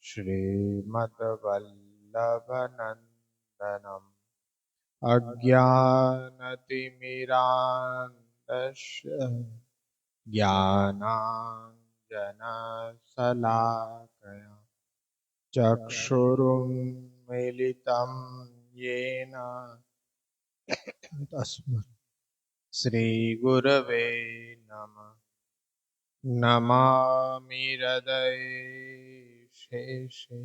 श्रीमद्वल्लभनन्दनम् अज्ञानतिमिरान्धस्य ज्ञानाञ्जनशलाकया चक्षुरुन्मीलितं येन तस्मै श्रीगुरवे नमः। नमामि हृदये शेषे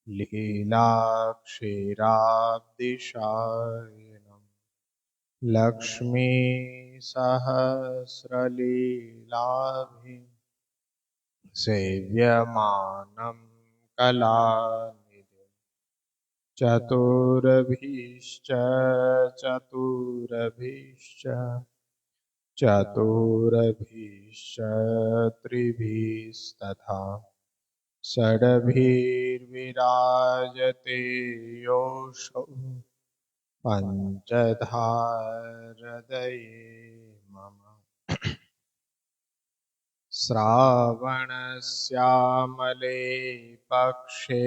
लीलाक्षीराब्धिशायिनम् लक्ष्मीसहस्रलीलाभिः सेव्यमानं कलानिधिं चतुर्भिश्च त्रिभिस्तथा षड्भिर्विराजते योऽसौ पञ्चधा हृदये मम। श्रावणश्यामले पक्षे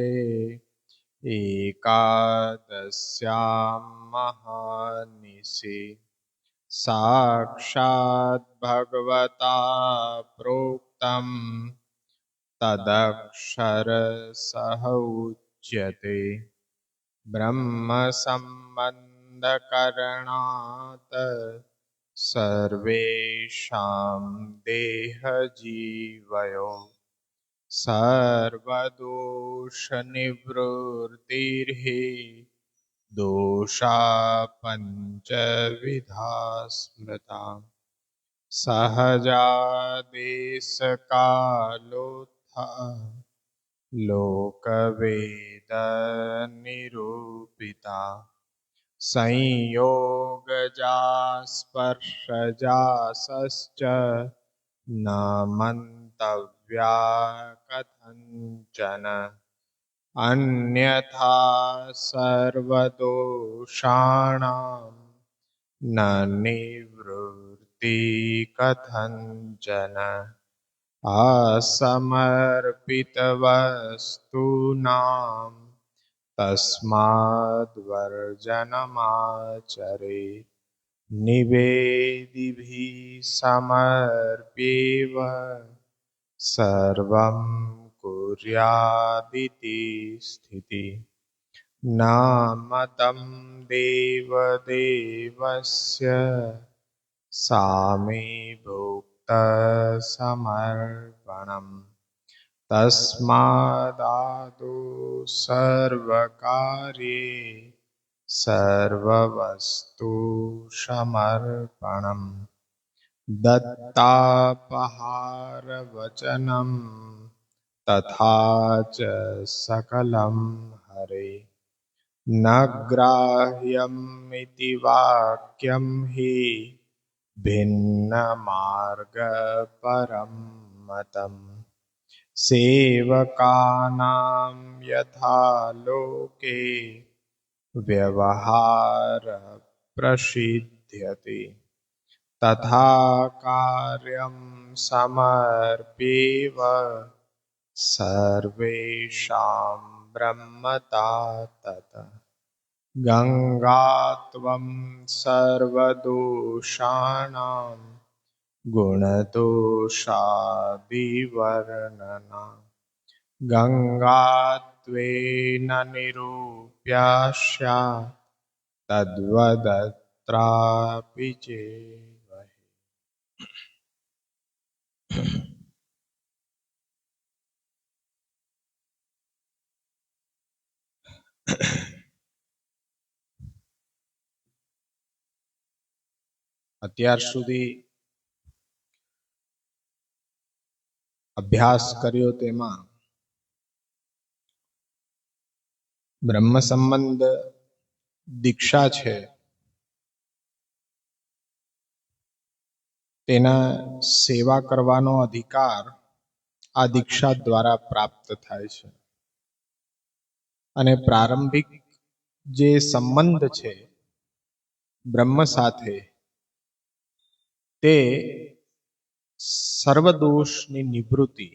एकादश्यां महानिशि साक्षात् भगवता प्रोक्तं तदक्षरसः उच्यते। ब्रह्मसम्बन्धकरणात् सर्वेषां देहजीवयो सर्वदोषनिवृत्तिर्हि दोषा पञ्चविधा स्मृता सहजादेशकालोत्था लोकवेदनिरूपिता संयोगजा स्पर्शजासश्च न मन्तव्या कथञ्चन अन्यथा सर्वदोषाणां न निवृत्ति कथञ्चन असमर्पितवस्तूनां तस्माद्वर्जनमाचरे निवेदिभिः समर्प्येव सर्वं कुर्यादिति स्थितिः। न मतं देवदेवस्य सामीभूतसमर्पणम् तस्मादादौ सर्वकार्ये सर्ववस्तु समर्पणम् दत्तापहारवचनं तथा च सकलं हरे न ग्राह्यमिति वाक्यं हि भिन्नमार्गपरं मतम् सेवकानां यथा लोके व्यवहार प्रसिद्ध्यते तथा कार्यं समर्प्येव सर्वेषां ब्रह्मता ततः। गङ्गात्वं सर्वदोषाणां गुणदोषादिवर्णना गङ्गात्वेन निरूप्या स्यात् तद्वदत्रापि चेवहि। અત્યાર સુધી અભ્યાસ કર્યો તેમાં બ્રહ્મ સંબંધ દીક્ષા છે તેના સેવા કરવાનો અધિકાર આ દીક્ષા દ્વારા પ્રાપ્ત થાય છે અને પ્રારંભિક જે સંબંધ છે બ્રહ્મ સાથે તે સર્વદોષની નિવૃત્તિ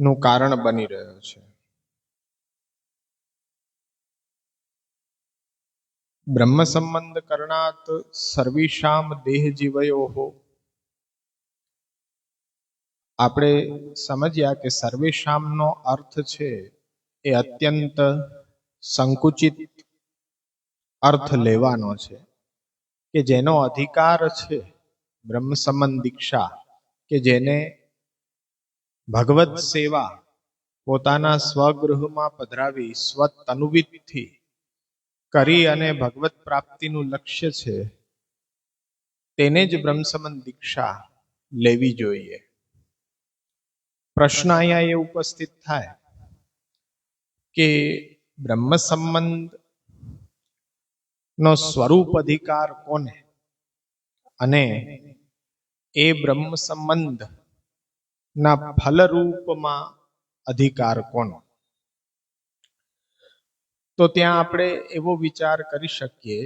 નું કારણ બની રહ્યો છે. બ્રહ્મ સંબંધ કરણાત સર્વેષામ દેહ જીવયો. આપણે સમજ્યા કે સર્વેષામનો અર્થ છે એ અત્યંત સંકુચિત અર્થ લેવાનો છે કે જેનો અધિકાર છે બ્રહ્મ સંબંધ દીક્ષા, કે જેને ભગવત સેવા પોતાના સ્વગૃહમાં પધરાવી સ્વતનુવિતથી કરી અને ભગવત પ્રાપ્તિનું લક્ષ્ય છે, તેને જ બ્રહ્મ સંબંધ દીક્ષા લેવી જોઈએ. પ્રશ્ન અહીંયા એ ઉપસ્થિત થાય કે બ્રહ્મ સંબંધ નો સ્વરૂપ અધિકાર કોને અને એ બ્રહ્મ સંબંધ ના ફલરૂપમાં અધિકાર કોનો? તો ત્યાં આપણે એવો વિચાર કરી શકીએ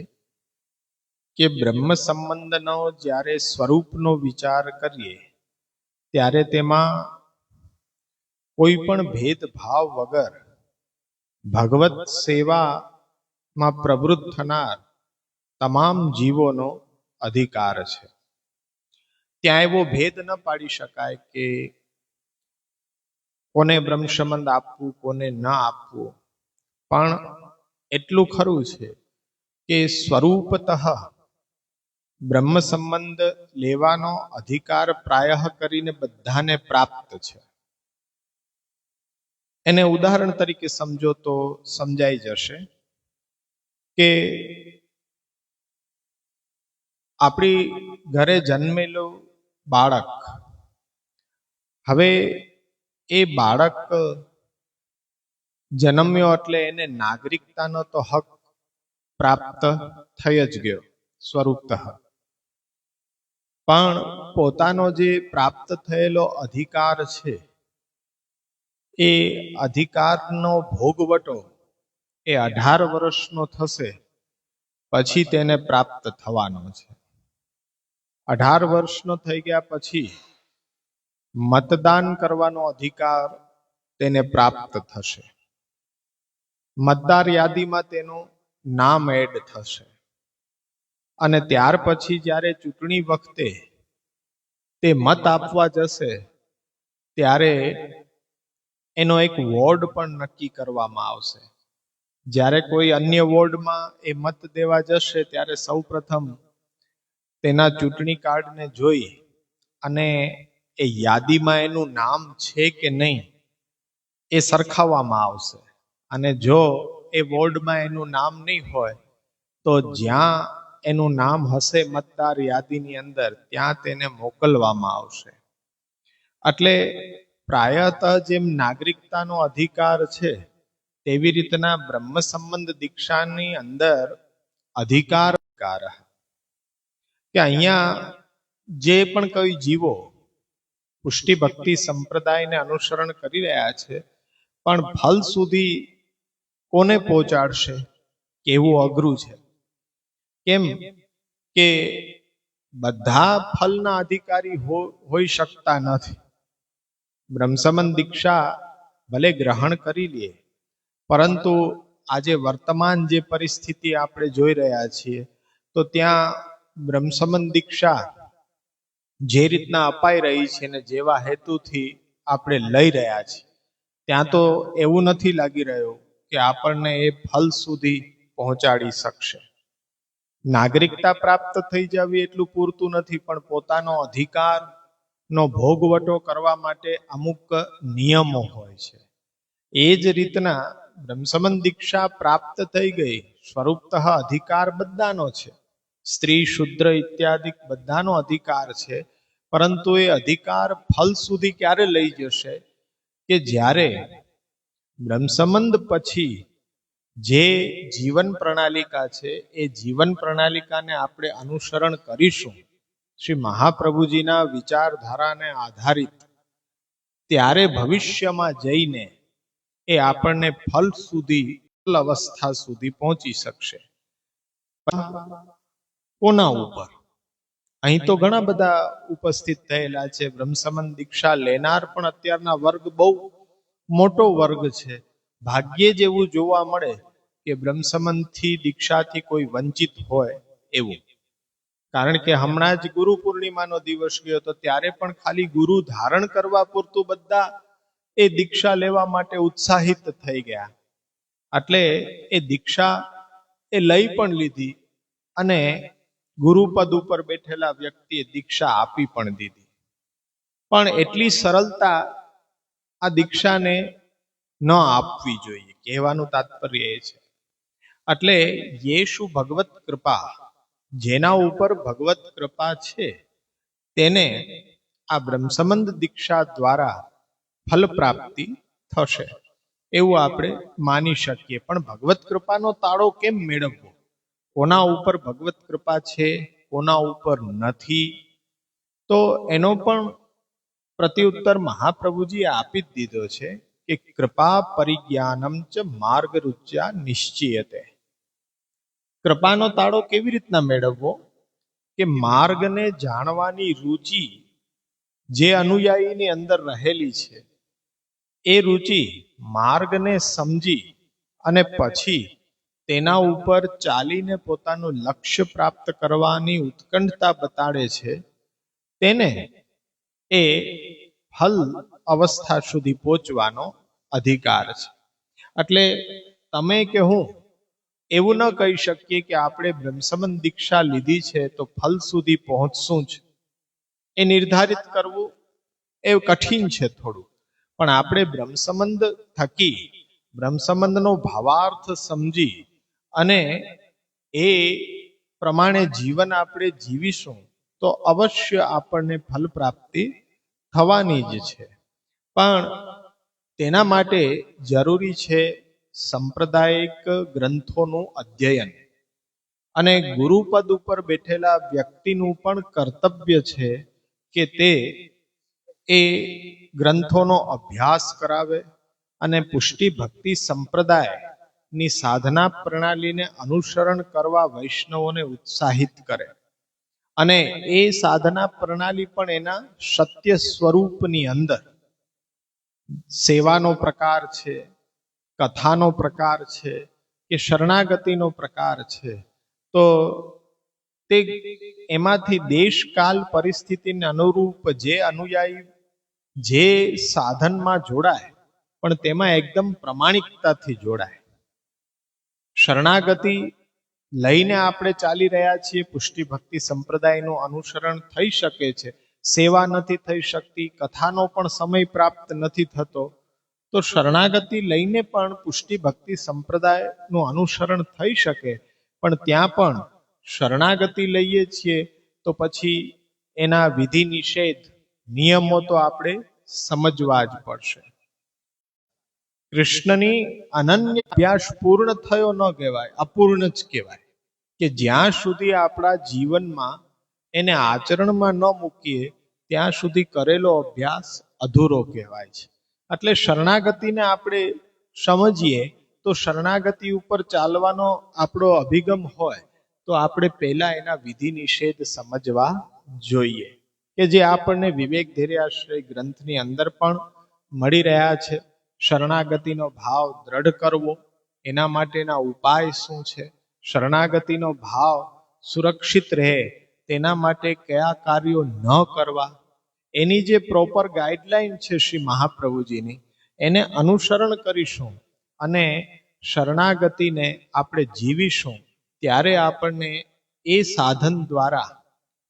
કે બ્રહ્મ સંબંધનો જ્યારે સ્વરૂપનો વિચાર કરીએ ત્યારે તેમાં કોઈ પણ ભેદભાવ વગર ભગવત સેવામાં પ્રવૃત્ત થનાર તમામ જીવોનો અધિકાર છે. ત્યાં એવો ભેદ ન પાડી શકાય કે કોને બ્રહ્મ સંબંધ આપવું, કોને ન આપવું. પણ એટલું ખરું છે કે સ્વરૂપતઃ બ્રહ્મ સંબંધ લેવાનો અધિકાર પ્રાયઃ કરીને બધાને પ્રાપ્ત છે. એને ઉદાહરણ તરીકે સમજો તો સમજાઈ જશે કે આપણી ઘરે જન્મેલું બાળક, હવે એ બાળક જન્મ્યો એટલે એને નાગરિકતાનો તો હક પ્રાપ્ત થઈ જ ગયો સ્વરૂપતઃ, પણ પોતાનો જે પ્રાપ્ત થયેલો અધિકાર છે એ અધિકારનો ભોગવટો એ 18 વર્ષનો થશે પછી તેને પ્રાપ્ત થવાનો છે. 18 વર્ષનો થઈ ગયા પછી મતદાન કરવાનો અધિકાર તેને પ્રાપ્ત થશે. મતદાર યાદીમાં તેનું નામ એડ થશે અને ત્યાર પછી જ્યારે ચૂંટણી વખતે તે મત આપવા જશે ત્યારે એનો એક વોર્ડ પણ નક્કી કરવામાં આવશે. જ્યારે કોઈ અન્ય વોર્ડમાં એ મત દેવા જશે ત્યારે સૌપ્રથમ તેના ચૂંટણી કાર્ડને જોઈ અને એ યાદીમાં એનું નામ છે કે નહીં એ સરખાવવામાં આવશે. અને જો એ વોર્ડમાં એનું નામ નહીં હોય તો જ્યાં એનું નામ હશે મતદાર યાદીની અંદર ત્યાં તેને મોકલવામાં આવશે. એટલે પ્રાયતઃ જેમ નાગરિકતાનો અધિકાર છે તેવી રીતના બ્રહ્મ સંબંધ દીક્ષાની અંદર અધિકાર કે અહીંયા જે પણ કોઈ જીવો પુષ્ટિ ભક્તિ સંપ્રદાયને અનુસરણ કરી રહ્યા છે પણ ફલ સુધી કોને પહોંચાડશે કેવું અઘરું છે. કેમ કે બધા ફલના અધિકારી હોઈ શકતા નથી. બ્રહ્મ સંબંધ દીક્ષા ભલે ગ્રહણ કરી લે, પરંતુ આજે વર્તમાન જે પરિસ્થિતિ આપણે જોઈ રહ્યા છીએ તો ત્યાં બ્રહ્મ સંબંધ દીક્ષા જે રીતના અપાઈ રહી છે ને જેવા હેતુથી આપણે લઈ રહ્યા છીએ ત્યાં તો એવું નથી લાગી રહ્યું કે આપણને એ ફલ સુધી પહોંચાડી શકશે. નાગરિકતા પ્રાપ્ત થઈ જવી એટલું પૂરતું નથી, પણ પોતાનો અધિકાર નો ભોગવટો કરવા માટે અમુક નિયમો હોય છે. એ જ રીતના બ્રહ્મ સંબંધ દીક્ષા પ્રાપ્ત થઈ ગઈ, સ્વરૂપતઃ અધિકાર બધાનો છે, સ્ત્રી શુદ્ર ઇત્યાદિ બધાનો અધિકાર છે. પરંતુ એ અધિકાર ફલ સુધી ક્યારે લઈ જશે કે જ્યારે બ્રહ્મ સંબંધ પછી જે જીવન પ્રણાલિકા છે એ જીવન પ્રણાલિકાને આપણે અનુસરણ કરીશું શ્રી મહાપ્રભુજીના વિચારધારાને આધારિત, ત્યારે ભવિષ્યમાં જઈને એ આપણને ફલ સુધી, ફલ અવસ્થા સુધી પહોંચી શકશે. કોના ઉપર? અહીં તો ઘણા બધા ઉપસ્થિત થયેલા છે. બ્રહ્મ સંબંધ દીક્ષા લેનાર પણ અત્યારના વર્ગ બહુ મોટો વર્ગ છે. ભાગ્યે જ એવું જોવા મળે કે બ્રહ્મસંબંધથી દીક્ષાથી કોઈ વંચિત હોય એવું. કારણ કે હમણાં જ ગુરુ પૂર્ણિમાનો દિવસ ગયો તો ત્યારે પણ ખાલી ગુરુ ધારણ કરવા પૂરતું બધા એ દીક્ષા લેવા માટે ઉત્સાહિત થઈ ગયા. એટલે એ દીક્ષા એ લઈ પણ લીધી અને ગુરુપદ ઉપર બેઠેલા વ્યક્તિએ દીક્ષા આપી પણ દીધી. પણ એટલી સરળતા આ દીક્ષાને ન આપવી જોઈએ, કહેવાનું તાત્પર્ય એ છે. એટલે યેશુ ભગવત કૃપા, જેના ઉપર ભગવત કૃપા છે તેને આ બ્રહ્મસંબંધ દીક્ષા દ્વારા ફલ પ્રાપ્તિ થશે એવું આપણે માની શકીએ. પણ ભગવત કૃપાનો તાળો કેમ મેળવવો? કોના ઉપર ભગવત કૃપા છે, કોના ઉપર નથી? તો એનો પણ પ્રત્યુત્તર મહાપ્રભુજીએ આપી જ દીધો છે કે કૃપા પરિજ્ઞાનમ ચ માર્ગ રુચ્યા નિશ્ચિયતે. કૃપાનો તાળો કેવી રીતના મેળવવો? કે માર્ગને જાણવાની રુચિ જે અનુયાયીની અંદર રહેલી છે, એ રુચિ માર્ગને સમજી અને પછી તેના ઉપર ચાલીને પોતાનું લક્ષ્ય પ્રાપ્ત કરવાની ઉત્કંઠતા બતાડે છે, તેને એ ફલ અવસ્થા સુધી પહોંચવાનો અધિકાર છે. એટલે તમે કે હું એવું ન કહી શકીએ કે આપણે બ્રહ્મસંબંધ દીક્ષા લીધી છે તો ફલ સુધી પહોંચશું જ. એ નિર્ધારિત કરવું એ કઠિન છે થોડું. પણ આપણે બ્રહ્મસંબંધ થકી બ્રહ્મસંબંધનો ભાવાર્થ સમજી અને એ પ્રમાણે જીવન આપણે જીવીશું તો અવશ્ય આપણને ફલ પ્રાપ્તિ થવાની જ છે. પણ તેના માટે જરૂરી છે સંપ્રદાયિક ગ્રંથોનું અધ્યયન. અને ગુરુપદ ઉપર બેઠેલા વ્યક્તિનું પણ કર્તવ્ય છે કે તે એ ગ્રંથોનો અભ્યાસ કરાવે અને પુષ્ટિ ભક્તિ સંપ્રદાયની સાધના પ્રણાલીને અનુસરણ કરવા વૈષ્ણવોને ઉત્સાહિત કરે. અને એ સાધના પ્રણાલી પણ એના સત્ય સ્વરૂપની અંદર સેવાનો પ્રકાર છે, કથાનો પ્રકાર છે કે શરણાગતિનો પ્રકાર છે. તો તે એમાંથી દેશકાલ પરિસ્થિતિને અનુરૂપ જે અનુયાયી જે સાધનમાં જોડાય પણ તેમાં એકદમ પ્રમાણિકતાથી જોડાય. શરણાગતિ લઈને આપણે ચાલી રહ્યા છીએ, પુષ્ટિ ભક્તિ સંપ્રદાયનું અનુસરણ થઈ શકે છે, સેવા નથી થઈ શકતી, કથાનો પણ સમય પ્રાપ્ત નથી થતો, તો શરણાગતિ લઈને પણ પુષ્ટિ ભક્તિ સંપ્રદાયનું અનુસરણ થઈ શકે. પણ ત્યાં પણ શરણાગતિ લઈએ છીએ તો પછી એના વિધિ નિષેધ નિયમો તો આપણે સમજવા જ પડશે. કૃષ્ણની અનન્ય અભ્યાસ પૂર્ણ થયો ન કહેવાય, અપૂર્ણ જ કહેવાય. કે જ્યાં સુધી આપણા જીવનમાં એને આચરણમાં ન મૂકીએ ત્યાં સુધી કરેલો અભ્યાસ અધૂરો કહેવાય છે. એટલે શરણાગતિને આપણે સમજીએ તો શરણાગતિ ઉપર ચાલવાનો આપણો અભિગમ હોય તો આપણે પહેલા એના વિધિ નિષેધ સમજવા જોઈએ, કે જે આપણને વિવેક ધૈર્યાશ્રય ગ્રંથની અંદર પણ મળી રહ્યા છે. શરણાગતિનો ભાવ દ્રઢ કરવો, એના માટેના ઉપાય શું છે, શરણાગતિનો ભાવ સુરક્ષિત રહે તેના માટે કયા કાર્યો ન કરવા, એની જે પ્રોપર ગાઈડલાઈન છે શ્રી મહાપ્રભુજીની, એને અનુસરણ કરીશું અને શરણાગતિને આપણે જીવીશું ત્યારે આપણને એ સાધન દ્વારા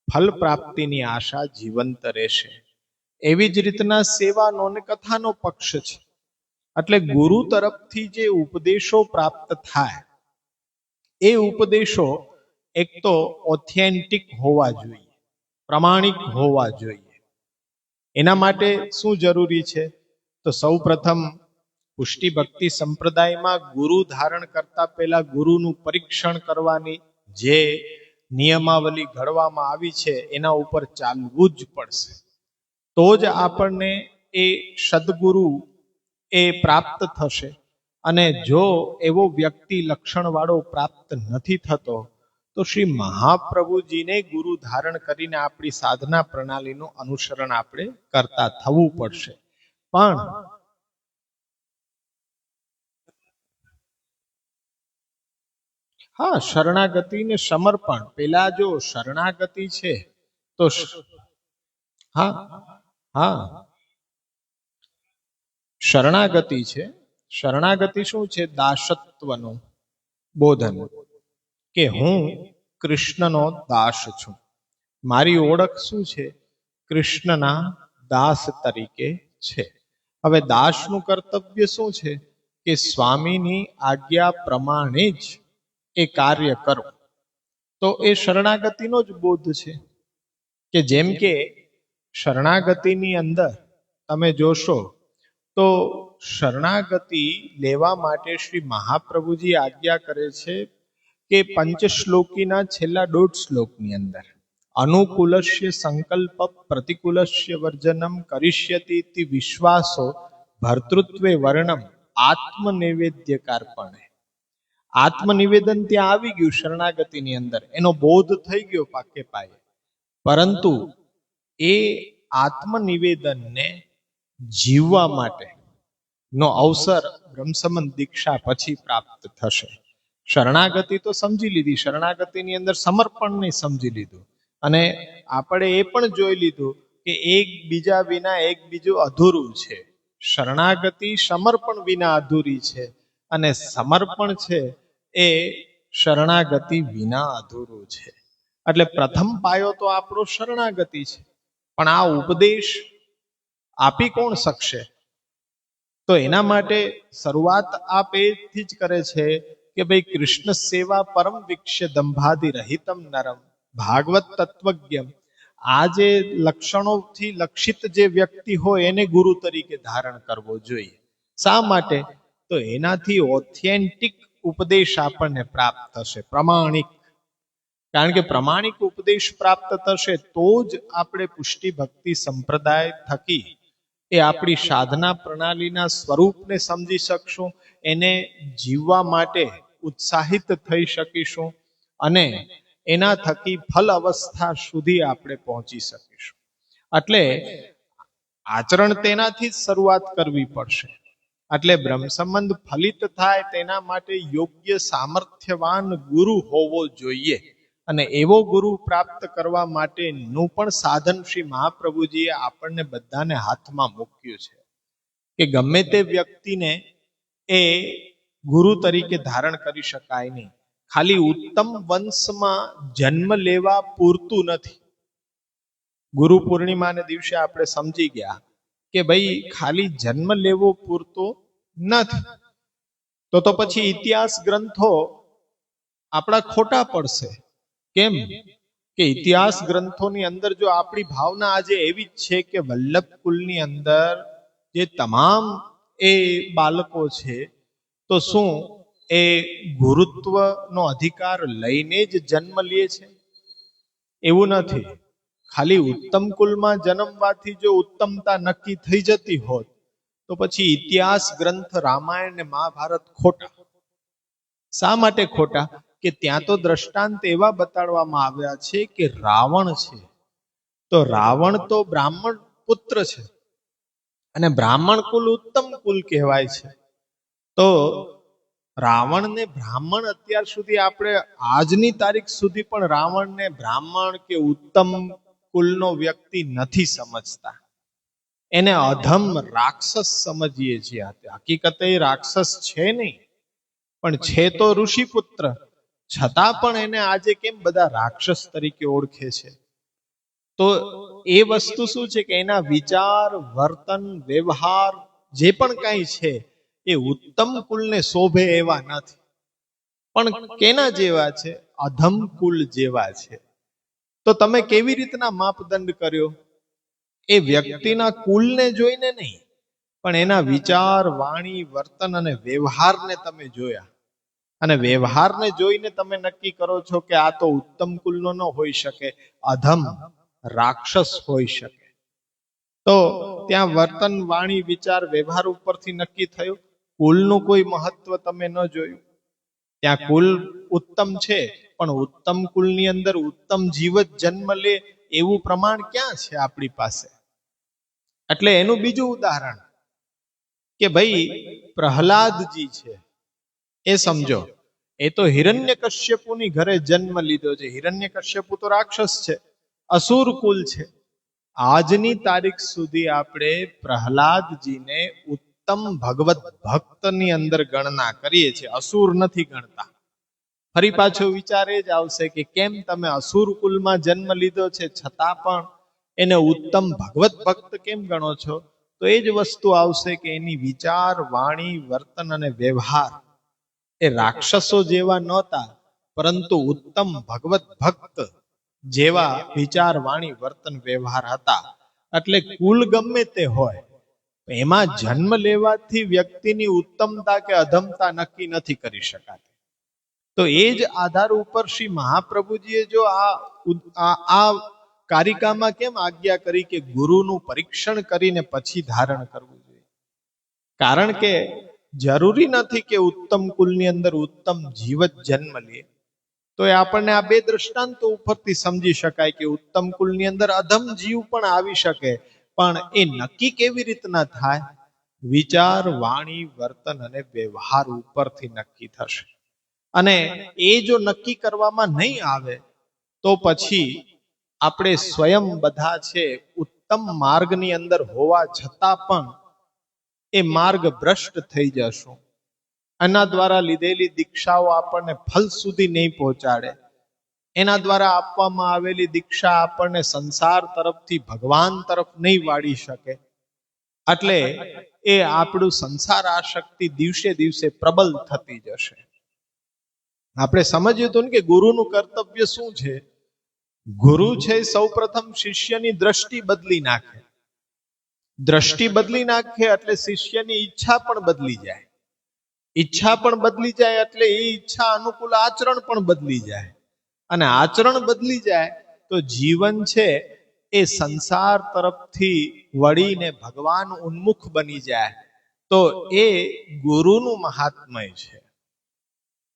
ફલ પ્રાપ્તિની આશા જીવંત રહેશે. એવી જ રીતના સેવાનો અને કથાનો પક્ષ છે. એટલે ગુરુ તરફથી જે ઉપદેશો પ્રાપ્ત થાય એ ઉપદેશો એક તો ઓથેન્ટિક હોવા જોઈએ, પ્રમાણિક હોવા જોઈએ. એના માટે શું જરૂરી છે? તો સૌ પ્રથમ પુષ્ટિ ભક્તિ સંપ્રદાયમાં ગુરુ ધારણ કરતા પહેલા ગુરુનું પરીક્ષણ કરવાની જે નિયમાવલી ઘડવામાં આવી છે એના ઉપર ચાલવું જ પડશે. તો જ આપણને એ સદગુરુ એ પ્રાપ્ત થશે. અને જો એવો વ્યક્તિ લક્ષણવાળો પ્રાપ્ત નથી થતો તો શ્રી મહાપ્રભુજીને ગુરુ ધારણ કરીને આપણી સાધના પ્રણાલીનું અનુસરણ આપણે કરતા થવું પડશે. પણ હા, શરણાગતિ ને સમર્પણ. પેલા જો શરણાગતિ છે તો હા હા શરણાગતિ છે. શરણાગતિ શું છે? દાસત્વનું બોધન, કે હું કૃષ્ણનો દાસ છું. મારી ઓળખ શું છે? કૃષ્ણના દાસ તરીકે છે. હવે દાસનું કર્તવ્ય શું છે? કે સ્વામીની આજ્ઞા પ્રમાણે જ એ કાર્ય કરો. તો એ શરણાગતિનો જ બોધ છે. કે જેમ કે શરણાગતિની અંદર તમે જોશો તો શરણાગતિ લેવા માટે શ્રી મહાપ્રભુજી આજ્ઞા કરે છે કે પંચશ્લોકીના છેલ્લા 1.5 શ્લોકની અંદર અનુકૂલસ્ય સંકલ્પ પ્રતિકૂલસ્ય વર્જનમ કરિષ્યતિ વિશ્વાસો ભર્તૃત્વે વર્ણમ આત્મનિવેદ્યકાર્પણે. આત્મનિવેદન ત્યાં આવી ગયું શરણાગતિની અંદર, એનો બોધ થઈ ગયો પાકે પાયે. પરંતુ એ આત્મનિવેદનને જીવવા માટે નો અવસર બ્રહ્મસંબંધ દીક્ષા પછી પ્રાપ્ત થશે. શરણાગતિ તો સમજી લીધી, શરણાગતિની અંદર સમર્પણને સમજી લીધું, અને આપણે એ પણ જોઈ લીધું કે એકબીજા વિના એક બીજું અધૂરું છે. શરણાગતિ સમર્પણ વિના અધૂરી છે, અને સમર્પણ છે એ શરણાગતિ વિના અધૂરું છે. એટલે પ્રથમ પાયો તો આપણો શરણાગતિ છે. પણ આ ઉપદેશ આપી કોણ શકશે? તો એના માટે શરૂઆત આપ એથી જ કરે છે કે ભાઈ કૃષ્ણ સેવા પરમ વિક્ષ્ય દંભાદિ રહિતમ નરમ ભાગવત તત્વજ્ઞમ. આ જે લક્ષણોથી લક્ષિત જે વ્યક્તિ હોય એને ગુરુ તરીકે ધારણ કરવો જોઈએ. શા માટે? તો એનાથી ઓથેન્ટિક ઉપદેશ આપણને પ્રાપ્ત થશે, પ્રમાણિક. કારણ કે પ્રમાણિક ઉપદેશ પ્રાપ્ત થશે તો જ આપણે પુષ્ટિ ભક્તિ સંપ્રદાય થકી એ આપણી સાધના પ્રણાલીના સ્વરૂપને સમજી શકશું, એને જીવવા માટે ઉત્સાહિત થઈ શકીશું, અને એના થકી ફલ અવસ્થા સુધી આપણે પહોંચી શકીશું. એટલે આચરણ તેનાથી જ શરૂઆત કરવી પડશે. એટલે બ્રહ્મ સંબંધ ફલિત થાય તેના માટે યોગ્ય સામર્થ્યવાન ગુરુ હોવો જોઈએ. અને એવો ગુરુ પ્રાપ્ત કરવા માટેનું પણ સાધન શ્રી મહાપ્રભુજીએ આપણને બધાને હાથમાં મૂક્યું છે. કે ગમે તે વ્યક્તિને એ ગુરુ તરીકે ધારણ કરી શકાય નહીં. ખાલી ઉત્તમ વંશમાં જન્મ લેવા પૂરતું નથી. ગુરુ પૂર્ણિમાને દિવસે આપણે સમજી ગયા કે ભાઈ ખાલી જન્મ લેવો પૂરતો નથી. તો પછી ઇતિહાસ ગ્રંથો આપણા ખોટા પડશે. કેમ? કે ઇતિહાસ ગ્રંથોની અંદર જો આપણી ભાવના આજે એવી જ છે કે વલ્લભ કુલની અંદર જે તમામ એ બાળકો છે, તો શું એ ગુરુત્વનો અધિકાર લઈને જ જન્મ લે છે? એવું નથી. ખાલી ઉત્તમ કુલમાં જન્મવાથી જો ઉત્તમતા નક્કી થઈ જતી હોત તો પછી ઇતિહાસ ગ્રંથ રામાયણ ને મહાભારત ખોટા. શા માટે ખોટા? કે ત્યાં તો દ્રષ્ટાંત એવા બતાડવામાં આવ્યા છે કે રાવણ છે, તો રાવણ તો બ્રાહ્મણ પુત્ર છે, અને બ્રાહ્મણ કુલ ઉત્તમ કુલ કહેવાય છે. તો રાવણને બ્રાહ્મણ અત્યાર સુધી આપણે આજની તારીખ સુધી પણ રાવણને બ્રાહ્મણ કે ઉત્તમ કુલનો વ્યક્તિ નથી સમજતા. એને અધમ રાક્ષસ સમજીએ છીએ. હકીકતે રાક્ષસ છે નહીં, પણ છે તો ઋષિપુત્ર. છતાં પણ એને આજે કેમ બધા રાક્ષસ તરીકે ઓળખે છે? તો એ વસ્તુ શું છે કે એના વિચાર, વર્તન, વ્યવહાર જે પણ કાંઈ છે એ ઉત્તમ કુલને શોભે એવા નથી, પણ કેના જેવા છે? અધમ કુલ જેવા છે. તો તમે કેવી રીતના માપદંડ કર્યો? એ વ્યક્તિના કુલને જોઈને નહીં, પણ એના વિચાર, વાણી, વર્તન અને વ્યવહારને તમે જોયા. અને વ્યવહારને જોઈને તમે નક્કી કરો છો કે આ તો ઉત્તમ કુલનો ન હોઈ શકે, અધમ રાક્ષસ હોઈ શકે. તો ત્યાં વર્તન, વાણી, વિચાર, વ્યવહાર ઉપરથી નક્કી થયું. કુલનું કોઈ મહત્વ તમે ન જોયું. ત્યાં કુલ ઉત્તમ છે, પણ ઉત્તમ કુલની અંદર ઉત્તમ જીવ જ જન્મ લે એવું પ્રમાણ ક્યાં છે આપણી પાસે? એટલે એનું બીજું ઉદાહરણ કે ભાઈ પ્રહલાદજી છે, એ સમજો એ તો હિરણ્યકશ્યપુની ઘરે જન્મ લીધો છે. હિરણ્યકશ્યપુ તો રાક્ષસ છે, અસુર કુલ છે. આજની તારીખ સુધી આપણે પ્રહલાદજીને ઉત્તમ ભગવત ભક્તની અંદર ગણના કરીએ છીએ, અસુર નથી ગણતા. ફરી પાછો વિચાર એ જ આવશે કે કેમ તમે અસુર કુલમાં જન્મ લીધો છે છતાં પણ એને ઉત્તમ ભગવત ભક્ત કેમ ગણો છો? તો એ જ વસ્તુ આવશે કે એની વિચાર, વાણી, વર્તન અને વ્યવહાર એ રાક્ષસો જેવા નહોતા, પરંતુ ઉત્તમ ભગવત ભક્ત જેવા વિચાર, વાણી, વર્તન, વ્યવહાર હતા. એટલે કુલ ગમે તે હોય, એમાં જન્મ લેવાથી વ્યક્તિની ઉત્તમતા કે અધમતા નક્કી નથી કરી શકાતી. તો એ જ આધાર ઉપર શ્રી મહાપ્રભુજીએ જો આ કારિકામાં કેમ આજ્ઞા કરી કે ગુરુનું પરીક્ષણ કરીને પછી ધારણ કરવું જોઈએ? કારણ કે જરૂરી નથી કે ઉત્તમ કુલની અંદર ઉત્તમ જીવ જ જન્મ લે. તો એ આપણને આ બે દ્રષ્ટાંતો ઉપરથી સમજી શકાય કે ઉત્તમ કુલની અંદર અધમ જીવ પણ આવી શકે, પણ એ નક્કી કેવી રીતના થાય? વિચાર, વાણી, વર્તન અને વ્યવહાર ઉપરથી નક્કી થશે. અને એ જો નક્કી કરવામાં નહીં આવે તો પછી આપણે સ્વયં બધા છે ઉત્તમ માર્ગની અંદર હોવા છતાં પણ એ માર્ગ ભ્રષ્ટ થઈ જશું. એના દ્વારા લીધેલી દીક્ષાઓ આપણને ફલ સુધી નહીં પહોંચાડે. એના દ્વારા આપવામાં આવેલી દીક્ષા આપણને સંસાર તરફથી ભગવાન તરફ નહીં વાળી શકે. એટલે એ આપણું સંસાર આસક્તિ દિવસે દિવસે પ્રબળ થતી જશે. આપણે સમજ્યું હતું કે ગુરુનું કર્તવ્ય શું છે? ગુરુ છે સૌ પ્રથમ શિષ્યની દ્રષ્ટિ બદલી નાખે. દ્રષ્ટિ બદલી નાખે એટલે શિષ્યની ઈચ્છા પણ બદલી જાય. ઈચ્છા પણ બદલી જાય એટલે એ ઈચ્છા અનુકૂળ આચરણ પણ બદલી જાય. અને આચરણ બદલી જાય તો જીવન છે એ સંસાર તરફથી વળીને ભગવાન ઉન્મુખ બની જાય. તો એ ગુરુનું મહાત્મય છે.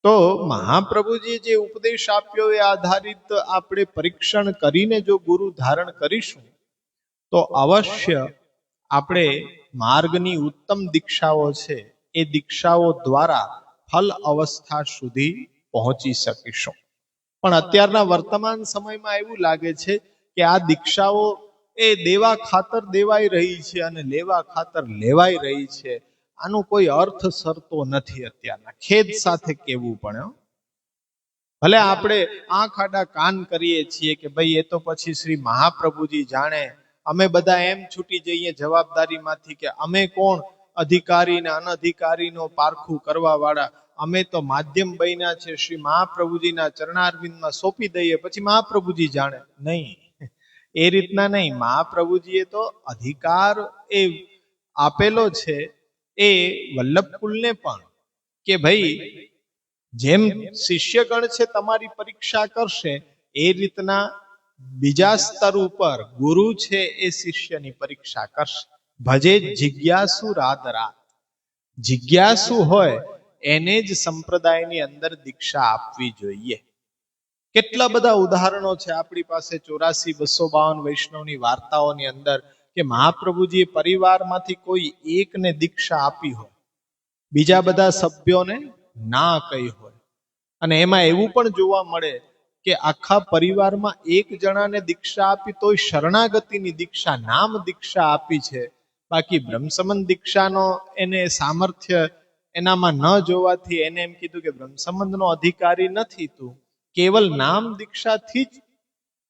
તો મહાપ્રભુજી જે ઉપદેશ આપ્યો એ આધારિત આપણે પરીક્ષણ કરીને જો ગુરુ ધારણ કરીશું તો અવશ્ય આપણે માર્ગની ઉત્તમ દીક્ષાઓ છે એ દીક્ષાઓ દ્વારા ફલ અવસ્થા સુધી પહોંચી શકીશું. પણ અત્યારના વર્તમાન સમયમાં એવું લાગે છે કે આ દીક્ષાઓ એ દેવા ખાતર દેવાઈ રહી છે અને લેવા ખાતર લેવાઈ રહી છે. આનો કોઈ અર્થ સરતો નથી. અત્યારના ખેદ સાથે કહેવું પડે. ભલે આપણે આંખ આડા કાન કરીએ છીએ કે ભાઈ એ તો પછી શ્રી મહાપ્રભુજી જાણે, અમે બધા એમ છૂટી જઈએ જવાબદારીમાંથી કે અમે કોણ અધિકારી ને અનધિકારીનો પારખું કરવા વાળા, અમે તો માધ્યમ બન્યા છે, શ્રી મહાપ્રભુજીના ચરણારવિંદમાં સોંપી દઈએ પછી મહાપ્રભુજી જાણે. નહીં, એ રીતના નહીં. મહાપ્રભુજીએ તો અધિકાર એ આપેલો છે એ વલ્લભ કુલને પણ કે ભાઈ જેમ શિષ્યગણ છે તમારી પરીક્ષા કરશે એ રીતના બીજા સ્તર ઉપર ગુરુ છે એ શિષ્યની પરીક્ષા કરશે. ભજે જિજ્ઞાસુ રાતરાત. જિજ્ઞાસુ હોય એને જ સંપ્રદાયની અંદર દીક્ષા આપવી જોઈએ. કેટલા બધા ઉદાહરણો છે આપણી પાસે 84-252 વૈષ્ણવની વાર્તાઓની અંદર કે મહાપ્રભુજીએ પરિવારમાંથી કોઈ એકને દીક્ષા આપી હોય, બીજા બધા સભ્યોને ના કહી હોય. અને એમાં એવું પણ જોવા મળે કે આખા પરિવારમાં એક જણાને દીક્ષા આપી તોય શરણાગતિની દીક્ષા, નામ દીક્ષા આપી છે. બાકી બ્રહ્મસંબંધ દીક્ષાનો એને સામર્થ્ય એનામાં ન જોવાથી એને એમ કીધું કે બ્રહ્મસંબંધનો અધિકારી નથી તું, કેવલ નામ દીક્ષાથી જ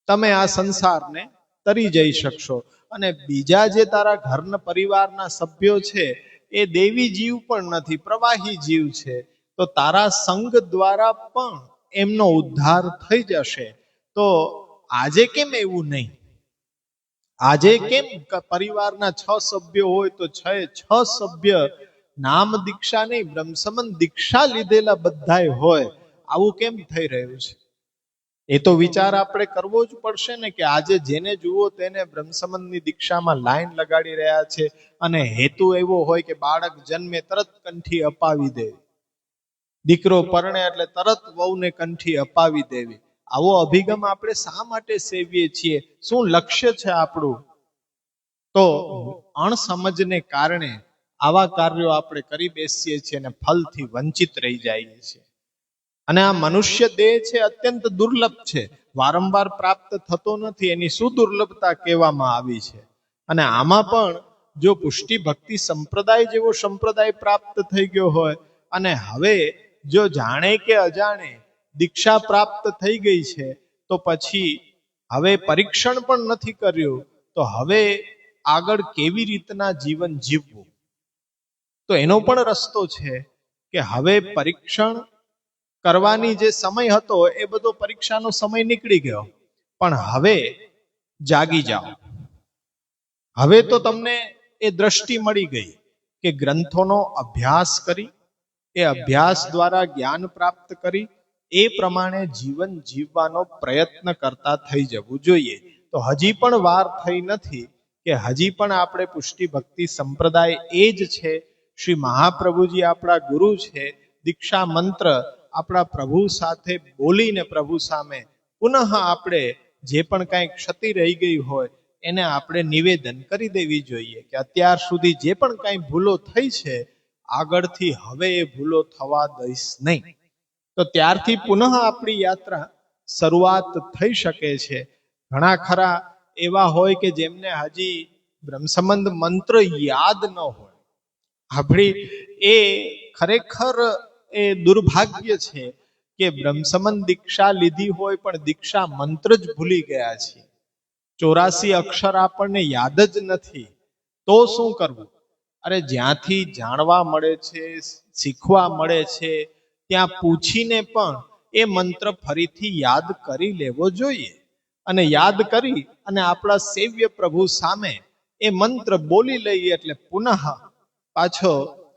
તમે આ સંસારને તરી જઈ શકશો. અને બીજા જે તારા ઘરના પરિવારના સભ્યો છે એ દેવી જીવ પણ નથી, પ્રવાહી જીવ છે, તો તારા સંગ દ્વારા પણ એમનો ઉદ્ધાર થઈ જશે. તો આજે કેમ એવું નહીં? આજે કેમ પરિવારના 6 સભ્યો હોય તો 6 સભ્ય નામ દીક્ષા નહીં બ્રહ્મસંબંધ દીક્ષા લીધેલા બધાય હોય? આવું કેમ થઈ રહ્યું છે? એ તો વિચાર આપણે કરવો જ પડશે ને કે આજે જેને જુઓ તેને બ્રહ્મસંબંધની દીક્ષામાં લાઈન લગાડી રહ્યા છે અને હેતુ એવો હોય કે બાળક જન્મે તરત કંઠી અપાવી દે, દીકરો પરણે એટલે તરત વહુને કંઠી અપાવી દેવી. આવો અભિગમ આપણે શા માટે સેવીએ છીએ? શું લક્ષ્ય છે આપણું? તો અણસમજને કારણે આવા કાર્યો આપણે કરી બેસીએ છીએ અને ફલથી વંચિત રહી જઈએ છીએ. અને આ મનુષ્ય દેહ છે અત્યંત દુર્લભ છે, વારંવાર પ્રાપ્ત થતો નથી, એની શું દુર્લભતા કહેવામાં આવી છે. અને આમાં પણ જો પુષ્ટિ ભક્તિ સંપ્રદાય જેવો સંપ્રદાય પ્રાપ્ત થઈ ગયો હોય અને હવે જો જાણે કે અજાણે દીક્ષા પ્રાપ્ત થઈ ગઈ છે, તો પછી હવે પરીક્ષણ પણ નથી કર્યું, તો હવે આગળ કેવી રીતના જીવન જીવવું? તો એનો પણ રસ્તો છે કે હવે પરીક્ષણ કરવાની જે સમય હતો એ બધો પરીક્ષાનો સમય નીકળી ગયો, પણ હવે જાગી જાઓ. હવે તો તમને એ દ્રષ્ટિ મળી ગઈ કે ગ્રંથોનો અભ્યાસ કરી, એ અભ્યાસ દ્વારા જ્ઞાન પ્રાપ્ત કરી, એ પ્રમાણે જીવન જીવવાનો પ્રયત્ન કરતા થઈ જવું જોઈએ. તો હજી પણ વાર થઈ નથી કે હજી પણ આપણે પુષ્ટિ ભક્તિ સંપ્રદાય એ જ છે, શ્રી મહાપ્રભુજી આપણા ગુરુ છે, દીક્ષા મંત્ર આપણા પ્રભુ સાથે બોલીને પ્રભુ સામે પુનઃ આપણે જે પણ કાંઈ ક્ષતિ રહી ગઈ હોય એને આપણે નિવેદન કરી દેવી જોઈએ કે અત્યાર સુધી જે પણ કાંઈ ભૂલો થઈ છે, આગળથી હવે એ ભૂલો થવા દઈશ નહીં. તો ત્યારથી પુનઃ આપણી યાત્રા શરૂઆત થઈ શકે છે. ઘણા ખરા એવા હોય કે જેમને હજી બ્રહ્મસંબંધ મંત્ર યાદ ન હોય. આપણી એ ખરેખર એ દુર્ભાગ્ય છે કે બ્રહ્મસંબંધ દીક્ષા લીધી હોય પણ દીક્ષા મંત્ર જ ભૂલી ગયા છે. 84 અક્ષર આપણને યાદ જ નથી, તો શું કરવું? અરે જ્યાંથી જાણવા મળે છે, શીખવા મળે છે, ત્યાં પૂછીને પણ એ મંત્ર ફરીથી યાદ કરી લેવો જોઈએ. અને યાદ કરી અને આપણા સેવ્ય પ્રભુ સામે એ મંત્ર બોલી લઈએ એટલે પુનઃ પાછો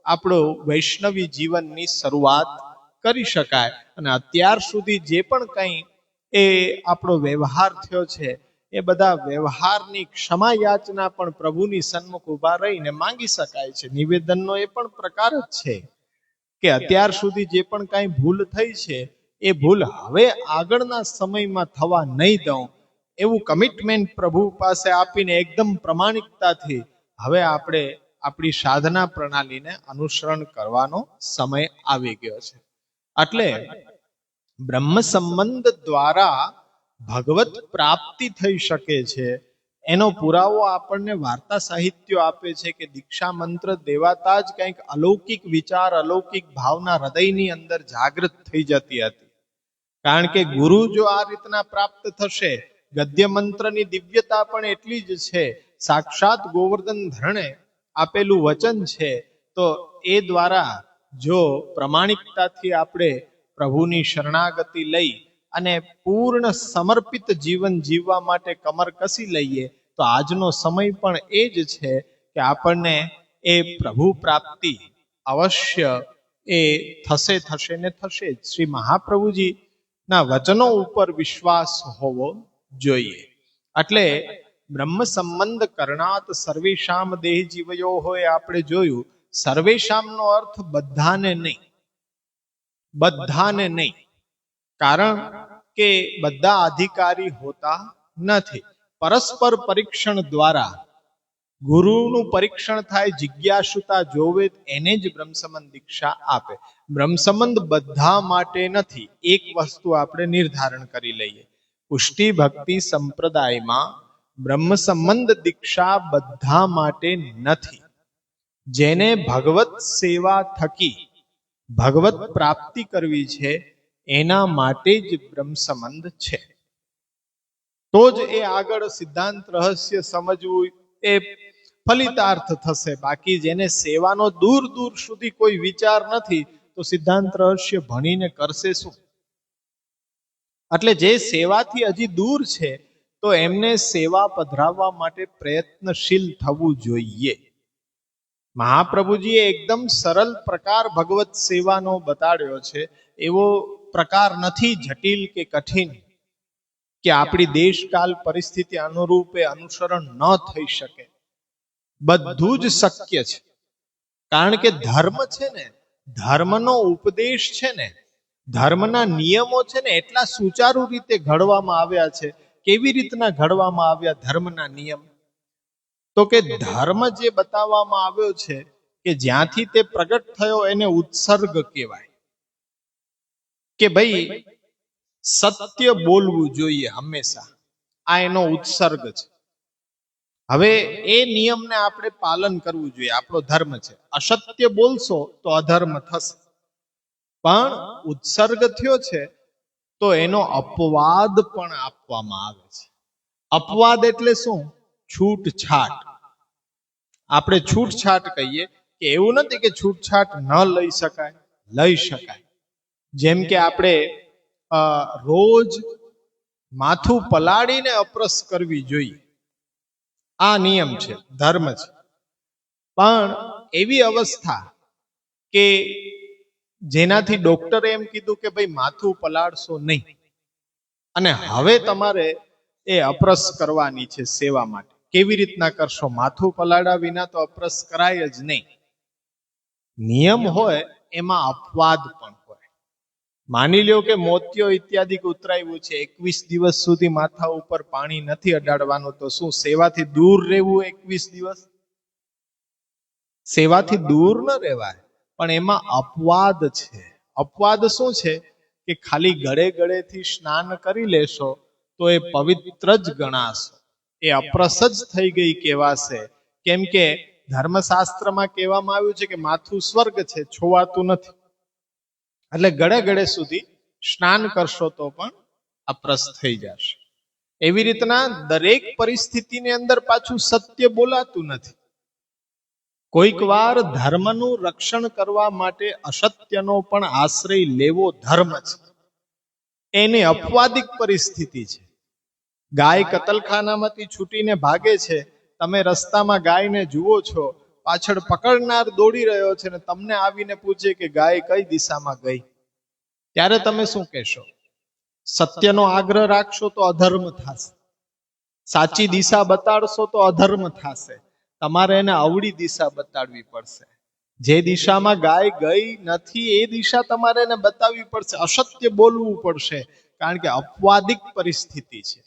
આપણો વૈષ્ણવી જીવનની શરૂઆત કરી શકાય. અને અત્યાર સુધી જે પણ કંઈ એ આપણો વ્યવહાર થયો છે, એ બધા વ્યવહારની ક્ષમા યાચના પણ પ્રભુની સન્મુખ ઉભા રહીને માંગી શકાય છે. નિવેદનનો એ પણ પ્રકાર જ છે કે અત્યાર સુધી જે પણ કાંઈ ભૂલ થઈ છે એ ભૂલ હવે આગળના સમયમાં થવા નહીં દઉં, એવું કમિટમેન્ટ પ્રભુ પાસે આપીને એકદમ પ્રમાણિકતાથી હવે આપણે આપણી સાધના પ્રણાલીને અનુસરણ કરવાનો સમય આવી ગયો છે. એટલે બ્રહ્મ સંબંધ દ્વારા ભગવત પ્રાપ્તિ થઈ શકે છે. એનો પુરાવો આપણને વાર્તા સાહિત્યો આપે છે કે દીક્ષા મંત્ર દેવાતા જ કંઈક અલૌકિક વિચાર, અલૌકિક ભાવના હૃદયની અંદર જાગૃત થઈ જતી હતી. કારણ કે ગુરુ જો આ રીતના પ્રાપ્ત થશે, ગદ્ય મંત્રની દિવ્યતા પણ એટલી જ છે, સાક્ષાત ગોવર્ધન ધરણે આપેલું વચન છે. તો એ દ્વારા જો પ્રમાણિકતાથી આપણે પ્રભુની શરણાગતિ લઈ અને પૂર્ણ સમર્પિત જીવન જીવવા માટે કમર કસી લઈએ, તો આજનો સમય પણ એ જ છે કે આપણને એ પ્રભુ પ્રાપ્તિ અવશ્ય એ થશે ને થશે જ. શ્રી મહાપ્રભુજીના વચનો ઉપર વિશ્વાસ હોવો જોઈએ. એટલે બ્રહ્મ સંબંધ કરણાત સર્વેશામ દેહ જીવયો હોય આપણે જોયું. સર્વેશામનો અર્થ બધાને નહીં, બધાને નહીં, કારણ કે બધા અધિકારી હોતા નથી. પરસ્પર પરીક્ષણ દ્વારા ગુરુનું પરીક્ષણ થાય, જિજ્ઞાસુતા જોવે એને જ બ્રહ્મસંબંધ દીક્ષા આપે. બ્રહ્મસંબંધ બધા માટે નથી. એક વસ્તુ આપણે નિર્ધારણ કરી લઈએ, પુષ્ટિ ભક્તિ સંપ્રદાયમાં બ્રહ્મસંબંધ દીક્ષા બધા માટે નથી. જેને ભગવત સેવા થકી ભગવત પ્રાપ્તિ કરવી છે એના માટે જ બ્રહ્મસંબંધ છે. તો જ એ આગળ સિદ્ધાંત રહસ્ય સમજવું એ ફલિતાર્થ થશે. બાકી જેને સેવાનો દૂર દૂર સુધી કોઈ વિચાર નથી, તો સિદ્ધાંત રહસ્ય ભણીને કરશે શું? એટલે જે સેવાથી હજી દૂર છે, તો એમને સેવા પધરાવવા માટે પ્રયત્નશીલ થવું જોઈએ. મહાપ્રભુજીએ એકદમ સરળ પ્રકાર ભગવત સેવાનો બતાડ્યો છે. એવો પ્રકાર નથી જટિલ કે કઠિન કે આપણી દેશકાલ પરિસ્થિતિ અનુરૂપે અનુસરણ ન થઈ શકે. બધું જ શક્ય છે. કારણ કે ધર્મ છે ને, ધર્મનો ઉપદેશ છે ને, ધર્મના નિયમો છે ને, એટલા સુચારુ રીતે ઘડવામાં આવ્યા છે. કેવી રીતના ઘડવામાં આવ્યા ધર્મના નિયમ? તો કે ધર્મ જે બતાવવામાં આવ્યો છે કે જ્યાંથી તે પ્રગટ થયો એને ઉત્સર્ગ કહેવાય. કે ભાઈ સત્ય બોલવું જોઈએ હંમેશા, આ એનો ઉત્સર્ગ છે. હવે એ નિયમને આપણે પાલન કરવું જોઈએ, આપણો ધર્મ છે. અસત્ય બોલશો તો અધર્મ થશે, પણ ઉત્સર્ગ થયો છે તો એનો અપવાદ પણ આપવામાં આવે છે. અપવાદ એટલે શું? છૂટછાટ. આપણે છૂટછાટ કહીએ કે એવું નથી કે છૂટછાટ ન લઈ શકાય, લઈ શકાય. જેમ કે આપણે રોજ માથું પલાળીને અપરસ કરવી જોઈએ, આ નિયમ છે, ધર્મ છે. પણ એવી અવસ્થા કે જેનાથી ડોક્ટરે એમ કીધું કે ભાઈ માથું પલાળશો નહીં, અને હવે તમારે એ અપરસ કરવાની છે સેવા માટે. કેવી રીતના કરશો? માથું પલાળ્યા વિના તો અપરસ કરાય જ નહીં. નિયમ હોય એમાં અપવાદ પણ હોય. માની લ્યો કે મોતિયો ઇત્યાદિ ઉતરાયું છે, 21 દિવસ સુધી માથા ઉપર પાણી નથી અડાડવાનું, તો શું સેવાથી દૂર રહેવું? 21 દિવસ સેવાથી દૂર ન રહેવાય, પણ એમાં અપવાદ છે. અપવાદ શું છે? કે ખાલી ગળે ગળેથી સ્નાન કરી લેશો તો એ પવિત્ર જ ગણાશે, એ અપરસ જ થઈ ગઈ કહેવાશે. કેમ કે ધર્મશાસ્ત્રમાં કહેવામાં આવ્યું છે કે માથું સ્વર્ગ છે, છોવાતું નથી. એટલે ગળે ગળે સુધી સ્નાન કરશો તો પણ અપરસ થઈ જશે. એવી રીતના દરેક પરિસ્થિતિની અંદર પાછું સત્ય બોલાતું નથી. કોઈક વાર ધર્મનું રક્ષણ કરવા માટે અસત્યનો પણ આશ્રય લેવો ધર્મ છે. એની અપવાદિક પરિસ્થિતિ છે. ગાય કતલખાનામાંથી છૂટીને ભાગે છે, તમે રસ્તામાં ગાયને જુઓ છો, પાછળ પકડનાર દોડી રહ્યો છે ને તમને આવીને પૂછે કે ગાય કઈ દિશામાં ગઈ, ત્યારે તમે શું કહેશો? સત્યનો આગ્રહ રાખશો તો અધર્મ થશે, સાચી દિશા બતાડશો તો અધર્મ થશે. તમારે એને અવળી દિશા બતાડવી પડશે. જે દિશામાં ગાય ગઈ નથી એ દિશા તમારે એને બતાવવી પડશે, અસત્ય બોલવું પડશે, કારણ કે અપવાદિક પરિસ્થિતિ છે.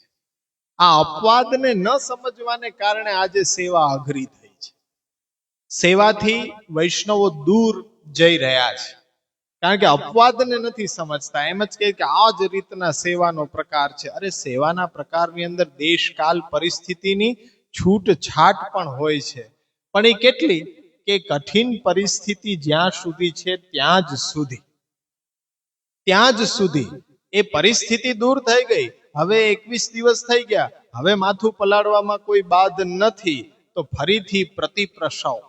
આ અપવાદને ન સમજવાને કારણે આજે સેવા અઘરી થઈ છે. સેવાથી વૈષ્ણવો દૂર જઈ રહ્યા છે, કારણ કે અપવાદને નથી સમજતા. એમ જ કહે કે આ જ રીતના સેવાનો પ્રકાર છે. અરે સેવાના પ્રકારની અંદર દેશકાલ પરિસ્થિતિની છૂટછાટ પણ હોય છે, પણ એ કેટલી? કે કઠિન પરિસ્થિતિ જ્યાં સુધી છે ત્યાં જ સુધી, ત્યાં જ સુધી. એ પરિસ્થિતિ દૂર થઈ ગઈ, હવે 21 દિવસ થઈ ગયા, હવે માથું પલાળવામાં કોઈ બાદ નથી, તો ફરીથી પ્રતિપ્રસવ,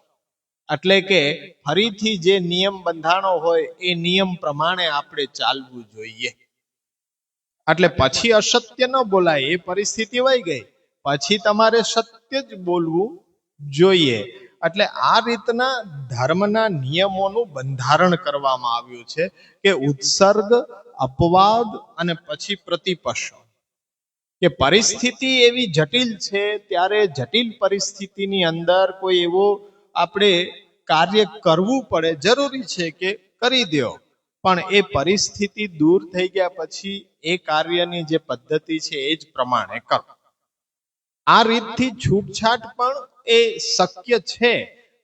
એટલે કે ફરીથી જે નિયમ બંધાણો હોય એ નિયમ પ્રમાણે આપણે ચાલવું જોઈએ. એટલે પછી અસત્ય ન બોલાય, એ પરિસ્થિતિ વહી ગઈ, પછી તમારે સત્ય જ બોલવું જોઈએ. એટલે આ રીતના ધર્મના નિયમોનું બંધારણ કરવામાં આવ્યું છે કે ઉત્સર્ગ, અપવાદ અને પછી પ્રતિપક્ષ. કે પરિસ્થિતિ એવી જટિલ છે, ત્યારે જટિલ પરિસ્થિતિની અંદર કોઈ એવો આપણે કાર્ય કરવું પડે, જરૂરી છે કે કરી દો, પણ એ પરિસ્થિતિ દૂર થઈ ગયા પછી એ કાર્યની જે પદ્ધતિ છે એ જ પ્રમાણે કરો. આ રીતથી છૂટછાટ પણ એ શક્ય છે,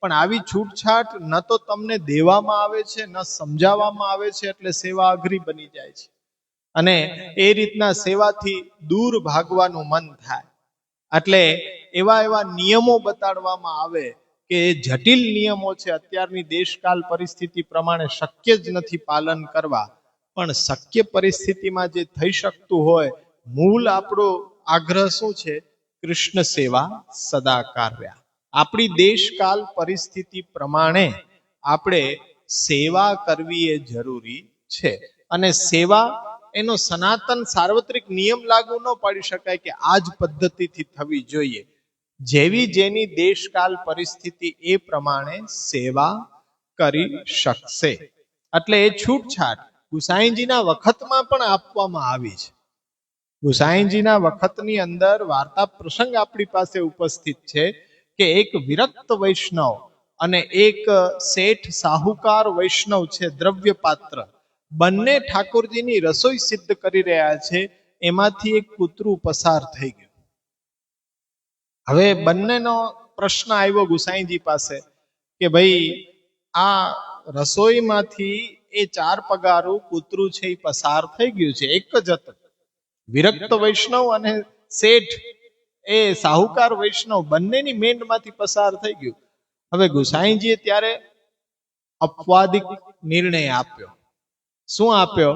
પણ આવી છૂટછાટ ન તો તમને દેવામાં આવે છે, ન સમજાવવામાં આવે છે, એટલે સેવા અઘરી બની જાય છે. અને એ રીતના સેવાથી દૂર ભાગવાનું મન થાય. એટલે એવા એવા નિયમો બતાડવામાં આવે કે જટિલ નિયમો છે, અત્યારની દેશકાલ પરિસ્થિતિ પ્રમાણે શક્ય જ નથી પાલન કરવા, પણ શક્ય પરિસ્થિતિમાં જે થઈ શકતું હોય, મૂળ આપણો આગ્રહ શું છે? કૃષ્ણ સેવા સદા કાર્યા. આપણી દેશકાલ પરિસ્થિતિ પ્રમાણે આપણે સેવા કરવી એ જરૂરી છે. અને સેવા એનો સનાતન સાર્વત્રિક નિયમ લાગુ ન પાડી શકાય કે આ જ પદ્ધતિથી થવી જોઈએ. જેવી જેની દેશકાલ પરિસ્થિતિ એ પ્રમાણે સેવા કરી શકશે. એટલે એ છૂટછાટ ગુસાઈજીના વખતમાં પણ આપવામાં આવી છે. ગુસાઈજીના વખતની અંદર વાર્તા પ્રસંગ આપણી પાસે ઉપસ્થિત છે કે એક વિરક્ત વૈષ્ણવ અને એક શેઠ સાહુકાર વૈષ્ણવ છે, દ્રવ્યપાત્ર, બંને ઠાકોરજીની રસોઈ સિદ્ધ કરી રહ્યા છે. એમાંથી એક કૂતરું પસાર થઈ ગયું. હવે બંનેનો પ્રશ્ન આવ્યો ગુસાઈજી પાસે કે ભાઈ આ રસોઈમાંથી એ 4 પગારું કૂતરું છે એ પસાર થઈ ગયું છે. એક જ હતું. વિરક્ત વૈષ્ણવ અને શેઠ એ સાહુકાર વૈષ્ણવ બંનેની મેંડમાંથી પસાર થઈ ગયું. હવે ગુસાઈજીએ ત્યારે અપવાદિક નિર્ણય આપ્યો. શું આપ્યો?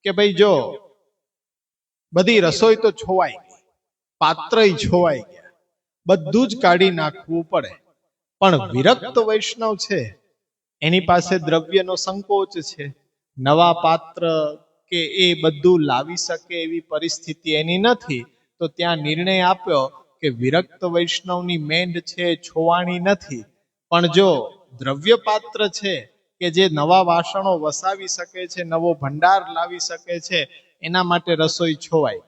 કે ભાઈ જો બધી રસોઈ તો છોવાઈ ગઈ, પાત્રય છોવાઈ ગયા, બધું જ કાઢી નાખવું પડે, પણ વિરક્ત વૈષ્ણવ છે એની પાસે દ્રવ્યનો સંકોચ છે, નવા પાત્ર કે એ બધું લાવી શકે એવી પરિસ્થિતિ એની નથી. તો ત્યાં નિર્ણય આપ્યો કે વિરક્ત વૈષ્ણવની મેંડ છે છોવાણી નથી, પણ જો દ્રવ્ય પાત્ર છે કે જે નવા વાસણો વસાવી શકે છે, નવો ભંડાર લાવી શકે છે, એના માટે રસોઈ છોવાય.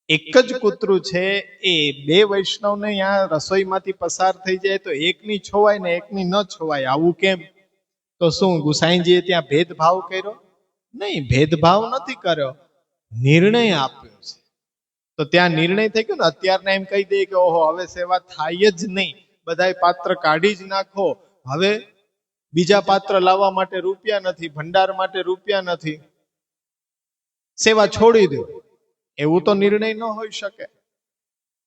એક જ કૂતરું છે એ 2 વૈષ્ણવને અહીંયા રસોઈમાંથી પસાર થઈ જાય તો એકની છોવાય ને એકની ન છોવાય. આવું કેમ? તો શું ગુસાઈજીએ ત્યાં ભેદભાવ કર્યો? નહીં, ભેદભાવ નથી કર્યો, નિર્ણય આપ્યો છે. તો ત્યાં નિર્ણય થઈ ગયો ને. અત્યારના એમ કહી દઈએ કે ઓહો હવે સેવા થાય જ નહીં, બધાય પાત્ર કાઢી જ નાખો, હવે બીજા પાત્ર લાવવા માટે રૂપિયા નથી, ભંડાર માટે રૂપિયા નથી, સેવા છોડી દો. એવું તો નિર્ણય ન હોઈ શકે.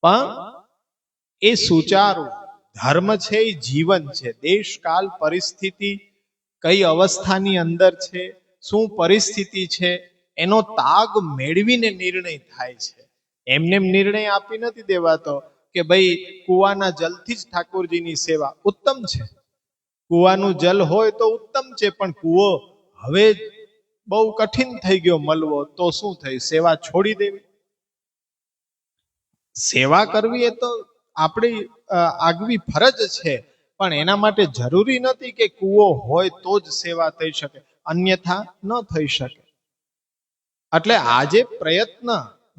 પણ એ સુચારું ધર્મ છે, એ જીવન છે. દેશકાલ પરિસ્થિતિ કઈ અવસ્થાની અંદર છે, શું પરિસ્થિતિ છે, એનો તાગ મેળવીને નિર્ણય થાય છે. એમને નિર્ણય આપી નથી દેવાતો કે ભાઈ કુવાના જલથી જ ઠાકોરજીની સેવા ઉત્તમ છે. કુવાનું જલ હોય તો ઉત્તમ છે, પણ કુવો હવે બહુ કઠિન થઈ ગયો મળવો, તો શું થયું? સેવા છોડી દેવી. સેવા કરવી એ તો આપણી આગવી ફરજ છે, પણ એના માટે જરૂરી નથી કે કુવો હોય તો જ સેવા થઈ શકે, અન્યથા ન થઈ શકે. એટલે આજે પ્રયત્ન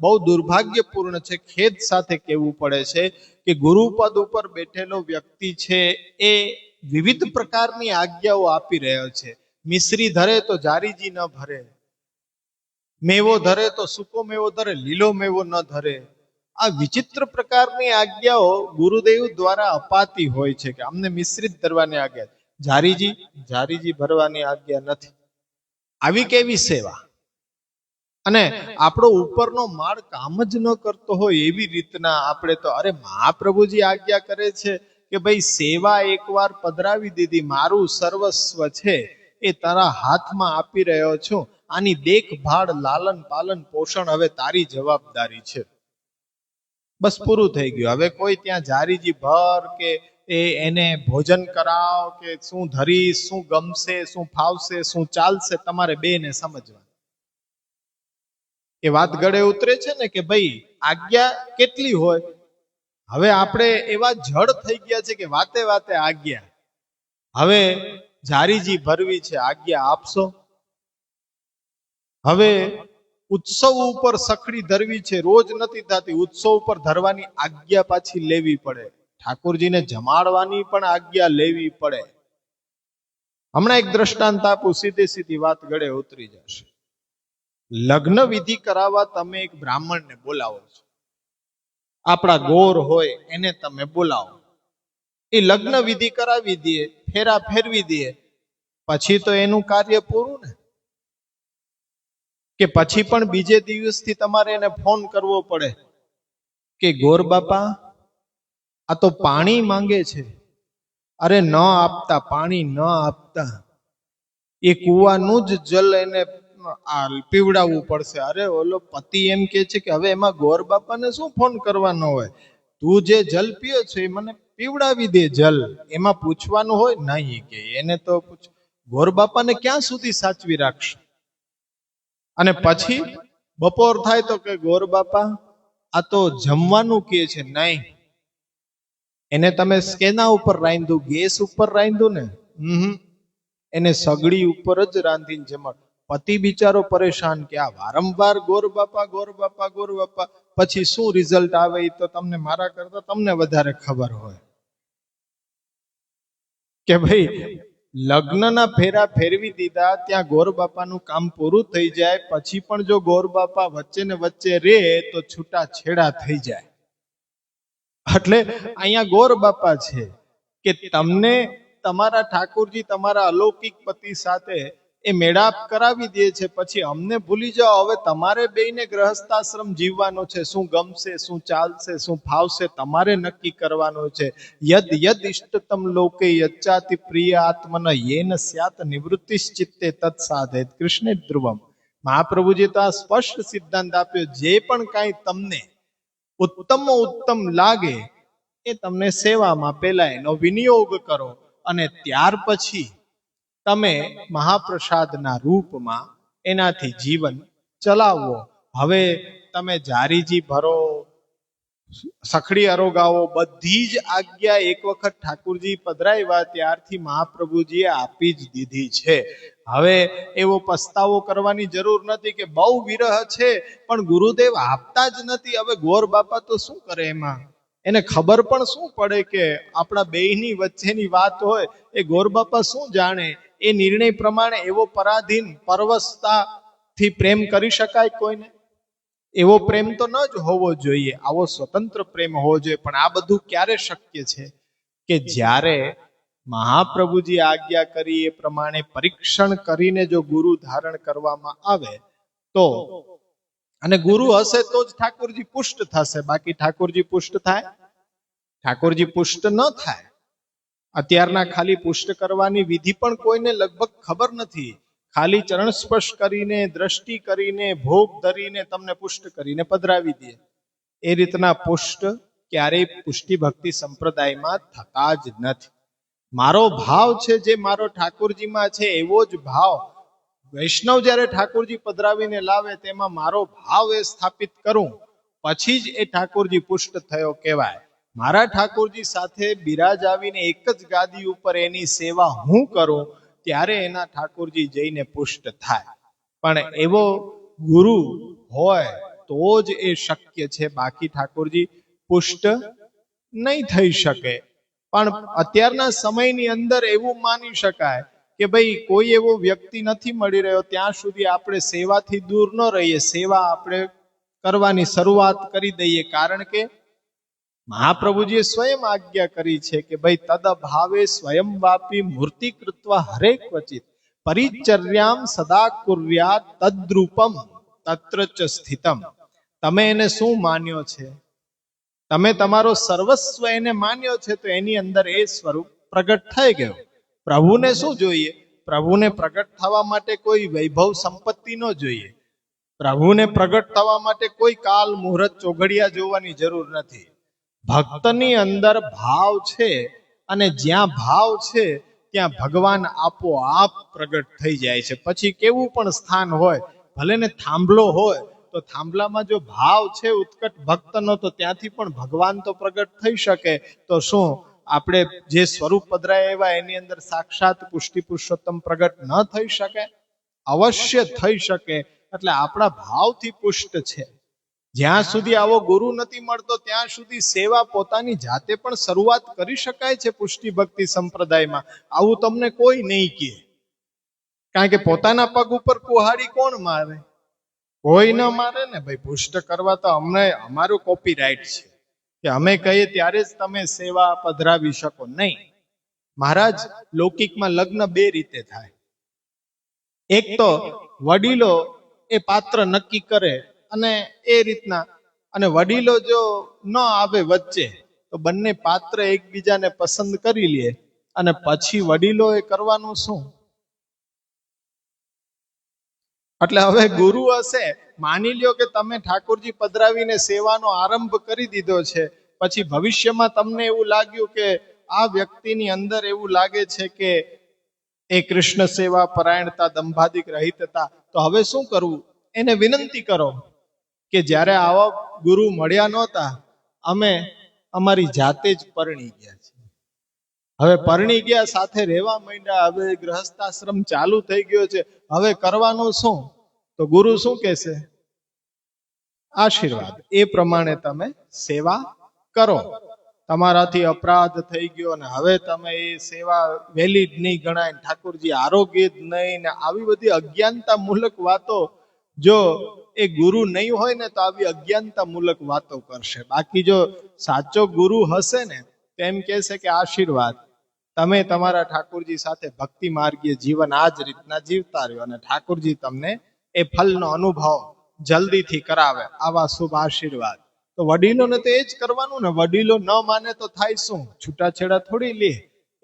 બહુ દુર્ભાગ્યપૂર્ણ છે, ખેદ સાથે કહેવું પડે છે કે ગુરુપદ ઉપર બેઠેલો વ્યક્તિ છે એ વિવિધ પ્રકારની આજ્ઞાઓ આપી રહ્યો છે. મિશ્રી ધરે તો જારીજી ન ભરે, મેવો ધરે તો સૂકો મેવો ધરે, લીલો મેવો ન ધરે. આ વિચિત્ર પ્રકારની આજ્ઞાઓ ગુરુદેવ દ્વારા અપાતી હોય છે કે અમને મિશ્રિત ધરવાની આજ્ઞા, જારીજી ભરવાની આજ્ઞા નથી. આવી કેવી સેવા? અને આપણો ઉપરનો માળ કામ જ ન કરતો હોય એવી રીતના આપણે તો, અરે મહાપ્રભુજી આજ્ઞા કરે છે કે ભાઈ સેવા એકવાર પધરાવી દીધી, મારું સર્વસ્વ છે એ તારા હાથમાં આપી રહ્યો છું, આની દેખભાળ, લાલન પાલન, પોષણ હવે તારી જવાબદારી છે. બસ પૂરું થઈ ગયું. હવે કોઈ ત્યાં જારીજી ભર કે એને ભોજન કરાવ કે શું ધરીશ, શું ગમશે, શું ફાવશે, શું ચાલશે, તમારે બેને સમજવા. એ વાત ગળે ઉતરે છે ને કે ભાઈ આજ્ઞા કેટલી હોય. હવે આપણે એવા જડ થઈ ગયા છે કે વાતે વાતે આજ્ઞા. હવે જારીજી ભરવી છે, આજ્ઞા આપશો. હવે ઉત્સવ ઉપર સખડી ધરવી છે, રોજ નથી થતી, ઉત્સવ ઉપર ધરવાની આજ્ઞા પાછી લેવી પડે. ઠાકોરજીને જમાડવાની પણ આજ્ઞા લેવી પડે. હમણાં એક દ્રષ્ટાંત આપું, સીધી વાત ગળે ઉતરી જશે. લગ્ન વિધિ કરાવવા તમે એક બ્રાહ્મણને બોલાવો છો, આપણા ગોર હોય એને તમે બોલાવો, એ લગ્ન વિધિ કરાવી દે, ફેરા ફેરવી દે, પછી તો એનું કાર્ય પૂરું ને? કે પછી પણ બીજે દિવસથી તમારે એને ફોન કરવો પડે કે ગોર બાપા આ તો પાણી માંગે છે, અરે ન આપતા, પાણી ન આપતા, એ કુવાનું જ જલ એને પીવડાવવું પડશે. અરે ઓલો પતિ એમ કે છે કે હવે એમાં ગોર બાપાને શું ફોન કરવાનો હોય, તું જે જલ પીયો છો એ મને પીવડાવી દે જલ, એમાં પૂછવાનું હોય નહીં કે એને તો પૂછ. ગોર બાપાને ક્યાં સુધી સાચવી રાખશે? અને પછી બપોર થાય તો કે ગોર બાપા આ તો જમવાનું કે છે. નહીં, એને તમે કેના ઉપર રાંધ્યું? ગેસ ઉપર રાંધ્યું ને? એને સગડી ઉપર જ રાંધીને જમાડ. પતિ બિચારો પરેશાન કે આ વારંવાર ગોર બાપા ગોર બાપા ગોર બાપા, પછી શું રિઝલ્ટ આવે એ તો તમને મારા કરતા તમને વધારે ખબર હોય. કે ભાઈ લગ્નના ફેરા ફેરવી દીધા, ત્યાં ગોર બાપાનું કામ પૂરું થઈ જાય, પછી પણ જો ગોર બાપા વચ્ચે ને વચ્ચે રે તો છૂટા છેડા થઈ જાય. એટલે અહીંયા ગોર બાપા છે કે તમને તમારા ઠાકોરજી તમારા અલૌકિક પતિ સાથે એ મેળાપ કરાવી દે છે, પછી અમને ભૂલી જાઓ. હવે તમારે બેયને ગ્રહસ્થાશ્રમ જીવવાનો છે. શું ગમશે, શું ચાલશે, શું ફાવશે, તમારે નક્કી કરવાનું છે. યદ યદ ઇષ્ટતમ લોકે યચ્ચાતિ પ્રિય આત્મન યેન સ્યાત નિવૃત્તિશ્ચિત્તે તત્ સાધેત કૃષ્ણ ધ્રુવમ. મહાપ્રભુજી તો આ સ્પષ્ટ સિદ્ધાંત આપ્યો, જે પણ કાંઈ તમને ઉત્તમ લાગે એ તમને સેવામાં પહેલા એનો વિનિયોગ કરો અને ત્યાર પછી તમે મહાપ્રસાદના રૂપમાં એનાથી જીવન ચલાવો. હવે તમે જારીજી ભરો, સખડી અરોગાવો, બધી જ આજ્ઞા એક વખત ઠાકોરજી પધરાવ્યા ત્યારથી મહાપ્રભુજીએ આપી જ દીધી છે. હવે એવો પસ્તાવો કરવાની જરૂર નથી કે બહુ વિરહ છે પણ ગુરુદેવ આપતા જ નથી. હવે ગોર બાપા તો શું કરે, એમાં એને ખબર પણ શું પડે કે આપણા બેયની વચ્ચેની વાત હોય એ ગોર બાપા શું જાણે. એ નિર્ણય પ્રમાણે એવો પરાધીન પરવશતાથી પ્રેમ કરી શકાય કોઈને? એવો પ્રેમ તો ન જ હોવો જોઈએ. આવો સ્વતંત્ર પ્રેમ હોવો જોઈએ. પણ આ બધું ક્યારે શક્ય છે? કે જ્યારે મહાપ્રભુજી આજ્ઞા કરી એ પ્રમાણે પરીક્ષણ કરીને જો ગુરુ ધારણ કરવામાં આવે તો, અને ગુરુ હશે તો જ ઠાકોરજી પુષ્ટ થશે. બાકી ઠાકોરજી પુષ્ટ થાય? ઠાકોરજી પુષ્ટ ન થાય. અત્યારના ખાલી પુષ્ટ કરવાની વિધિ પણ કોઈને લગભગ ખબર નથી. ખાલી ચરણ સ્પર્શ કરીને, દ્રષ્ટિ કરીને, ભોગ ધરીને તમને પુષ્ટ કરીને પધરાવી દે. એ રીતના પુષ્ટ ક્યારેય પુષ્ટિ ભક્તિ સંપ્રદાયમાં થતા જ નથી. મારો ભાવ છે જે મારો ઠાકોરજીમાં છે એવો જ ભાવ વૈષ્ણવ જ્યારે ઠાકોરજી પધરાવીને લાવે તેમાં મારો ભાવ એ સ્થાપિત કરું, પછી જ એ ઠાકોરજી પુષ્ટ થયો કહેવાય. મારા ઠાકોરજી સાથે બિરાજાવીને એક જ ગાદી ઉપર એની સેવા હું કરું ત્યારે એના ઠાકોરજી જઈને પુષ્ટ થાય. પણ એવો ગુરુ હોય તો જ એ શક્ય છે, બાકી ઠાકોરજી પુષ્ટ નહીં થઈ શકે. પણ અત્યારના સમયની અંદર એવું માની શકાય કે ભાઈ કોઈ એવો વ્યક્તિ નથી મળી રહ્યો ત્યાં સુધી આપણે સેવાથી દૂર ન રહીએ, સેવા આપણે કરવાની શરૂઆત કરી દઈએ. કારણ કે મહાપ્રભુજીએ સ્વયં આજ્ઞા કરી છે કે ભાઈ તદ ભાવે સ્વયં વાપી મૂર્તિ કૃત્વા હરે ક્વચિત પરિચર્યામ સદા કુર્યાત તદ્રૂપમ તત્ર ચ સ્થિતમ. તમે એને શું માન્યો છે? તમે તમારો સર્વસ્વ એને માન્યો છે તો એની અંદર એ સ્વરૂપ પ્રગટ થઈ ગયો. પ્રભુને શું જોઈએ? પ્રભુને પ્રગટ થવા માટે કોઈ વૈભવ સંપત્તિ ન જોઈએ. પ્રભુને પ્રગટ થવા માટે કોઈ કાલ મુહૂર્ત ચોઘડિયા જોવાની જરૂર નથી. ભક્તની અંદર ભાવ છે અને જ્યાં ભાવ છે ત્યાં ભગવાન આપોઆપ પ્રગટ થઈ જાય છે. પછી કેવું પણ સ્થાન હોય, ભલે ને થાંભલો હોય તો થાંભલામાં જો ભાવ છે ઉત્કટ ભક્તનો તો ત્યાંથી પણ ભગવાન તો પ્રગટ થઈ શકે. તો શું આપણે જે સ્વરૂપ પધરાય એવા એની અંદર સાક્ષાત પુષ્ટિ પુરુષોત્તમ પ્રગટ ન થઈ શકે? અવશ્ય થઈ શકે. એટલે આપણા ભાવથી પુષ્ટ છે. જ્યાં સુધી આવો ગુરુ નથી મળતો ત્યાં સુધી સેવા પોતાની જાતે પણ શરૂઆત કરી શકાય છે. પુષ્ટિ ભક્તિ સંપ્રદાયમાં આવું તમને કોઈ નહીં કહે. કારણ કે પોતાના પગ ઉપર કુહાડી કોણ મારે? કોઈ ન મારે ને ભાઈ. પુષ્ટ કરવા તો અમને અમારું કોપીરાઇટ છે કે અમે કહીએ ત્યારે જ તમે સેવા પધરાવી શકો. નહીં મહારાજ, લૌકિકમાં લગ્ન બે રીતે થાય. એક તો વડીલો એ પાત્ર નક્કી કરે અને એ રીતના, અને વડીલો જો ન આવે વચ્ચે તો બંને પાત્ર એકબીજાને પસંદ કરી લે અને પછી વડીલો એ કરવાનું શું? એટલે હવે ગુરુ હશે, માની લ્યો કે તમે ઠાકોરજી પધરાવીને સેવાનો આરંભ કરી દીધો છે, પછી ભવિષ્યમાં તમને એવું લાગ્યું કે આ વ્યક્તિની અંદર એવું લાગે છે કે એ કૃષ્ણ સેવા પરાયણતા દંભાદિક રહિતતા, તો હવે શું કરવું? એને વિનંતી કરો કે જ્યારે આવા ગુરુ મળ્યા નહોતા અમે અમારી જાતે જ પરણી ગયા છે. હવે પરણી ગયા, સાથે રહેવા માંડ્યા, હવે ગ્રહસ્થાશ્રમ ચાલુ થઈ ગયો છે, હવે કરવાનું શું? તો ગુરુ શું કહેશે? આશીર્વાદ. એ પ્રમાણે તમે સેવા કરો. તમારાથી અપરાધ થઈ ગયો ને હવે તમે એ સેવા વેલિડ નહીં ગણાય, ઠાકોરજી આરોગ્ય જ નહીં ને આવી બધી અજ્ઞાનતા મૂલક વાતો, જો એ ગુરુ નહીં હોય ને તો આવી અજ્ઞાનતા મૂલક વાતો કરશે. બાકી જો સાચો ગુરુ હશે ને તો એમ કહેશે કે આશીર્વાદ. તમે તમારા ઠાકોરજી સાથે ભક્તિ માર્ગીય જીવન આ જ રીતના જીવતા રહ્યો અને ઠાકોરજી તમને એ ફલનો અનુભવ જલ્દીથી કરાવે, આવા શુભ આશીર્વાદ. તો વડીલોને તો એ જ કરવાનું ને. વડીલો ન માને તો થાય શું? છૂટાછેડા થોડી લે,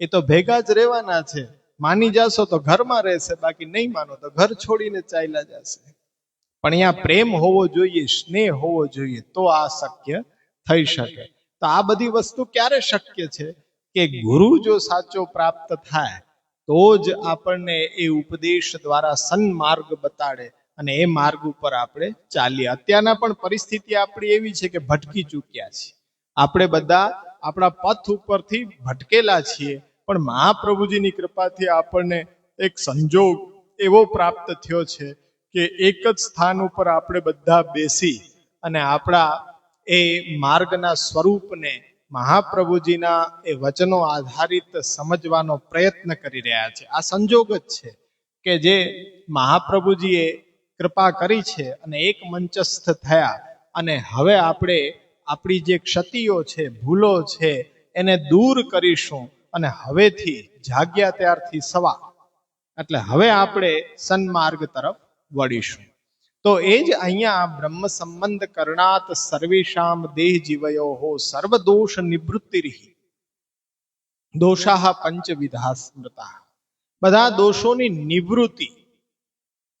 એ તો ભેગા જ રહેવાના છે. માની જશો તો ઘરમાં રહેશે, બાકી નહીં માનો તો ઘર છોડીને ચાલ્યા જશે. પણ અહીંયા પ્રેમ હોવો જોઈએ, સ્નેહ હોવો જોઈએ, તો આ શક્ય થઈ શકે. તો આ બધી વસ્તુ ક્યારે શક્ય છે? કે ગુરુ જો સાચો પ્રાપ્ત થાય તો જ આપણને એ ઉપદેશ દ્વારા સન્માર્ગ બતાડે અને એ માર્ગ ઉપર આપણે ચાલીએ. અત્યારના પણ પરિસ્થિતિ આપણી એવી છે કે ભટકી ચૂક્યા છીએ. આપણે બધા આપણા પથ ઉપરથી ભટકેલા છીએ, પણ મહાપ્રભુજીની કૃપાથી આપણને એક સંજોગ એવો પ્રાપ્ત થયો છે કે એક જ સ્થાન ઉપર આપણે બધા બેસી અને આપણા એ માર્ગના સ્વરૂપને મહાપ્રભુજીના એ વચનો આધારિત સમજવાનો પ્રયત્ન કરી રહ્યા છે. આ સંજોગ જ છે કે જે મહાપ્રભુજીએ કૃપા કરી છે અને એક મંચસ્થ થયા અને હવે આપણે આપણી જે ક્ષતિઓ છે, ભૂલો છે, એને દૂર કરીશું અને હવેથી જાગ્યા ત્યારથી સવા, એટલે હવે આપણે સન્માર્ગ તરફ વળીશું. તો એ જ અહીંયા બ્રહ્મ સંબંધ કરણાત સર્વેશામ દેહ જીવયો હો સર્વદોષ નિવૃત્તિરિહિ દોષાહ પંચવિધા સ્મૃતા. બધા દોષોની નિવૃત્તિ,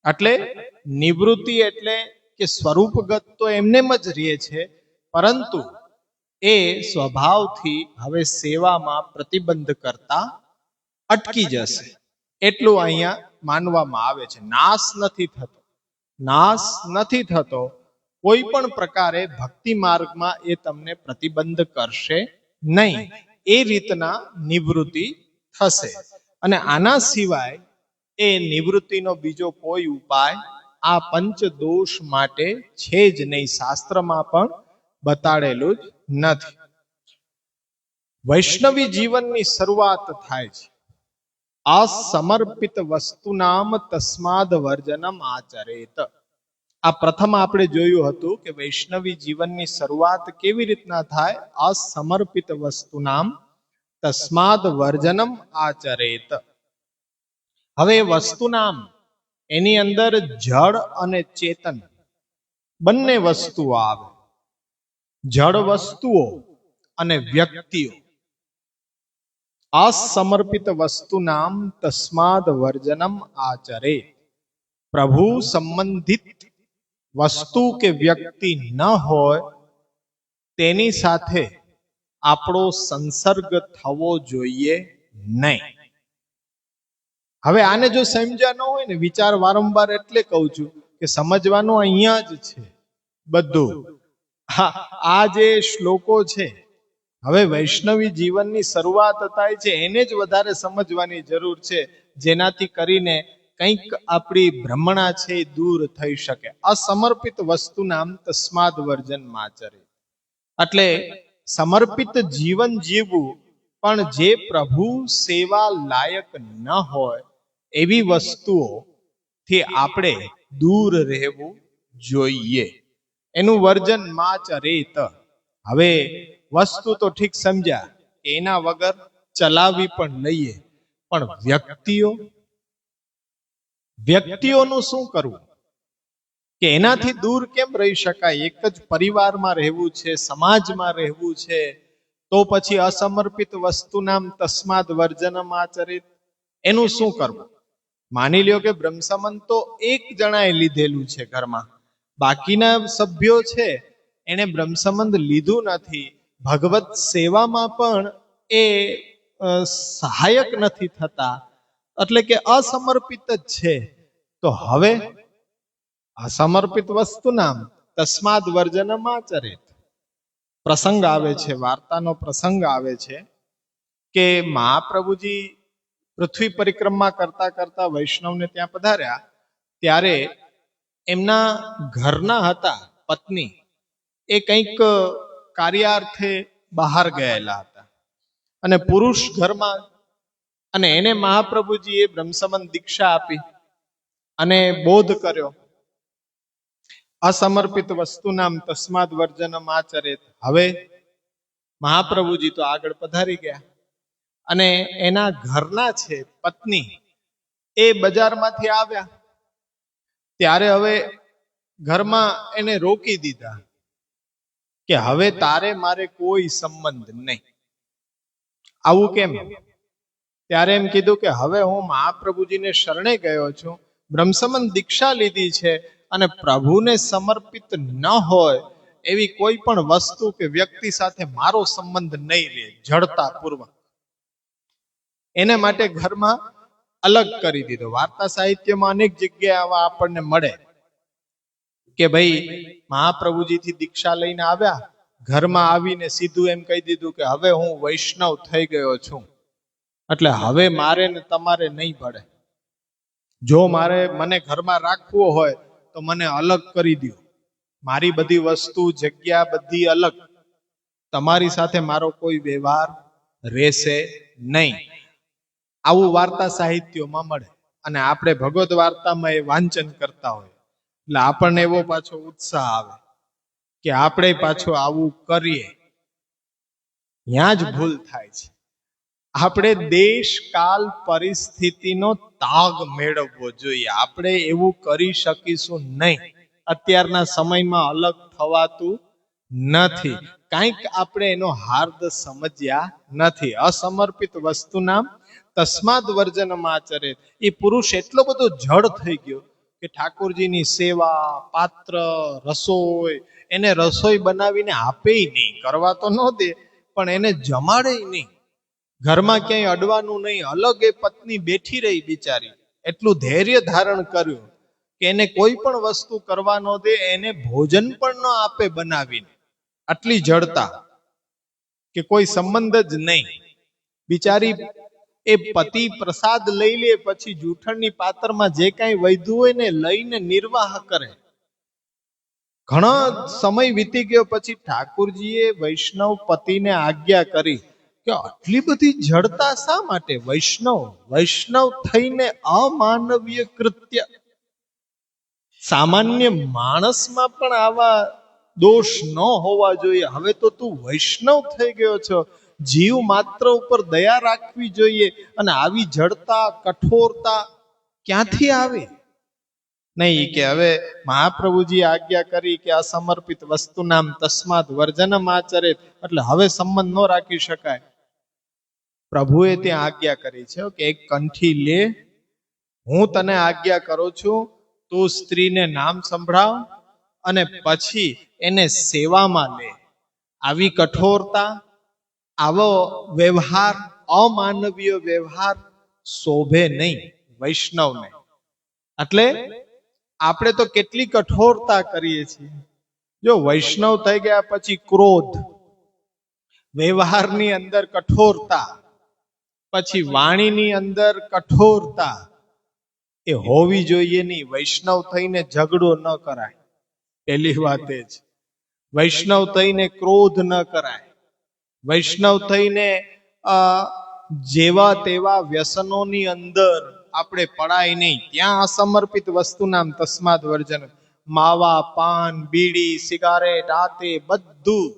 એટલે નિવૃત્તિ એટલે કે સ્વરૂપગત તો એમનેમ જ રહે છે, પરંતુ એ સ્વભાવથી હવે સેવામાં પ્રતિબંધ કરતા અટકી જશે, એટલું અહીંયા માનવામાં આવે છે. નાશ નથી થતો, નાશ નથી થતો. કોઈ પણ પ્રકારે ભક્તિ માર્ગમાં એ તમને પ્રતિબંધ કરશે નહીં. એ રીતના નિવૃત્તિ થશે. અને આના સિવાય એ નિવૃત્તિનો બીજો કોઈ ઉપાય આ પંચ દોષ માટે છે જ નહીં, શાસ્ત્રમાં પણ બતાડેલું જ નથી. વૈષ્ણવી જીવનની શરૂઆત થાય છે અસમર્પિત વસ્તુનામ તસ્માદ વર્જનમ આચરેત. આ પ્રથમ આપણે જોયું હતું કે વૈષ્ણવી જીવનની શરૂઆત કેવી રીતના થાય? અસમર્પિત વસ્તુનામ તસ્માદ વર્જનમ આચરેત. હવે વસ્તુનામ એની અંદર જળ અને ચેતન બંને વસ્તુઓ આવે. જળ વસ્તુઓ અને વ્યક્તિઓ. અસમર્પિત વસ્તુનામ તસ્માદ વર્જનમ આચરે. પ્રભુ સંબંધિત વસ્તુ કે વ્યક્તિ ન હોય તેની સાથે આપણો સંસર્ગ થવો જોઈએ નહીં. હવે આને જો સમજ્યા ન હોય ને, વિચાર વારંવાર એટલે કહું છું કે સમજવાનું અહીંયા જ છે બધું. આ જે શ્લોકો છે, હવે વૈષ્ણવી જીવનની શરૂઆત થાય છે એને જ વધારે સમજવાની જરૂર છે, જેનાથી કરીને કંઈક આપણી ભ્રમણા છે એ દૂર થઈ શકે. અસમર્પિત વસ્તુ નામ તસ્માદ વર્જન માચરે, એટલે સમર્પિત જીવન જીવવું, પણ જે પ્રભુ સેવા લાયક ન હોય એવી વસ્તુઓથી આપણે દૂર રહેવું જોઈએ. એનું વર્જન માચરેત. હવે વસ્તુ તો ઠીક સમજ્યા કે એના વગર ચલાવી પણ લઈએ, પણ વ્યક્તિઓનું શું કરવું? કે એનાથી દૂર કેમ રહી શકાય? એક જ પરિવારમાં રહેવું છે, સમાજમાં રહેવું છે, તો પછી અસમર્પિત વસ્તુ નામ તસ્માદ વર્જનમ આચરિત, એનું શું કરવું? માની લ્યો કે બ્રહ્મસંબંધ તો એક જણાએ લીધેલું છે ઘરમાં, બાકીના સભ્યો છે એને બ્રહ્મસંબંધ લીધું નથી, ભગવત સેવામાં પણ એ સહાયક નથી થતા, એટલે કે અસમર્પિત જ છે. તો હવે અસમર્પિત વસ્તુ નામ તસ્માદ વર્જનમ આચરેત. પ્રસંગ આવે છે, વાર્તાનો પ્રસંગ આવે છે કે મહાપ્રભુજી પૃથ્વી પરિક્રમા કરતા કરતા વૈષ્ણવને ત્યાં પધાર્યા, ત્યારે એમના ઘરના હતા પત્ની, એ કંઈક કાર્યાર્થે બહાર ગયેલા હતા અને પુરુષ ઘરમાં, અને એને મહાપ્રભુજીએ બ્રહ્મસંબંધ દીક્ષા આપી અને બોધ કર્યો. અસમર્પિત વસ્તુ નામ તસ્માદ વર્જનમ આચરેત. હવે મહાપ્રભુજી તો આગળ પધારી ગયા અને એના ઘરના છે પત્ની એ બજારમાંથી આવ્યા, ત્યારે હવે ઘરમાં એને રોકી દીધા કે હવે તારે મારે કોઈ સંબંધ નહીં. આવું કેમ? ત્યારે એમ કીધું કે હવે હું મહાપ્રભુજીને શરણે ગયો છું, બ્રહ્મસંબંધ દીક્ષા લીધી છે, અને પ્રભુને સમર્પિત ન હોય એવી કોઈ પણ વસ્તુ કે વ્યક્તિ સાથે મારો સંબંધ નહીં રહે, જડતા પૂર્વક. એને માટે ઘરમાં અલગ કરી દીધો. વાર્તા સાહિત્યમાં અનેક જગ્યાએ આવા આપણને મળે કે ભાઈ મહાપ્રભુજીથી દીક્ષા લઈને આવ્યા, ઘરમાં આવીને સીધું એમ કહી દીધું કે હવે હું વૈષ્ણવ થઈ ગયો છું, એટલે હવે મારે ને તમારે નહીં પડે. જો મને ઘરમાં રાખવો હોય તો મને અલગ કરી દો, મારી બધી વસ્તુ જગ્યા બધી અલગ, તમારી સાથે મારો કોઈ વ્યવહાર રહેશે નહીં. આવું વાર્તા સાહિત્યોમાં મળે, અને આપણે ભગવદ વાર્તામાં એ વાંચન કરતા હોય એટલે આપણને એવો પાછો ઉત્સાહ આવે કે આપણે પાછો આવું કરીએ. ત્યાં જ ભૂલ થાય છે. આપણે દેશ કાલ પરિસ્થિતિનો તાગ મેળવવો જોઈએ. આપણે એવું કરી શકીશું નહીં. અત્યારના સમયમાં અલગ થવાતું નથી. કંઈક આપણે એનો હાર્દ સમજ્યા નથી. અસમર્પિત વસ્તુના તસ્માદ વર્જનમાચરે. એ પુરુષ એટલો બધો જડ થઈ ગયો કે ઠાકોરજીની સેવા, પાત્ર, રસોઈ, એને રસોઈ બનાવીને આપે નહીં, કરવા તો ન દે પણ એને જમાડે નહીં, ઘરમાં ક્યાંય અડવાનું નહીં. અલગ એ પત્ની બેઠી રહી બિચારી, એટલું ધૈર્ય ધારણ કર્યું કે એને કોઈ પણ વસ્તુ કરવા ન દે, એને ભોજન પણ ન આપે બનાવીને. આટલી જડતા કે કોઈ સંબંધ જ નહીં. બિચારી એ પતિ પ્રસાદ લઈ લે, પછી જૂઠણની પાત્રમાં જે કાંઈ વધ્યું હોય ને લઈને નિર્વાહ કરે. ઘણો સમય વીતી ગયો પછી ઠાકોરજીએ વૈષ્ણવ પતિને આજ્ઞા કરી કે આટલી બધી જડતા શા માટે? વૈષ્ણવ થઈને અમાનવીય કૃત્ય. સામાન્ય માણસમાં પણ આવા દોષ ન હોવા જોઈએ. હવે તો તું વૈષ્ણવ થઈ ગયો છો, જીવ માત્ર ઉપર દયા રાખવી જોઈએ, અને આવી જડતા, કઠોરતા ક્યાંથી આવે? નહીં કે હવે મહાપ્રભુજી આજ્ઞા કરી કે અસમર્પિત વસ્તુ નામ તસ્માદ વર્જનમ આચરે, એટલે હવે સંબંધ ન રાખી શકાય. પ્રભુએ ત્યાં આજ્ઞા કરી છે કે એક કંઠી લે, હું તને આજ્ઞા કરું છું, તું સ્ત્રીને નામ સંભળાવ અને પછી એને સેવામાં લે. આવી કઠોરતા, આવો વ્યવહાર, અમાનવીય વ્યવહાર શોભે નહીં વૈષ્ણવને. એટલે આપણે તો કેટલી કઠોરતા કરીએ છીએ. જો વૈષ્ણવ થઈ ગયા પછી ક્રોધ, વ્યવહારની અંદર કઠોરતા, પછી વાણીની અંદર કઠોરતા એ હોવી જોઈએ નહીં. વૈષ્ણવ થઈને ઝઘડો ન કરાય, પહેલી વાત એ જ. વૈષ્ણવ થઈને ક્રોધ ન કરાય. વૈષ્ણવ થઈને જેવા તેવા વ્યસનોની અંદર આપણે પડાય નહીં. ત્યાં અસમર્પિત વસ્તુ નામ તસ્માદ વર્જન. માવા, પાન, બીડી, સિગારેટ, આતે બધું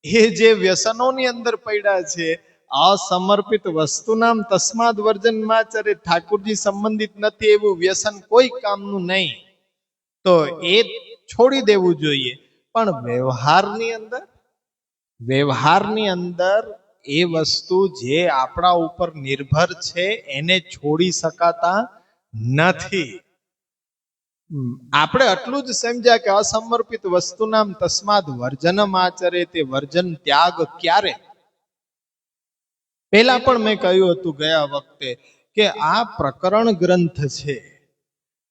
એ જે વ્યસનોની અંદર પડ્યા છે, અસમર્પિત વસ્તુ નામ તસ્માદ વર્જનમાં ચરે. ઠાકોરજી સંબંધિત નથી એવું વ્યસન કોઈ કામનું નહીં, તો એ છોડી દેવું જોઈએ. પણ વ્યવહારની અંદર એ વસ્તુ જે આપણા ઉપર નિર્ભર છે એને છોડી શકાતા નથી. આપણે આટલું જ સમજ્યા કે અસમર્પિત વસ્તુ નામ તસ્માદ વર્જનમ આચરે. તે વર્જન ત્યાગ ક્યારે? પહેલા પણ મેં કહ્યું હતું ગયા વખતે કે આ પ્રકરણ ગ્રંથ છે,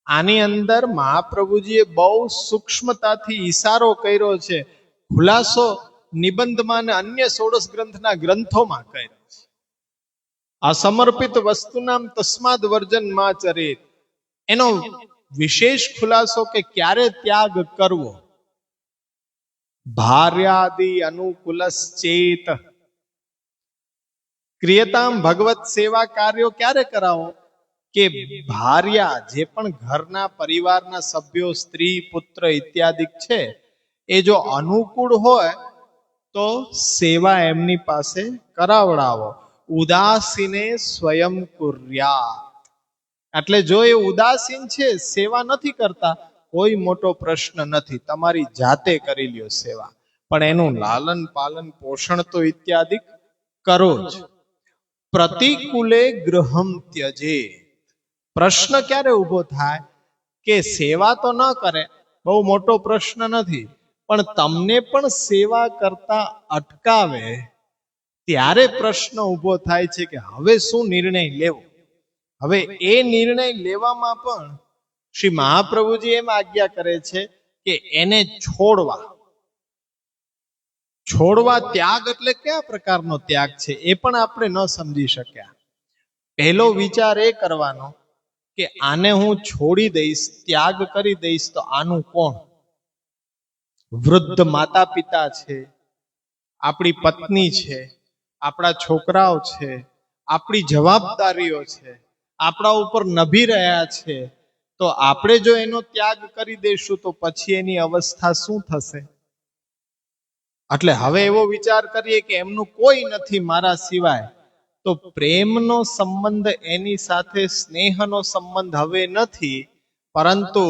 આની અંદર મહાપ્રભુજીએ બહુ સૂક્ષ્મતાથી ઈશારો કર્યો છે. ખુલાસો નિબંધમાં અને અન્ય 16 ગ્રંથના ગ્રંથોમાં કર્યો છે. અસમર્પિત વસ્તુ નામ તસ્માદ વર્જનમાં ચરિત, એનો વિશેષ ખુલાસો કે ક્યારે ત્યાગ કરવો. ભાર્યાદિ અનુકૂલશ્ચેત ક્રિયતામ ભગવત સેવા કાર્યો ક્યારે કરાવો? કે ભાર્યા, જે પણ ઘરના પરિવારના સભ્યો, સ્ત્રી, પુત્ર ઇત્યાદિ છે, એ જો અનુકૂળ હોય તો સેવા એમની પાસે કરાવડાવો. ઉદાસીને સ્વયં કુર્યાત. એટલે જો એ ઉદાસીન છે, સેવા નથી કરતા, કોઈ મોટો પ્રશ્ન નથી, તમારી જાતે કરી લ્યો સેવા, પણ એનું લાલન પાલન પોષણ તો ઇત્યાદિ કરો જ. પ્રતિકૂલે ગૃહમ ત્યજે. પ્રશ્ન ક્યારે ઉભો થાય કે સેવા તો ન કરે, બહુ મોટો પ્રશ્ન નથી, પણ તમને પણ સેવા કરતા અટકાવે, ત્યારે પ્રશ્ન ઉભો થાય છે કે હવે શું નિર્ણય લેવો. હવે એ નિર્ણય લેવામાં પણ શ્રી મહાપ્રભુજી એમ આજ્ઞા કરે છે કે એને છોડવા. ત્યાગ એટલે કયા પ્રકારનો ત્યાગ છે એ પણ આપણે ન સમજી શક્યા. પહેલો વિચાર એ કરવાનો કે આને હું છોડી દઈશ, ત્યાગ કરી દઈશ, તો આનું કોણ? વૃદ્ધ માતા પિતા છે, આપણી પત્ની છે, આપણા છોકરાઓ છે, આપણી જવાબદારીઓ છે, આપણા ઉપર નભી રહ્યા છે, તો આપણે જો એનો ત્યાગ કરી દઈશું તો પછી એની અવસ્થા શું થશે? એટલે હવે એવો વિચાર કરીએ કે એમનું કોઈ નથી મારા સિવાય, તો પ્રેમનો સંબંધ એની સાથે, સ્નેહનો સંબંધ હવે નથી, પરંતુ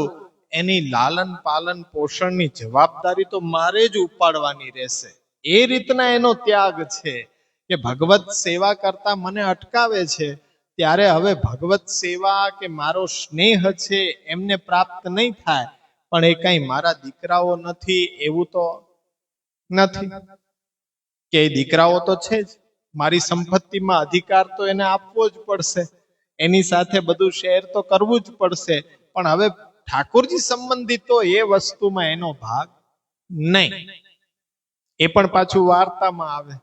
એની લાલન પાલન પોષણની જવાબદારી તો મારે જ ઉપાડવાની રહેશે. એ રીતના એનો ત્યાગ છે કે ભગવત સેવા કરતા મને અટકાવે છે, ત્યારે હવે ભગવત સેવા કે મારો સ્નેહ છે એમને પ્રાપ્ત નહીં થાય, પણ એ કઈ મારા દીકરાઓ નથી એવું તો નથી કે દીકરાઓ તો છે જ, મારી સંપત્તિમાં અધિકાર તો એને આપવો જ પડશે, એની સાથે બધું શેર તો કરવું જ પડશે, પણ હવે ઠાકોરજી સંબંધિત તો એ વસ્તુમાં એનો ભાગ નહીં. એ પણ પાછું વાર્તામાં આવે.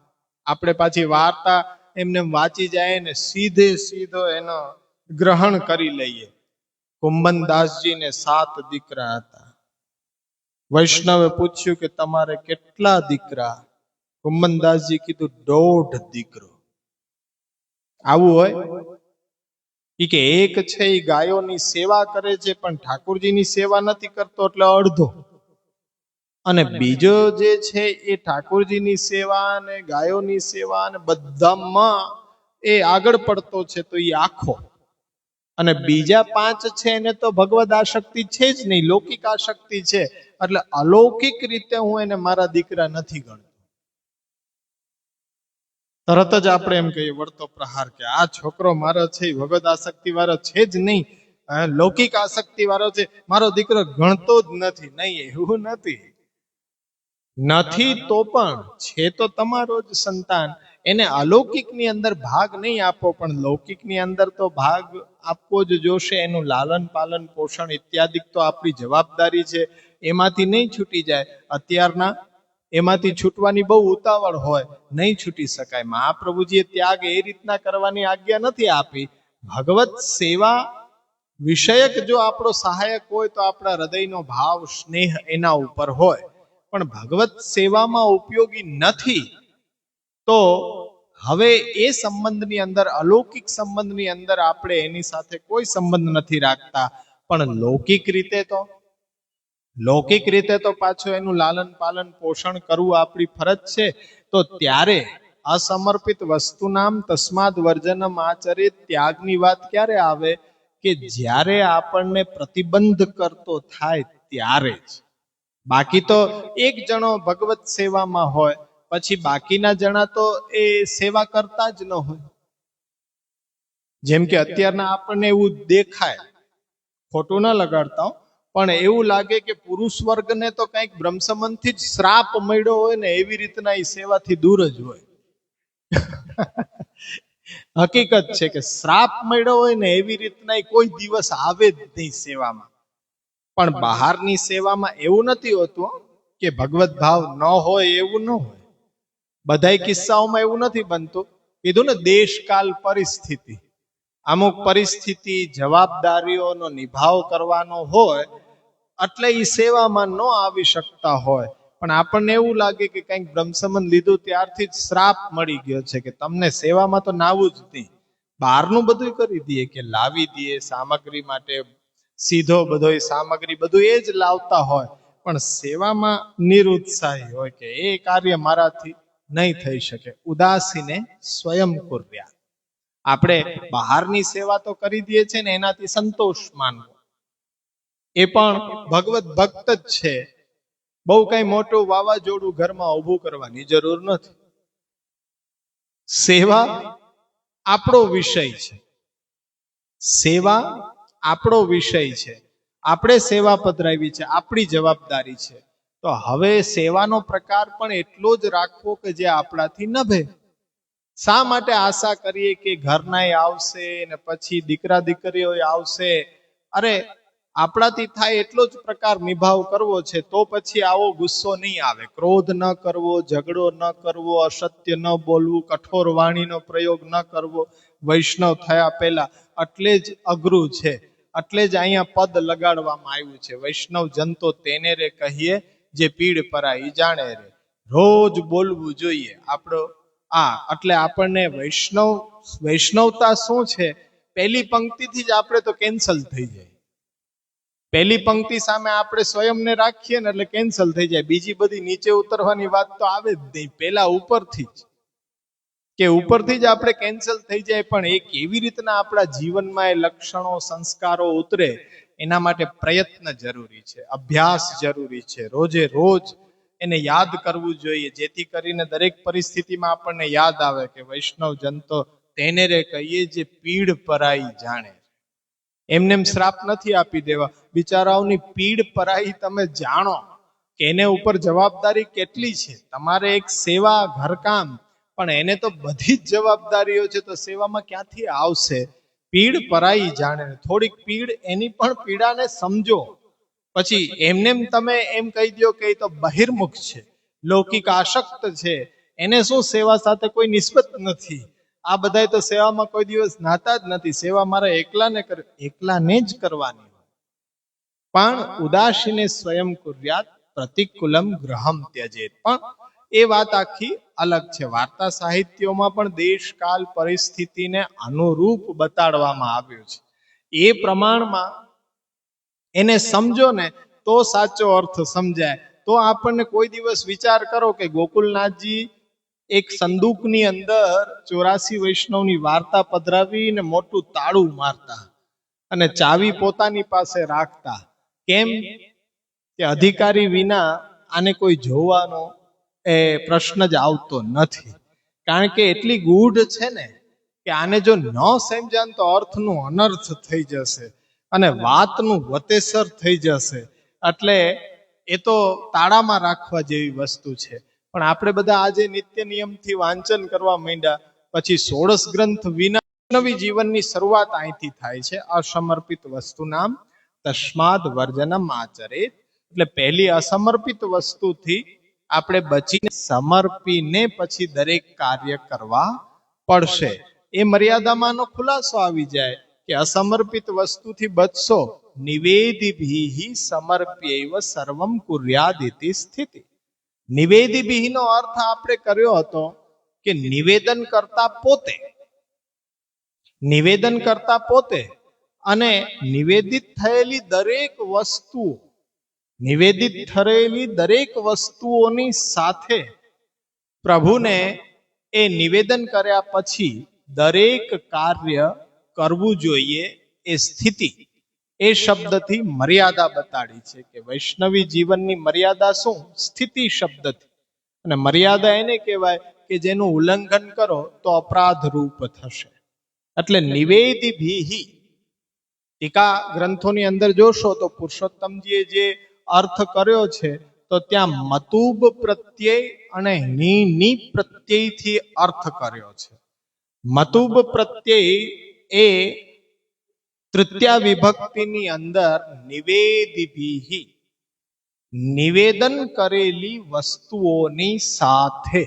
આપણે પાછી વાર્તા એમને વાંચી જાય ને સીધો એનો ગ્રહણ કરી લઈએ. કુંભનદાસજીને 7 દીકરા હતા. વૈષ્ણવે પૂછ્યું કે તમારે કેટલા દીકરા? કુંભનદાસજી કીધું 1.5 દીકરો. આવું હોય કે એક છે એ ગાયોની સેવા કરે છે પણ ઠાકોરજીની સેવા નથી કરતો એટલે અડધો, અને બીજો જે છે એ ઠાકોરજીની સેવા અને ગાયોની સેવા અને બધામાં એ આગળ પડતો છે તો એ આખો, અને બીજા 5 છે એને તો ભગવદ આસક્તિ છે જ નહીં, લૌકિક આસક્તિ છે, એટલે અલૌકિક રીતે હું એને મારા દીકરા નથી ગણતો. તરત જ આપણે એમ કહીએ વળતો પ્રહાર કે આ છોકરો મારો છે ભગવદ આસક્તિ વાળો છે જ નહીં, લૌકિક આસક્તિ વાળો છે, મારો દીકરો ગણતો જ નથી. નહીં, એવું નથી તો પણ છે તો તમારો જ સંતાન, એને અલૌકિકની અંદર ભાગ નહીં આપો પણ લૌકિકની અંદર તો ભાગ આપવો જ જોશે. એનું લાલન પાલન પોષણ ઇત્યાદિ તો આપણી જવાબદારી છે, એમાંથી નહીં છૂટી જાય. અત્યારના એમાંથી છૂટવાની બહુ ઉતાવળ હોય, નહીં છૂટી શકાય. મહાપ્રભુજીએ ત્યાગ એ રીતના કરવાની આજ્ઞા નથી આપી. ભગવત સેવા વિષયક જો આપણો સહાયક હોય તો આપણા હૃદયનો ભાવ સ્નેહ એના ઉપર હોય, પણ ભગવત સેવામાં ઉપયોગી નથી તો હવે એ સંબંધની અંદર, અલૌકિક સંબંધની અંદર આપણે એની સાથે કોઈ સંબંધ નથી રાખતા, પણ લૌકિક રીતે તો પાછું એનું લાલન પાલન પોષણ કરવું આપણી ફરજ છે. તો ત્યારે અસમર્પિત વસ્તુનામ તસ્માદ વર્જનમ આચરિત, ત્યાગની વાત ક્યારે આવે કે જ્યારે આપણને પ્રતિબંધ કરતો થાય ત્યારે જ. બાકી તો એક જણો ભગવત સેવામાં હોય, પછી બાકીના જણા તો એ સેવા કરતા જ ન હોય. જેમ કે અત્યારના આપણને એવું દેખાય, ખોટું ન લગાડતા, પણ એવું લાગે કે પુરુષ વર્ગને તો કંઈક બ્રહ્મસંબંધથી જ શ્રાપ મળ્યો હોય ને એવી રીતના એ સેવાથી દૂર જ હોય. હકીકત છે કે શ્રાપ મળ્યો હોય ને એવી રીતના કોઈ દિવસ આવે જ નહીં સેવામાં. પણ બહારની સેવામાં એવું નથી હોતું કે ભગવત ભાવ ન હોય, એવું ન હોય. બધાય કિસ્સાઓમાં એવું નથી બનતું. કીધું ને દેશકાલ પરિસ્થિતિ, અમુક પરિસ્થિતિ જવાબદારીઓનો નિભાવ કરવાનો હોય એટલે એ સેવામાં ન આવી શકતા હોય. પણ આપણને એવું લાગે કે કંઈક બ્રહ્મસંબંધ લીધું ત્યારથી જ શ્રાપ મળી ગયો છે કે તમને સેવામાં તો નાવું જ નહીં. બહારનું બધું કરી દઈએ કે લાવી દઈએ સામગ્રી માટે, સીધો બધો સામગ્રી બધું એ જ લાવતા હોય, પણ સેવામાં નિરુત્સાહી હોય કે એ કાર્ય મારાથી નહીં થઈ શકે. ઉદાસીને સ્વયં કુર્યાત. આપણે બહારની સેવા તો કરી દઈએ છીએ ને એનાથી સંતોષ માનવો, એ પણ ભગવત ભક્ત જ છે. બહુ કઈ મોટું વાવાઝોડું ઘરમાં ઊભું કરવાની જરૂર નથી. સેવા આપણો વિષય છે. સેવા આપણો વિષય છે. આપણે સેવા પધરાવી છે, આપણી જવાબદારી છે. તો હવે સેવાનો પ્રકાર પણ એટલો જ રાખવો કે જે આપણાથી નભે. શા માટે આશા કરીએ કે ઘરનાય આવશે ને પછી દીકરા દીકરીઓ આવશે? અરે આપણાથી થાય એટલો જ પ્રકાર નિભાવ કરવો છે, તો પછી આવો ગુસ્સો નહીં આવે. ક્રોધ ન કરવો, ઝઘડો ન કરવો, અસત્ય ન બોલવું, કઠોર વાણીનો પ્રયોગ ન કરવો. વૈષ્ણવ થયા પહેલા એટલે જ અઘરું છે. એટલે જ અહીંયા પદ લગાડવામાં આવ્યું છે, વૈષ્ણવ જન તો તેને રે કહીએ જે પીડ પરાઈ જાણે રે. રોજ બોલવું જોઈએ આપણો એટલે આપણને વૈષ્ણવતા શું છે? પહેલી પંક્તિથી જ આપણે તો કેન્સલ થઈ જાય. પહેલી પંક્તિ સામે આપણે સ્વયંને રાખીએ ને એટલે કેન્સલ થઈ જાય. બીજી બધી નીચે ઉતરવાની વાત તો આવે જ નહીં, પહેલા ઉપરથી જ આપણે કેન્સલ થઈ જાય. પણ એ કેવી રીતના આપણા જીવનમાં એ લક્ષણો સંસ્કારો ઉતરે એના માટે પ્રયત્ન જરૂરી છે, અભ્યાસ જરૂરી છે. રોજે રોજ એને યાદ કરવું જોઈએ, જેથી કરીને દરેક પરિસ્થિતિમાં આપણને યાદ આવે કે વૈષ્ણવ જન તો તેને રે કહીએ જે પીડ પરાઈ જાણે. એમને શ્રાપ નથી આપી દેવા. બિચારાઓની પીડ પરાઈ તમે જાણો કે એને ઉપર જવાબદારી કેટલી છે. તમારે એક સેવા ઘરકામ, પણ એને તો બધી જ જવાબદારીઓ છે, તો સેવામાં ક્યાંથી આવશે? પીડ પરાઈ જાણે. થોડીક પીડ એની પણ પીડાને સમજો. પછી એમને તમે એમ કહી દો કે એ તો બહિર્મુખ છે, લૌકિક આસક્ત છે, એને શું સેવા સાથે કોઈ નિસ્બત નથી, આ બધાય તો સેવામાં કોઈ દિવસ નાતા જ નથી, સેવા મારે એકલાને જ કરવાની. પણ ઉદાસીને સ્વયં કુર્યાત પ્રતિકૂલમ ગ્રહમ ત્યજેત. પણ એ વાત આખી અલગ છે. વાર્તા સાહિત્યોમાં પણ દેશકાલ પરિસ્થિતિને અનુરૂપ બતાડવામાં આવ્યું છે. એ પ્રમાણમાં એને સમજો ને તો સાચો અર્થ સમજાય. તો આપણને કોઈ દિવસ વિચાર કરો કે ગોકુલનાથજી એક સંદૂકની અંદર 84 વૈષ્ણવની વાર્તા પધરાવીને મોટું તાળું મારતા અને ચાવી પોતાની પાસે રાખતા. કેમ કે અધિકારી વિના આને કોઈ જોવાનો એ પ્રશ્ન જ આવતો નથી. કારણ કે એટલી ગૂઢ છે ને કે આને જો ન સમજાન તો અર્થનું અનર્થ થઈ જશે અને વાતનું વતેસર થઈ જશે. એટલે એ તો તાળામાં રાખવા જેવી વસ્તુ છે. પણ આપણે બધા આજે નિત્ય નિયમથી વાંચન કરવા માંડ્યા, પછી 16 ગ્રંથ વિના નવી જીવનની શરૂઆત અહીંથી થાય છે. અસમર્પિત વસ્તુ નામ તસ્માદ વર્જનમ આચરેત. એટલે પહેલી અસમર્પિત વસ્તુથી આપણે બચીને સમર્પીને પછી દરેક કાર્ય કરવા પડશે. એ મર્યાદામાંનો ખુલાસો આવી જાય કે અસમર્પિત વસ્તુથી બચશો. નિવેદિભિઃ સમર્પ્યૈવ સર્વમ કુર્યાદિતિ સ્થિતિ. નિવેદિભિઃનો અર્થ આપણે કર્યો હતો કે નિવેદન કરતા પોતે અને નિવેદિત થયેલી દરેક વસ્તુઓની સાથે પ્રભુને એ નિવેદન કર્યા પછી દરેક કાર્ય કરવું જોઈએ. એ સ્થિતિ, એ શબ્દથી મર્યાદા બતાડી છે કે વૈષ્ણવી જીવનની મર્યાદા શું? સ્થિતિ શબ્દથી. અને મર્યાદા એને કહેવાય કે જેનું ઉલ્લંઘન કરો તો અપરાધ રૂપ થશે. એટલે નિવેદિભિઃ ટીકા ગ્રંથોની અંદર જોશો તો પુરુષોત્તમજીએ જે અર્થ કર્યો છે તો ત્યાં મતુબ પ્રત્યય અને ની પ્રત્યયથી અર્થ કર્યો છે. મતુબ પ્રત્યય એ તૃતીયા વિભક્તિની અંદર નિવેદિભિઃ, નિવેદન કરેલી વસ્તુઓની સાથે.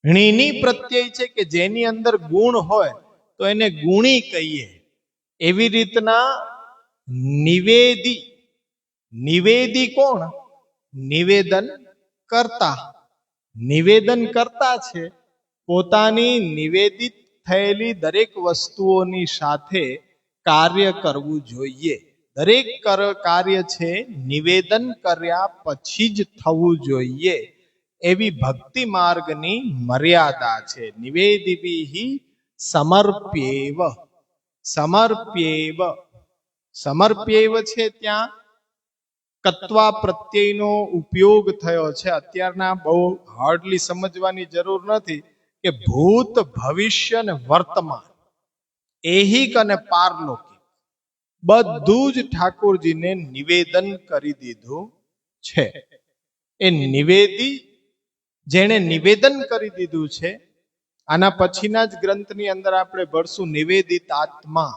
ણી પ્રત્યય છે કે જેની અંદર ગુણ હોય તો એને ગુણી કહીએ. એવી રીતના નિવેદી કોણ? નિવેદન કરતા છે. પોતાની નિવેદિત થયેલી દરેક વસ્તુઓની સાથે કાર્ય કરવું જોઈએ. દરેક કાર્ય છે નિવેદન કર્યા પછી જ થવું જોઈએ. એવી ભક્તિ માર્ગની મર્યાદા છે. નિવેદિભિ સમર્પ્યેવ. સમર્પ્યેવ સમર્પ્યેવ છે ત્યાં કત્વા પ્રત્યયનો ઉપયોગ થયો છે. અત્યારના બહુ હાર્ડલી સમજવાની જરૂર નથી કે ભૂત, ભવિષ્ય અને વર્તમાન, એહિક અને પારલૌકિક બધું જ ઠાકોરજીને નિવેદન કરી દીધું છે. એ નિવેદી જેણે નિવેદન કરી દીધું છે. આના પછીના જ ગ્રંથની અંદર આપણે ભણશું નિવેદિત આત્મા.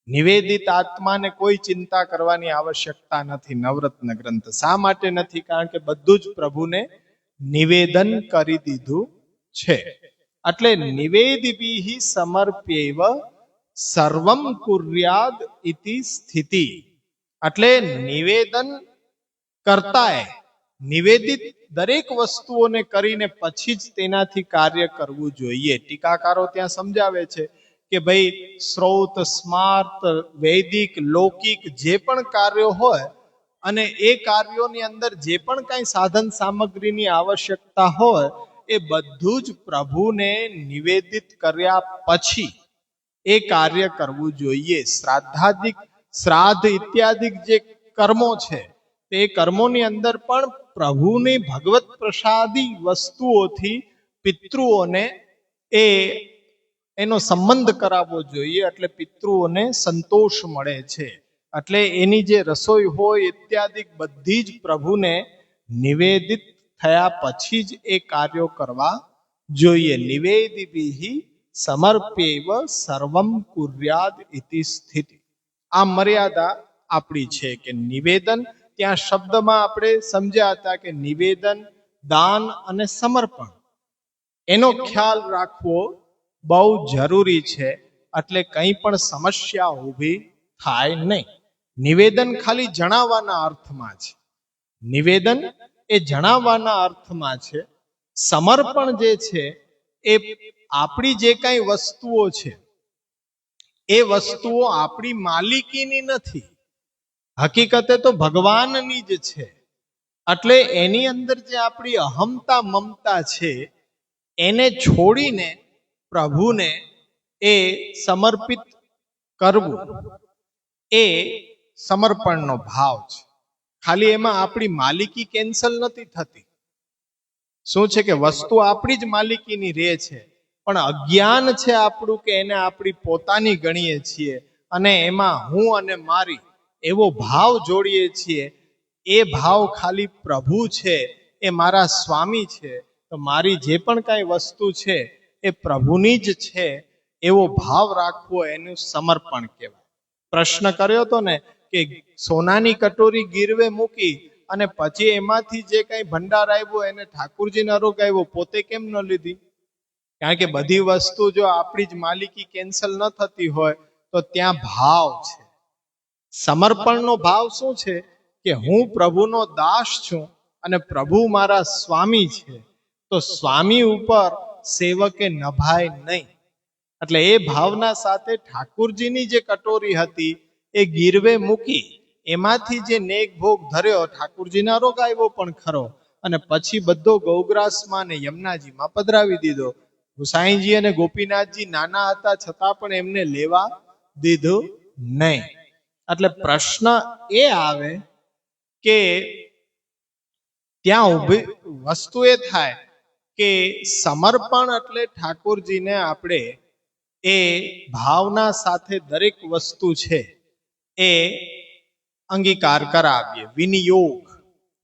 નિવેદિત આત્માને કોઈ ચિંતા કરવાની આવશ્યકતા નથી. નવરત્ન ગ્રંથ શા માટે નથી? કારણ કે બધું જ પ્રભુને નિવેદન કરી દીધું છે. એટલે નિવેદિભિ સમર્પ્યેવ સર્વમ કુર્યાદ ઇતિ સ્થિતિ. એટલે નિવેદન કરતાએ નિવેદિત દરેક વસ્તુઓને કરીને પછી જ તેનાથી કાર્ય કરવું જોઈએ. ટીકાકારો ત્યાં સમજાવે છે કે ભાઈ શ્રૌત, સ્માર્ત, વૈદિક, લૌકિક જે પણ કાર્યો હોય અને એ કાર્યોની અંદર જે પણ કાંઈ સાધન સામગ્રીની આવશ્યકતા હોય એ બધું જ પ્રભુને નિવેદિત કર્યા પછી એ કાર્ય કરવું જોઈએ. શ્રાદ્ધ ઇત્યાદિ જે કર્મો છે તે કર્મોની અંદર પણ પ્રભુની ભગવત પ્રસાદી વસ્તુઓથી પિતૃઓને એનો સંબંધ કરાવવો જોઈએ. એટલે પિતૃઓને સંતોષ મળે છે. એટલે એની જે રસોઈ હોય ઇત્યાદિ બધી જ પ્રભુને નિવેદિત થયા પછી જ એ કાર્યો કરવા જોઈએ. નિવેદિભિ સમર્પ્યેવ સર્વમ કુર્યાદ ઇતિ સ્થિતિ. આ મર્યાદા આપણી છે કે નિવેદન, ત્યાં શબ્દમાં આપણે સમજ્યા હતા કે નિવેદન, દાન અને સમર્પણ, એનો ખ્યાલ રાખવો બહુ જરૂરી છે. એટલે કંઈ પણ સમસ્યા ઊભી થાય નહીં. નિવેદન ખાલી જણાવવાના અર્થમાં છે. નિવેદન એ જણાવવાના અર્થમાં છે. સમર્પણ જે છે એ આપણી જે કાંઈ વસ્તુઓ છે એ વસ્તુઓ આપણી માલિકીની નથી, હકીકતે તો ભગવાનની જ છે. એટલે એની અંદર જે આપણી અહમતા મમતા છે એને છોડીને પ્રભુને એ સમર્પિત કરવું એ સમર્પણનો ભાવ છે. ખાલી એમાં આપણી માલિકી કેન્સલ નથી થતી. શું છે કે વસ્તુ આપણી જ માલિકીની રહે છે, પણ અજ્ઞાન છે આપણું કે એને આપણી પોતાની ગણીએ છીએ અને એમાં હું અને મારી એવો ભાવ જોડીએ છીએ. એ ભાવ ખાલી પ્રભુ છે, એ મારા સ્વામી છે, તો મારી જે પણ કાંઈ વસ્તુ છે એ પ્રભુની જ છે એવો ભાવ રાખવો એનું સમર્પણ કહેવાય. પ્રશ્ન કર્યો હતો ને કે સોનાની કટોરી ગીરવે મૂકી અને પછી એમાંથી જે કાંઈ ભંડાર આવ્યો એને ઠાકુરજીને અરોગાવ્યો, પોતે કેમ ન લીધી? કારણ કે બધી વસ્તુ જો આપણી જ માલિકી કેન્સલ ન થતી હોય તો ત્યાં ભાવ છે. સમર્પણનો ભાવ શું છે કે હું પ્રભુનો દાસ છું અને પ્રભુ મારા સ્વામી છે, તો સ્વામી ઉપર સેવકે નભાય નહીં. એટલે એ ભાવના સાથે ઠાકુરજીની જે કટોરી હતી એ ગીરવે મૂકી એમાંથી જે નેક ભોગ ધર્યો, ઠાકુરજીને અરોગાવ્યો પણ ખરો, અને પછી બધો ગૌગ્રાસમાં ને યમુનાજીમાં પધરાવી દીધો. ગુસાઈજી અને ગોપીનાથજી નાના હતા છતાં પણ એમને લેવા દીધું નહીં. એટલે પ્રશ્ન એ આવે કે ત્યાં ઊભી વસ્તુ એ થાય કે સમર્પણ એટલે ઠાકોરજીને આપણે એ ભાવના સાથે દરેક વસ્તુ છે એ અંગીકાર કરાવીએ. વિનિયોગ,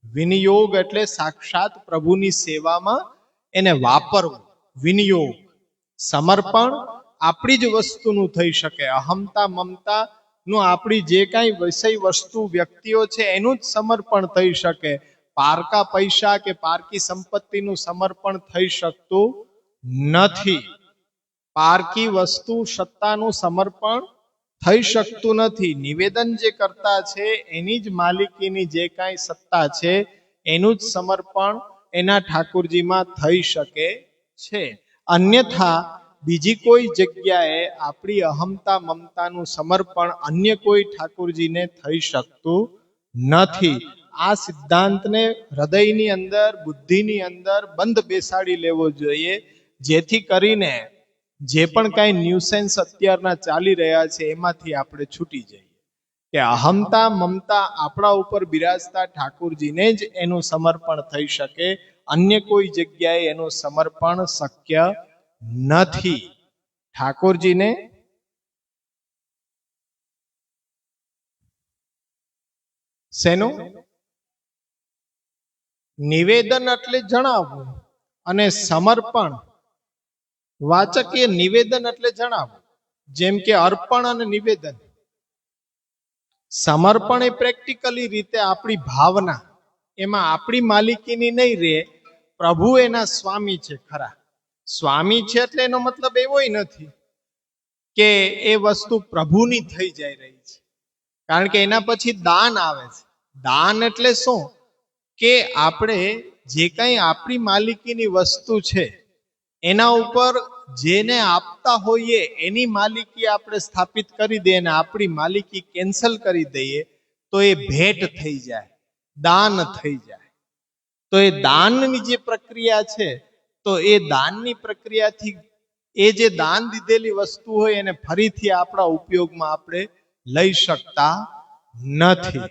વિનિયોગ એટલે સાક્ષાત પ્રભુની સેવામાં એને વાપરવું, વિનિયોગ. સમર્પણ આપણી જ વસ્તુનું થઈ શકે. અહમતા મમતા નું આપણી જે કાંઈ વિષય વસ્તુ વ્યક્તિઓ છે એનું જ સમર્પણ થઈ શકે. પારકા પૈસા કે પારકી સંપત્તિનું સમર્પણ થઈ શકતું નથી. પારકી વસ્તુ સત્તાનું સમર્પણ થઈ શકતું નથી. નિવેદન જે કરતા છે એની જ માલિકીની જે કાંઈ સત્તા છે એનું જ સમર્પણ એના ઠાકુરજીમાં થઈ શકે છે. અન્યથા બીજી કોઈ જગ્યાએ આપણી અહમતા મમતાનું સમર્પણ અન્ય કોઈ ઠાકુરજીને થઈ શકતું નથી. આ સિદ્ધાંતને હૃદયની અંદર, બુદ્ધિની અંદર બંધ બેસાડી લેવો જોઈએ, જેથી કરીને જે પણ કાંઈ ન્યુસેન્સ અત્યારના ચાલી રહ્યા છે એમાંથી આપણે છૂટી જઈએ, કે અહમતા મમતા આપણા ઉપર બિરાજતા ઠાકોરજીને જ એનું સમર્પણ થઈ શકે, અન્ય કોઈ જગ્યાએ એનું સમર્પણ શક્ય નથી. ઠાકોરજીને શેનું નિવેદન એટલે જણાવવું, અને સમર્પણ વાચકીય નિવેદન એટલે જણાવવું. જેમ કે અર્પણ અને નિવેદન. સમર્પણ એ પ્રેક્ટિકલી રીતે આપણી ભાવના, એમાં આપણી માલિકીની નહીં રહે. પ્રભુ એના સ્વામી છે ખરા. સ્વામી છે એટલે એનો મતલબ એવો નથી કે એ વસ્તુ પ્રભુની થઈ જાય રહી છે, કારણ કે એના પછી દાન આવે છે. દાન એટલે શું? કે આપણે જે કંઈ આપણી માલિકીની વસ્તુ છે એના ઉપર જેને આપતા હોઈએ એની માલિકી આપણે સ્થાપિત કરી દઈએ અને આપણી માલિકી કેન્સલ કરી દઈએ તો એ ભેટ થઈ જાય, દાન થઈ જાય. તો એ દાનની જે પ્રક્રિયા છે, તો એ દાનની પ્રક્રિયાથી એ જે દાન દીધેલી વસ્તુ હોય એને ફરીથી આપણા ઉપયોગમાં આપણે લઈ શકતા નથી.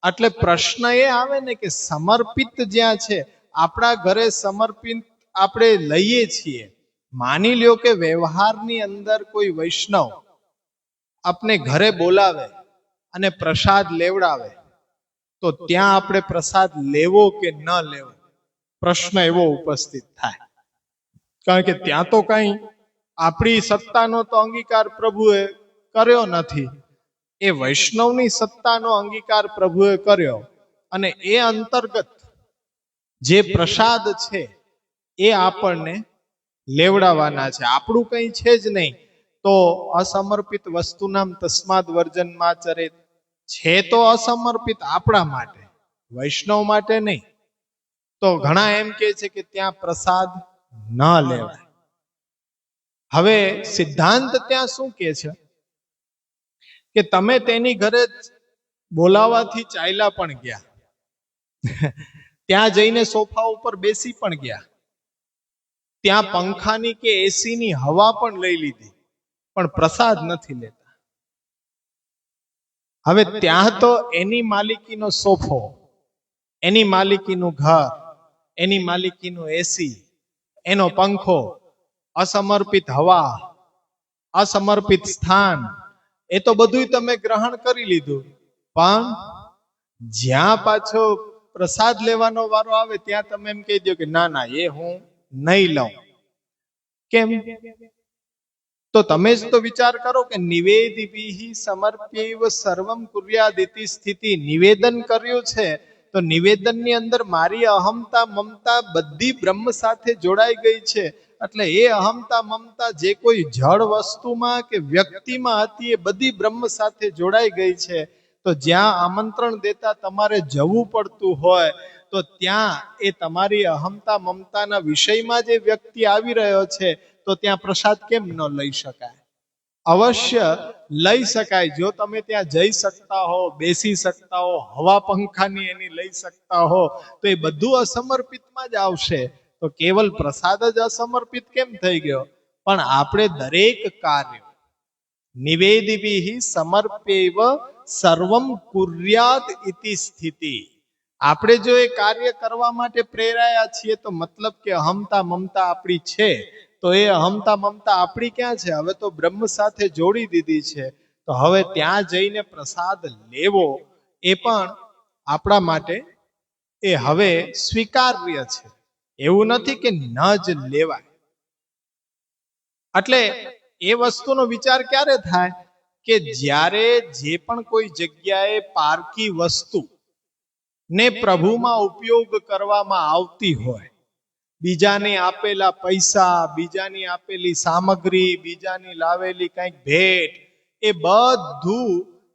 એટલે પ્રશ્ન એ આવે ને કે સમર્પિત જ્યાં છે, આપણા ઘરે સમર્પિત આપણે લઈએ છીએ. માની લ્યો કે વ્યવહારની અંદર કોઈ વૈષ્ણવ આપને ઘરે બોલાવે અને પ્રસાદ લેવડાવે, તો ત્યાં આપણે પ્રસાદ લેવો કે ન લેવો, પ્રશ્ન એવો ઉપસ્થિત થાય. કારણ કે ત્યાં તો કઈ આપણી સત્તાનો તો અંગીકાર પ્રભુએ કર્યો નથી, એ વૈષ્ણવની સત્તાનો અંગીકાર પ્રભુએ કર્યો, અને એ અંતર્ગત જે પ્રસાદ છે એ આપણને લેવડાવવાના છે. આપણું કંઈ છે જ નહીં, તો અસમર્પિત વસ્તુનામ તસ્માદ વર્જનમાં ચરે. છે તો અસમર્પિત આપણા માટે, વૈષ્ણવ માટે નહીં. તો ઘણા એમ કહે છે કે ત્યાં પ્રસાદ ન લેવાય. હવે સિદ્ધાંત ત્યાં શું કહે છે કે તમે તેની ઘરે બોલાવાથી ચાલ્યા પણ ગયા, ત્યાં જઈને સોફા ઉપર બેસી પણ ગયા, ત્યાં પંખાની કે એસીની હવા પણ લઈ લીધી, પણ પ્રસાદ નથી લેતા. હવે ત્યાં તો એની માલિકીનો સોફો, એની માલિકીનું ઘર, એની માલિકીનું એસી, એનો પંખો, અસમર્પિત હવા, અસમર્પિત સ્થાન, એ તો બધું તમે ગ્રહણ કરી લીધું. પણ જ્યાં પાછો પ્રસાદ લેવાનો વારો આવે ત્યાં તમે એમ કહી દો કે ના ના, એ હું નહીં લઉં. કેમ? તો તમે જ તો વિચાર કરો કે નિવેદિભિઃ સમર્પ્યૈવ સર્વમ કુર્યાદિતિ સ્થિતિ. નિવેદન કર્યું છે તો નિવેદનની અંદર મારી અહમતા મમતા બધી બ્રહ્મ સાથે જોડાઈ ગઈ છે. એટલે એ અહમતા મમતા જે કોઈ જળ વસ્તુમાં કે વ્યક્તિમાં હતી એ બધી બ્રહ્મ સાથે જોડાઈ ગઈ છે. તો જ્યાં આમંત્રણ દેતા તમારે જવું પડતું હોય, તો ત્યાં એ તમારી અહમતા મમતાના વિષયમાં જે વ્યક્તિ આવી રહ્યો છે, તો ત્યાં પ્રસાદ કેમ ન લઈ શકાય? અવશ્ય લઈ શકાય. જો તમે ત્યાં જઈ શકતા હો, બેસી શકતા હો, હવા પંખાની એની લઈ શકતા હો, તો એ બધું અસમર્પિતમાં જ આવશે. તો કેવલ પ્રસાદ જ અસમર્પિત કેમ થઈ ગયો? પણ આપણે દરેક કાર્ય નિવેદિભિઃ સમર્પ્યૈવ સર્વમ કુર્યાત ઇતિ સ્થિતિ. આપણે જો એ કાર્ય કરવા માટે પ્રેરાયા છીએ તો મતલબ કે અહમતા મમતા આપણી છે, તો એ અહમતા મમતા આપણી ક્યાં છે? હવે તો બ્રહ્મ સાથે જોડી દીધી છે. તો હવે ત્યાં જઈને પ્રસાદ લેવો એ પણ આપણા માટે એ હવે સ્વીકાર્ય છે. એવું નથી કે ન જ લેવાય. એટલે એ વસ્તુનો વિચાર ક્યારે થાય કે જ્યારે જે પણ કોઈ જગ્યાએ પારકી વસ્તુ ને પ્રભુમાં ઉપયોગ કરવામાં આવતી હોય, બીજાને આપેલા પૈસા, બીજાની આપેલી સામગ્રી, બીજાની લાવેલી કંઈક ભેટ, એ બધું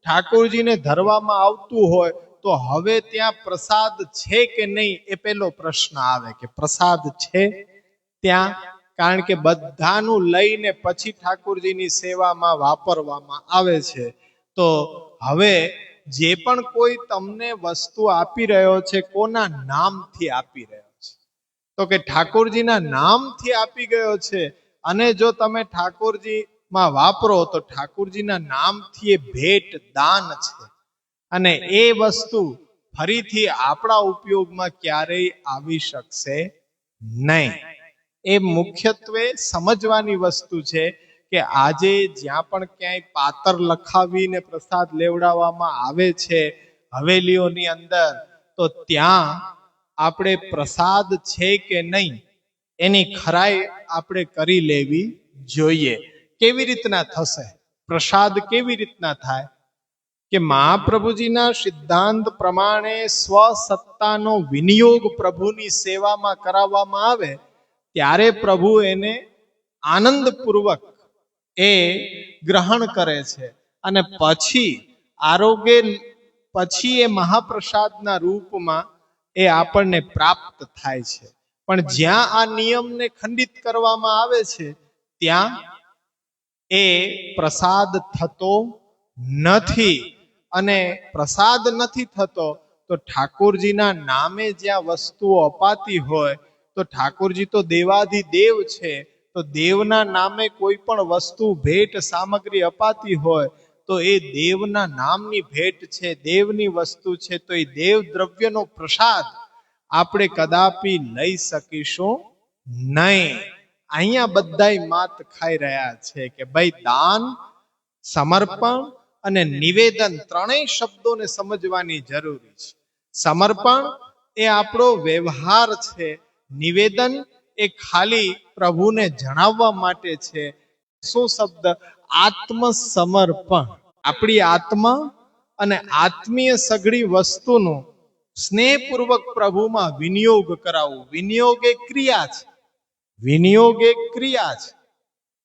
ઠાકોરજીને ધરવામાં આવતું હોય, તો હવે ત્યાં પ્રસાદ છે કે નહીં એ પેલો પ્રશ્ન આવે કે પ્રસાદ છે ત્યાં? કારણ કે બધાનું લઈને પછી ઠાકોરજીની સેવામાં વાપરવામાં આવે છે. તો હવે જે પણ કોઈ તમને વસ્તુ આપી રહ્યો છે, કોના નામથી આપી રહ્યો છે? તો કે ઠાકોરજીના નામથી આપી ગયો છે. અને જો તમે ઠાકોરજીમાં વાપરો તો ઠાકોરજીના નામથી એ ભેટ દાન છે. અને એ વસ્તુ ફરીથી આપણા ઉપયોગમાં ક્યારેય આવી શકશે નહીં. એ મુખ્યત્વે સમજવાની વસ્તુ છે કે આજે જ્યાં પણ ક્યાંય પાતર લખાવીને પ્રસાદ લેવડાવવામાં આવે છે હવેલીઓની અંદર, તો ત્યાં આપણે પ્રસાદ છે કે નહીં એની ખરાઈ આપણે કરી લેવી જોઈએ. કેવી રીતના થશે પ્રસાદ? કેવી રીતના થાય કે મહાપ્રભુજીના સિદ્ધાંત પ્રમાણે સ્વસત્તાનો વિનિયોગ પ્રભુની સેવામાં કરાવવામાં આવે ત્યારે પ્રભુ એને આનંદપૂર્વક એ ગ્રહણ કરે છે. અને પછી આરોગ્ય પછી એ મહાપ્રસાદના રૂપમાં એ આપણને પ્રાપ્ત થાય છે. પણ જ્યાં આ નિયમને ખંડિત કરવામાં આવે છે ત્યાં એ પ્રસાદ થતો નથી. અને પ્રસાદ નથી થતો તો ઠાકોરજીના નામે જ્યાં વસ્તુઓ અપાતી હોય, તો ઠાકોરજી તો દેવાધિદેવ છે, તો દેવના નામે કોઈ પણ વસ્તુ ભેટ સામગ્રી અપાતી હોય તો એ દેવના નામની ભેટ છે, દેવની વસ્તુ છે. તો એ દેવ દ્રવ્યનો પ્રસાદ આપણે કદાપી લઈ શકીશું નહીં. અહીંયા બધાય માત ખાઈ રહ્યા છે કે ભાઈ દાન, સમર્પણ અને નિવેદન ત્રણેય શબ્દોને સમજવાની જરૂરી છે. સમર્પણ એ આપણો વ્યવહાર છે. નિવેદન એ ખાલી પ્રભુને જણાવવા માટે છે. શું શબ્દ? આત્મસમર્પણ. આપણી આત્મા અને આત્મીય સઘળી વસ્તુનું સ્નેહપૂર્વક પ્રભુમાં વિનિયોગ કરાવવું. વિનિયોગ એ ક્રિયા છે. વિનિયોગ એ ક્રિયા છે.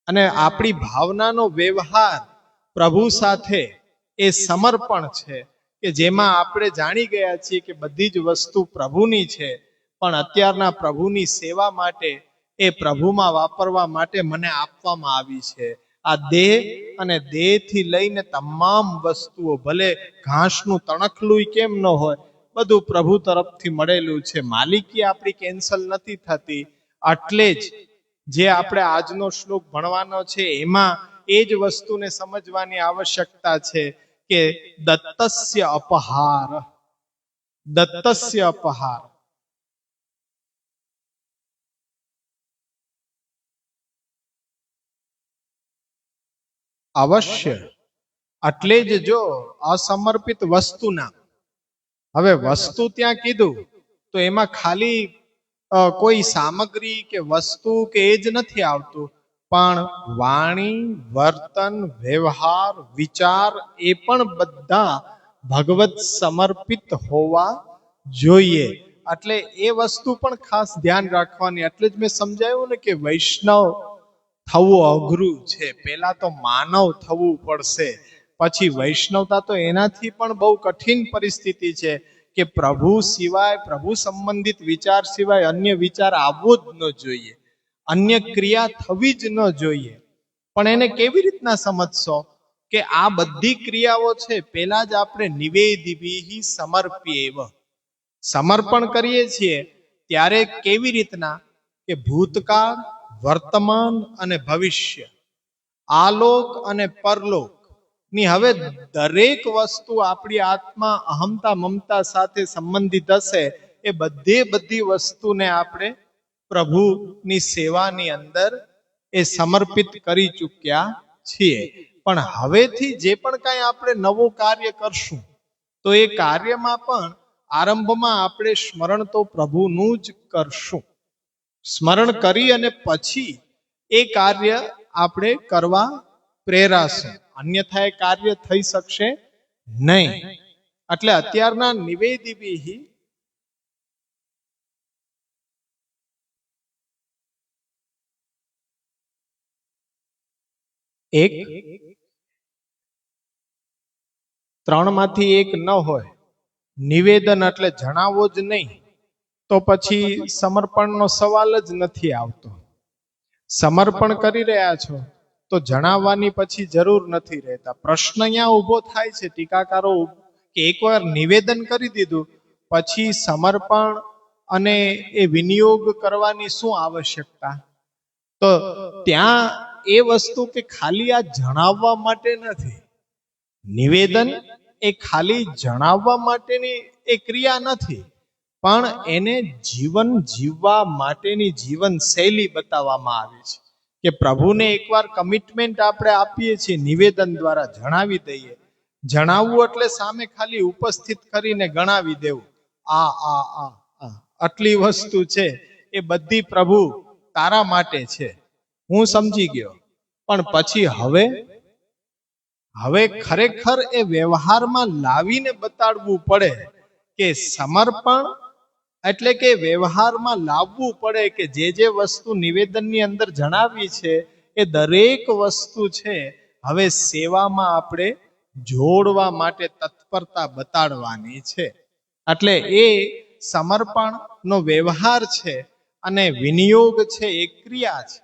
અને આપણી ભાવનાનો વ્યવહાર પ્રભુ સાથે એ સમર્પણ છે કે જેમાં આપણે જાણી ગયા છીએ કે બધી જ વસ્તુ પ્રભુની છે, પણ અત્યારના પ્રભુની સેવા માટે એ પ્રભુમાં વાપરવા માટે મને આપવામાં આવી છે. આ દેહ અને દેહથી લઈને તમામ વસ્તુઓ, ભલે ઘાસનું તણખલું કેમ ન હોય, બધું પ્રભુ તરફથી મળેલું છે. માલિકી આપણી કેન્સલ નથી થતી. એટલે જ જે આપણે આજનો શ્લોક ભણવાનો છે એમાં એ જ વસ્તુને સમજવાની આવશ્યકતા છે કે દત્તસ્ય અપહાર. દત્તસ્ય અપહાર. અવશ્ય. એટલે જ જો અસમર્પિત વસ્તુના, હવે વસ્તુ ત્યાં કીધું તો એમાં ખાલી કોઈ સામગ્રી કે વસ્તુ કે એ જ નથી આવતું, પણ વાણી, વર્તન, વ્યવહાર, વિચાર એ પણ બધા ભગવત સમર્પિત હોવા જોઈએ. એટલે એ વસ્તુ પણ ખાસ ધ્યાન રાખવાની. એટલે જ મેં સમજાવ્યું ને કે વૈષ્ણવ થવું અઘરું છે. પહેલા તો માનવ થવું પડશે, પછી વૈષ્ણવતા તો એનાથી પણ બહુ કઠિન પરિસ્થિતિ છે કે પ્રભુ સિવાય, પ્રભુ સંબંધિત વિચાર સિવાય અન્ય વિચાર આવવો જ ન જોઈએ, અન્ય ક્રિયા થવી જ ન જોઈએ. પણ એને કેવી રીતના સમજશો કે આ બધી ક્રિયાઓ છે પહેલા જ આપણે નિવેદિભિઃ સમર્પ્યેવ, સમર્પણ કરીએ છીએ ત્યારે કેવી રીતના કે ભૂતકાળ, વર્તમાન અને ભવિષ્ય, આલોક અને પરલોક ની હવે દરેક વસ્તુ આપણી આત્મા અહમતા મમતા સાથે સંબંધિત હશે, એ બધી વસ્તુને આપણે પ્રભુની સેવાની અંદર એ સમર્પિત કરી ચૂક્યા છીએ. પણ હવેથી જે પણ કાંઈ આપણે નવું કાર્ય કરશું તો એ કાર્યમાં પણ આરંભમાં આપણે સ્મરણ તો પ્રભુનું જ કરશું. સ્મરણ કરી અને પછી એ કાર્ય આપણે કરવા પ્રેરાશું, અન્યથા એ કાર્ય થઈ શકશે નહીં. એટલે અત્યારના નિવેદિભિઃ એક, ત્રણમાંથી એક ન હોય, નિવેદન એટલે જણાવો જ નહીં, તો પછી સમર્પણનો સવાલ જ નથી આવતો. સમર્પણ કરી રહ્યા છો તો જણાવવાની પછી જરૂર નથી રહેતા. પ્રશ્ન અહીંયા ઊભો થાય છે, ટીકાકારો કે એકવાર નિવેદન કરી દીધું પછી સમર્પણ અને એ વિનિયોગ કરવાની શું આવશ્યકતા? તો ત્યાં એ વસ્તુ કે ખાલી આ જણાવવા માટે નથી. નિવેદન એ ખાલી જણાવવા માટેની એ ક્રિયા નથી, પણ એને જીવન જીવવા માટેની જીવન શૈલી બતાવવામાં આવી છે. કે પ્રભુને એકવાર કમિટમેન્ટ આપણે આપીએ છીએ નિવેદન દ્વારા, જણાવી દઈએ. જણાવવું એટલે સામે ખાલી ઉપસ્થિત કરીને ગણાવી દેવું, આ આ આ આ આટલી વસ્તુ છે એ બધી પ્રભુ તારા માટે છે, હું સમજી ગયો. પણ પછી હવે ખરેખર એ વ્યવહારમાં લાવીને બતાડવું પડે કે સમર્પણ એટલે કે વ્યવહારમાં લાવવું પડે કે જે વસ્તુ નિવેદનની અંદર જણાવી છે એ દરેક વસ્તુ છે હવે સેવામાં આપણે જોડવા માટે તત્પરતા બતાડવાની છે. એટલે એ સમર્પણનો વ્યવહાર છે અને વિનિયોગ છે એ ક્રિયા છે.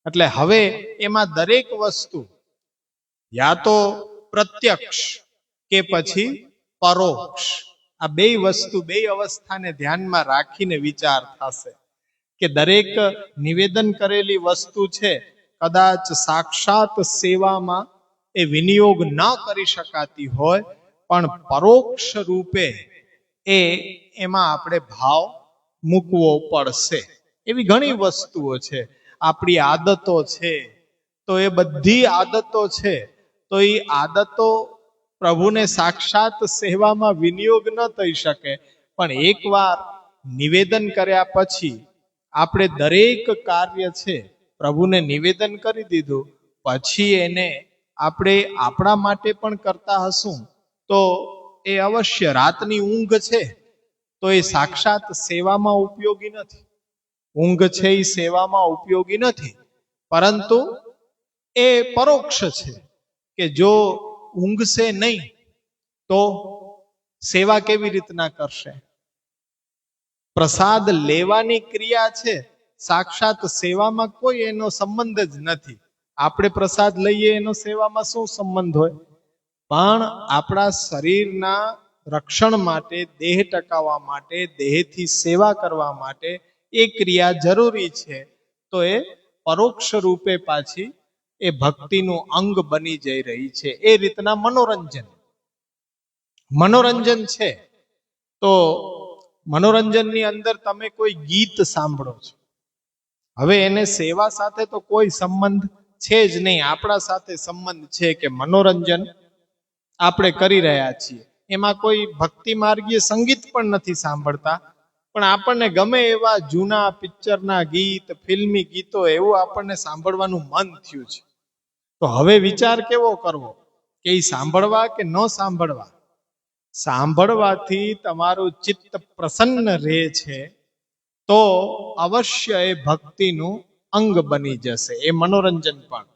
એટલે હવે એમાં દરેક વસ્તુ યા તો પ્રત્યક્ષ કે પછી પરોક્ષ, આ બે વસ્તુ, બે અવસ્થાને ધ્યાનમાં રાખીને વિચાર થશે કે દરેક નિવેદન કરેલી વસ્તુ છે કદાચ સાક્ષાત સેવામાં એ વિનિયોગ ન કરી શકાતી હોય, પણ પરોક્ષ રૂપે એમાં આપણે ભાવ મૂકવો પડશે. એવી ઘણી વસ્તુઓ છે. આપણી આદતો છે, તો એ બધી આદતો છે, તો એ આદતો પ્રભુને સાક્ષાત સેવામાં વિનિયોગ ન થઈ શકે. પણ એકવાર નિવેદન કર્યા પછી આપણે દરેક કાર્ય છે પ્રભુને નિવેદન કરી દીધું, પછી એને આપણે આપણા માટે પણ કરતા હશું તો એ અવશ્ય રાતની ઊંઘ છે તો એ સાક્ષાત સેવામાં ઉપયોગી નથી. ઊંઘ છે એ સેવામાં ઉપયોગી નથી, પરંતુ એ પરોક્ષ છે કે જો ઊંઘશે નહીં તો સેવા કેવી રીતના કરશે? પ્રસાદ લેવાની ક્રિયા છે, સાક્ષાત સેવામાં કોઈ એનો સંબંધ જ નથી. આપણે પ્રસાદ લઈએ એનો સેવામાં શું સંબંધ હોય? પણ આપણા શરીરના રક્ષણ માટે, દેહ ટકાવવા માટે, દેહથી સેવા કરવા માટે એ ક્રિયા જરૂરી છે. તો એ પરોક્ષ રૂપે પાછી એ ભક્તિનું અંગ બની જઈ રહી છે. એ રીતના મનોરંજન છે. તો મનોરંજનની અંદર તમે કોઈ ગીત સાંભળો છો, હવે એને સેવા સાથે તો કોઈ સંબંધ છે જ નહીં. આપણા સાથે સંબંધ છે કે મનોરંજન આપણે કરી રહ્યા છીએ. એમાં કોઈ ભક્તિ માર્ગીય સંગીત પણ નથી સાંભળતા, પણ આપણને ગમે એવા જૂના પિક્ચરના ગીત, ફિલ્મી ગીતો, એવું આપણને સાંભળવાનું મન થયું છે. તો હવે વિચાર કેવો કરવો કે એ સાંભળવા કે ન સાંભળવા? સાંભળવાથી તમારું ચિત્ત પ્રસન્ન રહે છે તો અવશ્ય એ ભક્તિનું અંગ બની જશે, એ મનોરંજન પણ.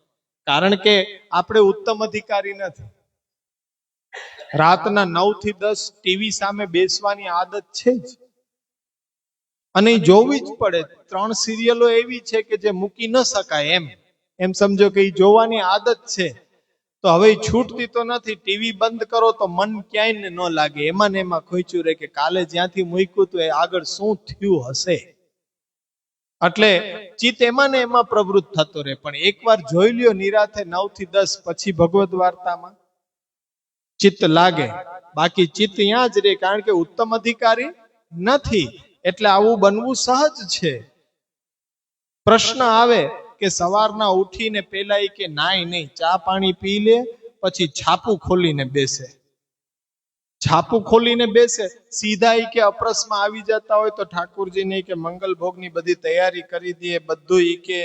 કારણ કે આપણે ઉત્તમ અધિકારી નથી. રાતના 9 થી 10 ટીવી સામે બેસવાની આદત છે જ, અને જોવી જ પડે. 3 સિરિયલો એવી છે કે જે મૂકી ન શકાય, એમ સમજો કે એ જોવાની આદત છે. તો હવે છૂટતી તો નથી. ટીવી બંધ કરો તો મન ક્યાંય ન લાગે, એમાં ને એમાં ખોઈચું રહે કે કાલે જ્યાંથી મૂક્યું તો એ આગળ શું થયું હશે. એટલે ચિત્ત એમાં ને એમાં પ્રવૃત્ત થતો રહે. પણ એકવાર જોઈ લ્યો નિરાથે 9 થી 10 પછી ભગવદ વાર્તામાં ચિત્ત લાગે, બાકી ચિત્ત ત્યાં જ રહે. કારણ કે ઉત્તમ અધિકારી નથી. એટલે આવું બનવું સહજ છે. પ્રશ્ન આવે કે સવારના ઉઠીને પેલા કે નાય નહીં, ચા પાણી પી લે, પછી છાપું ખોલીને બેસે. સીધા કે અપ્રસમાં આવી જતા હોય તો ઠાકોરજીને કે મંગલ ભોગની બધી તૈયારી કરી દે, બધું કે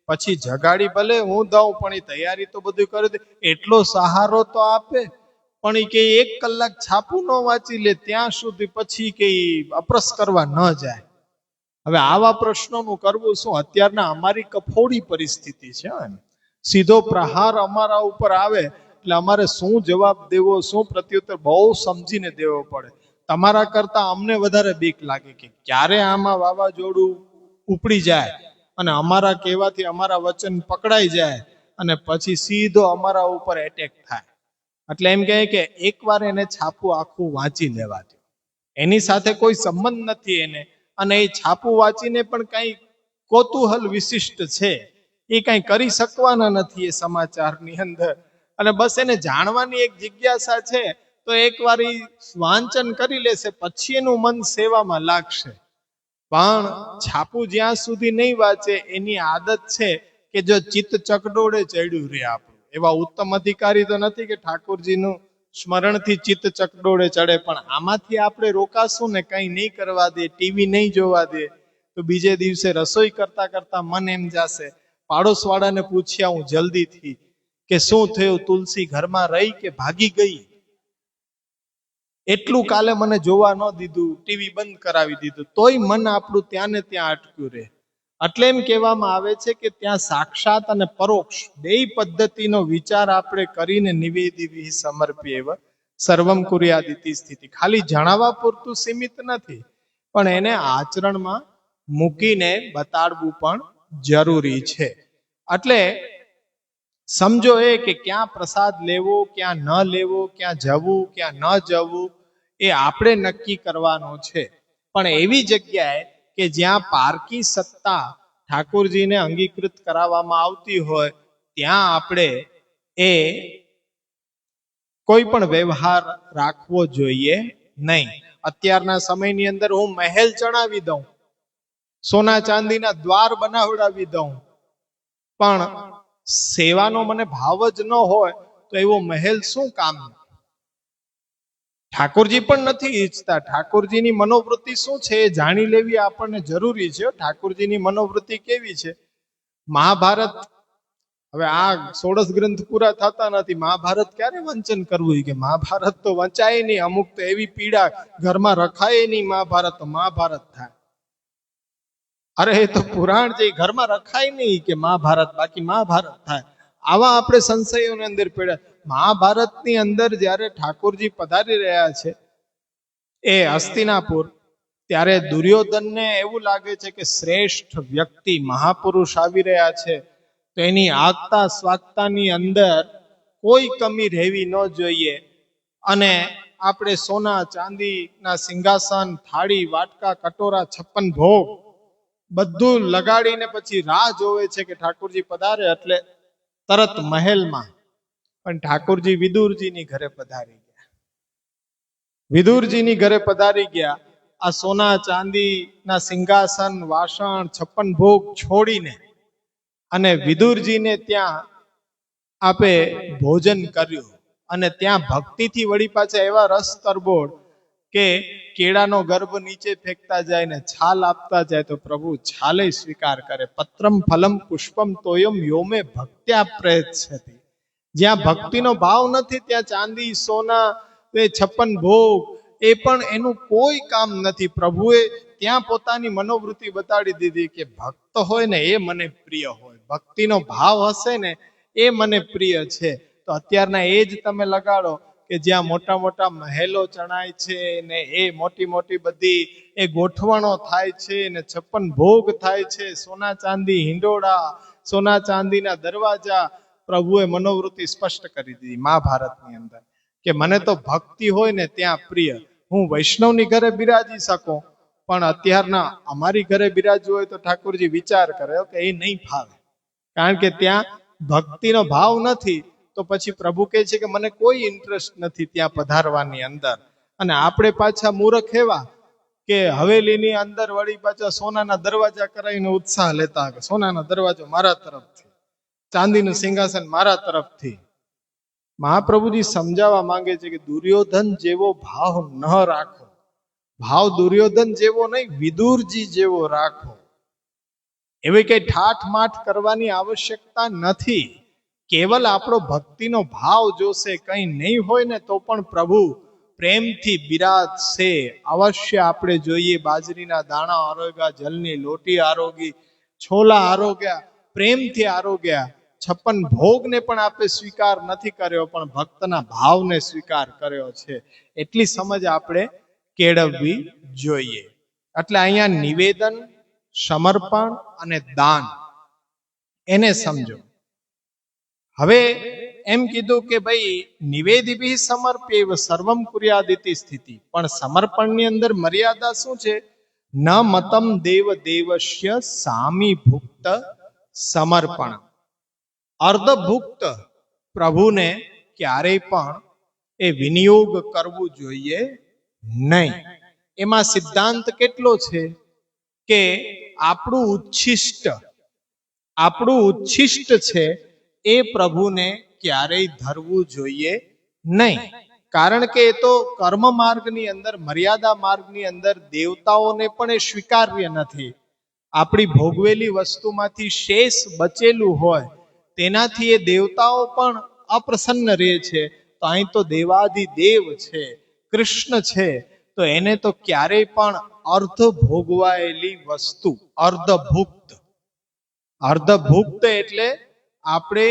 પછી જગાડી ભલે હું દઉં, પણ એ તૈયારી તો બધું કરી દે. એટલો સહારો તો આપે, પણ એ કે 1 કલાક છાપું ન વાંચી લે ત્યાં સુધી પછી કે અપ્રસ કરવા ન જાય. હવે આવા પ્રશ્નોનું કરવું શું? અત્યારના અમારી કફોડી પરિસ્થિતિ છે. સીધો પ્રહાર અમારા ઉપર આવે એટલે અમારે શું જવાબ દેવો, શું પ્રત્યુત્તર, બહુ સમજીને દેવો પડે. તમારા કરતા અમને વધારે બીક લાગે કે ક્યારે આમાં વાવાઝોડું ઉપડી જાય અને અમારા કહેવાથી અમારા વચન પકડાઈ જાય અને પછી સીધો અમારા ઉપર એટેક થાય. એટલે એમ કહે કે એકવાર એને છાપું આખું વાંચી લેવા દો. એની સાથે કોઈ સંબંધ નથી એને, અને એ છાપું વાંચીને પણ કઈ કૌતૂહલ વિશિષ્ટ છે, એ કઈ કરી શકવાના નથી એ સમાચારની અંદર, અને બસ એને જાણવાની એક જિજ્ઞાસા છે. તો એકવાર એ વાંચન કરી લેશે, પછી એનું મન સેવામાં લાગશે. પણ છાપું જ્યાં સુધી નહીં વાંચે, એની આદત છે કે જો ચિત્ત ચકડોળે ચડ્યું રે આપણું. એવા ઉત્તમ અધિકારી તો નથી કે ઠાકોરજીનું સ્મરણથી ચિત્ત ચકડોળે ચડે, પણ આમાંથી આપણે રોકાશું ને, કંઈ નહીં કરવા દે, ટીવી નહીં જોવા દે, તો બીજે દિવસે રસોઈ કરતા કરતા મન એમ જશે. પાડોશવાળાને પૂછ્યા હું જલ્દીથી કે શું થયું, તુલસી ઘરમાં રહી કે ભાગી ગઈ? એટલું કાલે મને જોવા ન દીધું, ટીવી બંધ કરાવી દીધું, તોય મન આપણું ત્યાં ને ત્યાં અટક્યું રહે. એટલે એમ કહેવામાં આવે છે કે ત્યાં સાક્ષાત અને પરોક્ષ બે પદ્ધતિનો વિચાર આપણે કરીને નિવેદી સમર્પીએ સર્વમ કુર્યાદિતિ સ્થિતિ. ખાલી જણાવવા પૂરતું સીમિત નથી, પણ એને આચરણમાં મૂકીને બતાડવું પણ જરૂરી છે. એટલે સમજો એ કે ક્યાં પ્રસાદ લેવો, ક્યાં ન લેવો, ક્યાં જવું, ક્યાં ન જવું, એ આપણે નક્કી કરવાનો છે. પણ એવી જગ્યાએ કે જ્યાં પારકી સત્તા ઠાકોરજીને અંગીકૃત કરાવવામાં આવતી હોય, ત્યાં આપણે એ કોઈ પણ વ્યવહાર રાખવો જોઈએ નહીં. અત્યારના સમયની અંદર હું મહેલ ચણાવી દઉં, સોના ચાંદીના દ્વાર બનાવડાવી દઉં, પણ સેવાનો મને ભાવ જ ન હોય તો એવો મહેલ શું કામ? ઠાકોરજી પણ નથી ઈચ્છતા. ઠાકોરજીની મનોવૃત્તિ શું છે એ જાણી લેવી આપણને જરૂરી છે. ઠાકોરજીની મનોવૃત્તિ કેવી છે? મહાભારત, હવે આ 16 ગ્રંથ પૂરા થતા નથી, મહાભારત ક્યારે વાંચન કરવું? કે મહાભારત તો વંચાય નહીં, અમુક તો એવી પીડા ઘરમાં રખાય નહીં, મહાભારત તો મહાભારત થાય. અરે એ તો પુરાણ છે, ઘરમાં રખાય નહીં કે મહાભારત, બાકી મહાભારત થાય. આવા આપણે સંશયોની અંદર પડ્યા. મહાભારતની અંદર જ્યારે ઠાકોરજી પધારી રહ્યા છે એ હસ્તિનાપુર, ત્યારે દુર્યોધનને એવું લાગે છે કે શ્રેષ્ઠ વ્યક્તિ મહાપુરુષ આવી રહ્યા છે, તો એની આગતા સ્વાગતાની અંદર કોઈ કમી રહેવી ન જોઈએ. અને આપણે સોના ચાંદીના સિંહાસન, થાળી, વાટકા, કટોરા, 56 ભોગ બધું લગાડીને પછી રાહ જોવે છે કે ઠાકોરજી પધારે એટલે તરત મહેલમાં. પણ ઠાકોરજી વિદુરજીની ઘરે પધારી ગયા. વિદુરજીની ઘરે પધારી ગયા. આ સોના ચાંદીના સિંહાસન, વાસણ, 56 ભોગ છોડીને અને વિદુરજીને ત્યાં આપે ભોજન કર્યું. અને ત્યાં ભક્તિથી વળી પાછા એવા રસ તરબોળ કે કેળાનો ગર્ભ નીચે ફેંકતા જાય ને છાલ આપતા જાય તો પ્રભુ છાલે સ્વીકાર કરે. પત્રમ ફલમ પુષ્પમ તોયમ યોમે ભક્ત્યા પ્રયચ્છતિ. જ્યાં ભક્તિનો ભાવ નથી ત્યાં ચાંદી, સોના, 56 ભોગ એ પણ એનું કોઈ કામ નથી. પ્રભુએ ત્યાં પોતાની મનોવૃત્તિ બતાડી દીધી કે ભક્ત હોય ને એ મને પ્રિય હોય, ભક્તિનો ભાવ હશે ને એ મને પ્રિય છે. તો અત્યારના એ જ તમે લગાડો કે જ્યાં મોટા મોટા મહેલો ચણાય છે ને એ મોટી મોટી બધી એ ગોઠવણો થાય છે ને 56 ભોગ થાય છે, સોના ચાંદી હિંડોળા, સોના ચાંદીના દરવાજા. પ્રભુએ મનોવૃત્તિ સ્પષ્ટ કરી દીધી મહાભારતની અંદર કે મને તો ભક્તિ હોય ને ત્યાં પ્રિય. હું વૈષ્ણવની ઘરે બિરાજી શકું, પણ અત્યારના અમારી ઘરે બિરાજવું હોય તો ઠાકોરજી વિચાર કરે કે એ નહીં ફાવે, કારણ કે ત્યાં ભક્તિનો ભાવ નથી. તો પછી પ્રભુ કહે છે કે મને કોઈ ઇન્ટરેસ્ટ નથી ત્યાં પધારવાની અંદર. અને આપણે પાછા મૂર્ખ એવા કે હવેલીની અંદર વળી પાછા સોનાના દરવાજા કરાવીને ઉત્સાહ લેતા કે સોનાનો દરવાજો મારા તરફથી, ચાંદીનું સિંહાસન મારા તરફથી. મહાપ્રભુજી સમજાવવા માંગે છે કે દુર્યોધન જેવો ભાવ ન રાખો, ભાવ દુર્યોધન જેવો નહીં, વિદુરજી જેવો રાખો. એવી કઈ ઠાઠ માઠ કરવાની આવશ્યકતા નથી. કેવલ આપણો ભક્તિનો ભાવ જોશે, કંઈ નહીં હોય ને તો પણ પ્રભુ પ્રેમથી બિરાજશે. અવશ્ય આપણે જોઈએ બાજરીના દાણા આરોગ્યા, જલની લોટી આરોગી, છોલા આરોગ્યા, પ્રેમથી આરોગ્યા. 56 ભોગને પણ આપણે સ્વીકાર નથી કર્યો, પણ ભક્તના ભાવને સ્વીકાર કર્યો છે. એટલી સમજ આપણે કેળવવી જોઈએ. એટલે અહીંયા નિવેદન, સમર્પણ અને દાન એને સમજો. હવે એમ કીધું કે ભાઈ નિવેદિભિ સમર્પ્યેવ સર્વમ કુર્યાદિતિ સ્થિતિ, પણ સમર્પણની અંદર મર્યાદા શું છે? ન મતમ દેવ દેવસ્ય સામી ભુક્ત સમર્પણ. અર્ધભુક્ત પ્રભુને ક્યારેય પણ એ વિનિયોગ કરવું જોઈએ નહીં. એમાં સિદ્ધાંત કેટલો છે કે આપણું ઉચ્છિષ્ટ છે એ પ્રભુને ક્યારેય ધરવું જોઈએ નહીં. કારણ કે એ તો કર્મ માર્ગની અંદર, મર્યાદા માર્ગની અંદર દેવતાઓને પણ એ સ્વીકાર્ય નથી. આપણી ભોગવેલી વસ્તુમાંથી શેષ બચેલું હોય તેનાથી એ દેવતાઓ પણ અપ્રસન્ન રહે છે. તો અહીં તો દેવાધિદેવ છે, કૃષ્ણ છે, તો એને તો ક્યારેય પણ અર્ધ ભોગવાયેલી વસ્તુ, અર્ધભુક્ત એટલે આપણે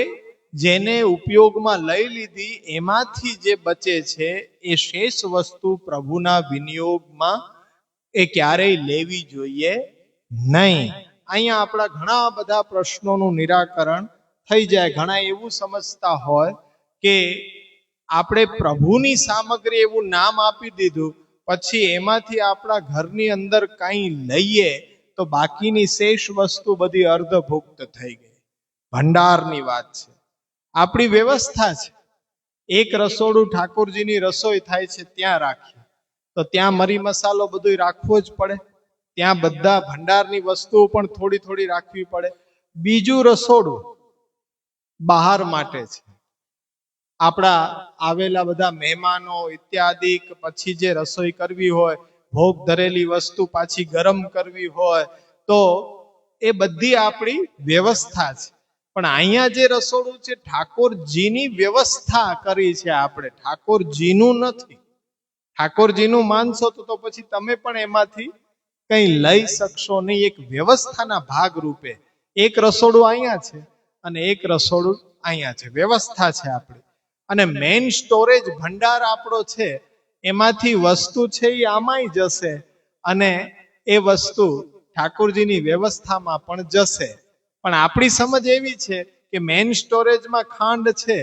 જેને ઉપયોગમાં લઈ લીધી એમાંથી જે બચે છે એ શેષ વસ્તુ પ્રભુના વિનિયોગમાં એ ક્યારેય લેવી જોઈએ નહીં. અહીંયા આપણા ઘણા બધા પ્રશ્નોનું નિરાકરણ થઈ જાય. ઘણા એવું સમજતા હોય કે આપણે પ્રભુની સામગ્રી એવું નામ આપી દીધું, પછી એમાંથી આપણા ઘરની અંદર કંઈ લઈએ તો બાકીની શેષ વસ્તુ બધી અર્ધભુક્ત થઈ ગઈ. ભંડારની વાત છે, આપણી વ્યવસ્થા છે. એક રસોડું ઠાકોરજીની રસોઈ થાય છે ત્યાં રાખીએ તો ત્યાં મરી મસાલો બધું રાખવો જ પડે. ત્યાં બધા ભંડારની વસ્તુઓ પણ થોડી થોડી રાખવી પડે. બીજું રસોડું બહાર માટે છે, આપણા આવેલા બધા મહેમાનો ઇત્યાદિ, પછી જે રસોઈ કરવી હોય, ભોગ ધરેલી વસ્તુ પાછી ગરમ કરવી હોય, તો એ બધી આપણી વ્યવસ્થા છે. પણ અહીંયા જે રસોડું છે ઠાકોરજીની વ્યવસ્થા કરી છે આપણે, ઠાકોરજીનું નથી. ઠાકોરજીનું માનશો તો પછી તમે પણ એમાંથી કંઈ લઈ શકશો નહીં. એક વ્યવસ્થાના ભાગ રૂપે એક રસોડું અહીંયા છે અને એક રસોડું અહીંયા છે, વ્યવસ્થા છે આપણી. અને મેઇન સ્ટોરેજ ભંડાર આપણો છે, એમાંથી વસ્તુ છે એ આમાંય જશે અને એ વસ્તુ ઠાકોરજીની વ્યવસ્થામાં પણ જશે. પણ આપણી સમજ એવી છે કે મેઇન સ્ટોરેજમાં ખાંડ છે,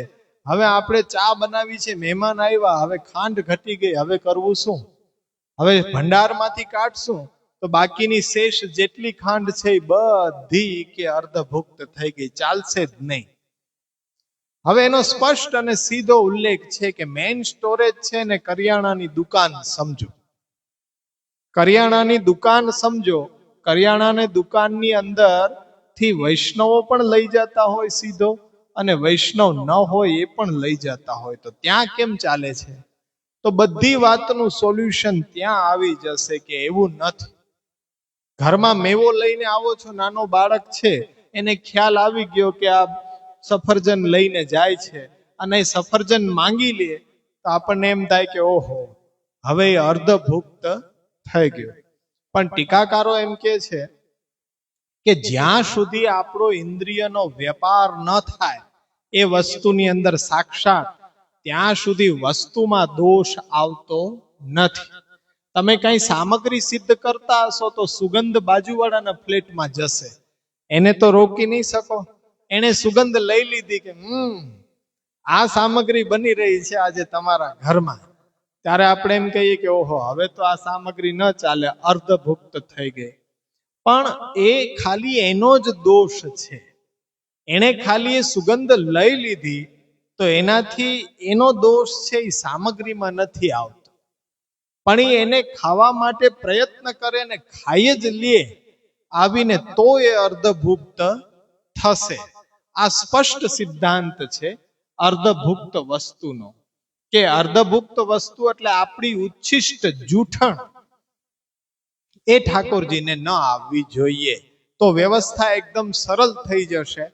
હવે આપણે ચા બનાવી છે, મહેમાન આવ્યા, હવે ખાંડ ઘટી ગઈ, હવે કરવું શું? હવે ભંડારમાંથી કાઢશું તો બાકીની શેષ જેટલી ખાંડ છે એ બધી કે અર્ધભુક્ત થઈ ગઈ, ચાલશે જ નહીં. હવે એનો સ્પષ્ટ અને સીધો ઉલ્લેખ છે કે મેઇન સ્ટોરેજ છે ને કરિયાણાની દુકાન સમજો. કરિયાણાની દુકાન સમજો. કરિયાણાની દુકાનની અંદર થી વૈષ્ણવો પણ લઈ જતા હોય સીધો, અને વૈષ્ણવ ન હોય એ પણ લઈ જતા હોય. તો ત્યાં કેમ ચાલે છે? તો બધી વાતનું સોલ્યુશન ત્યાં આવી જશે કે એવું નથી. ઘરમાં મેવો લઈને આવો છો, નાનો બાળક છે, એને ખ્યાલ આવી ગયો કે આ સફરજન લઈને જાય છે અને સફરજન માંગી લે તો આપણને એમ થાય કે ઓહો, હવે અર્ધભુક્ત થઈ ગયો. પણ ટીકાકારો એમ કે છે કે જ્યાં સુધી આપણો ઇન્દ્રિયનો વેપાર ન થાય એ વસ્તુની અંદર સાક્ષાત, ત્યાં સુધી વસ્તુમાં દોષ આવતો નથી. તમે કઈ સામગ્રી સિદ્ધ કરતા હશો તો સુગંધ બાજુવાળાના ફ્લેટમાં જશે, એને તો રોકી નહીં શકો. એને સુગંધ લઈ લીધી કે આ સામગ્રી બની રહી છે આજે તમારા ઘરમાં, ત્યારે આપણે એમ કહીએ કે ઓહો, હવે તો આ સામગ્રી ન ચાલે, અર્ધભુક્ત થઈ ગઈ. પણ એ ખાલી એનો જ દોષ છે. એને ખાલી એ સુગંધ લઈ લીધી તો એનાથી એનો દોષ છે એ સામગ્રીમાં નથી આવતો. પણ એને ખાવા માટે પ્રયત્ન કરે ને ખાઈ જ લે આવીને તો એ અર્ધભુક્ત થશે. આ સ્પષ્ટ સિદ્ધાંત છે અર્ધભુક્ત વસ્તુનો, કે અર્ધભુક્ત વસ્તુ એટલે આપણી ઉચ્છિષ્ટ જૂઠણ એ ઠાકોરજીને ન આવવી જોઈએ. તો વ્યવસ્થા એકદમ સરળ થઈ જશે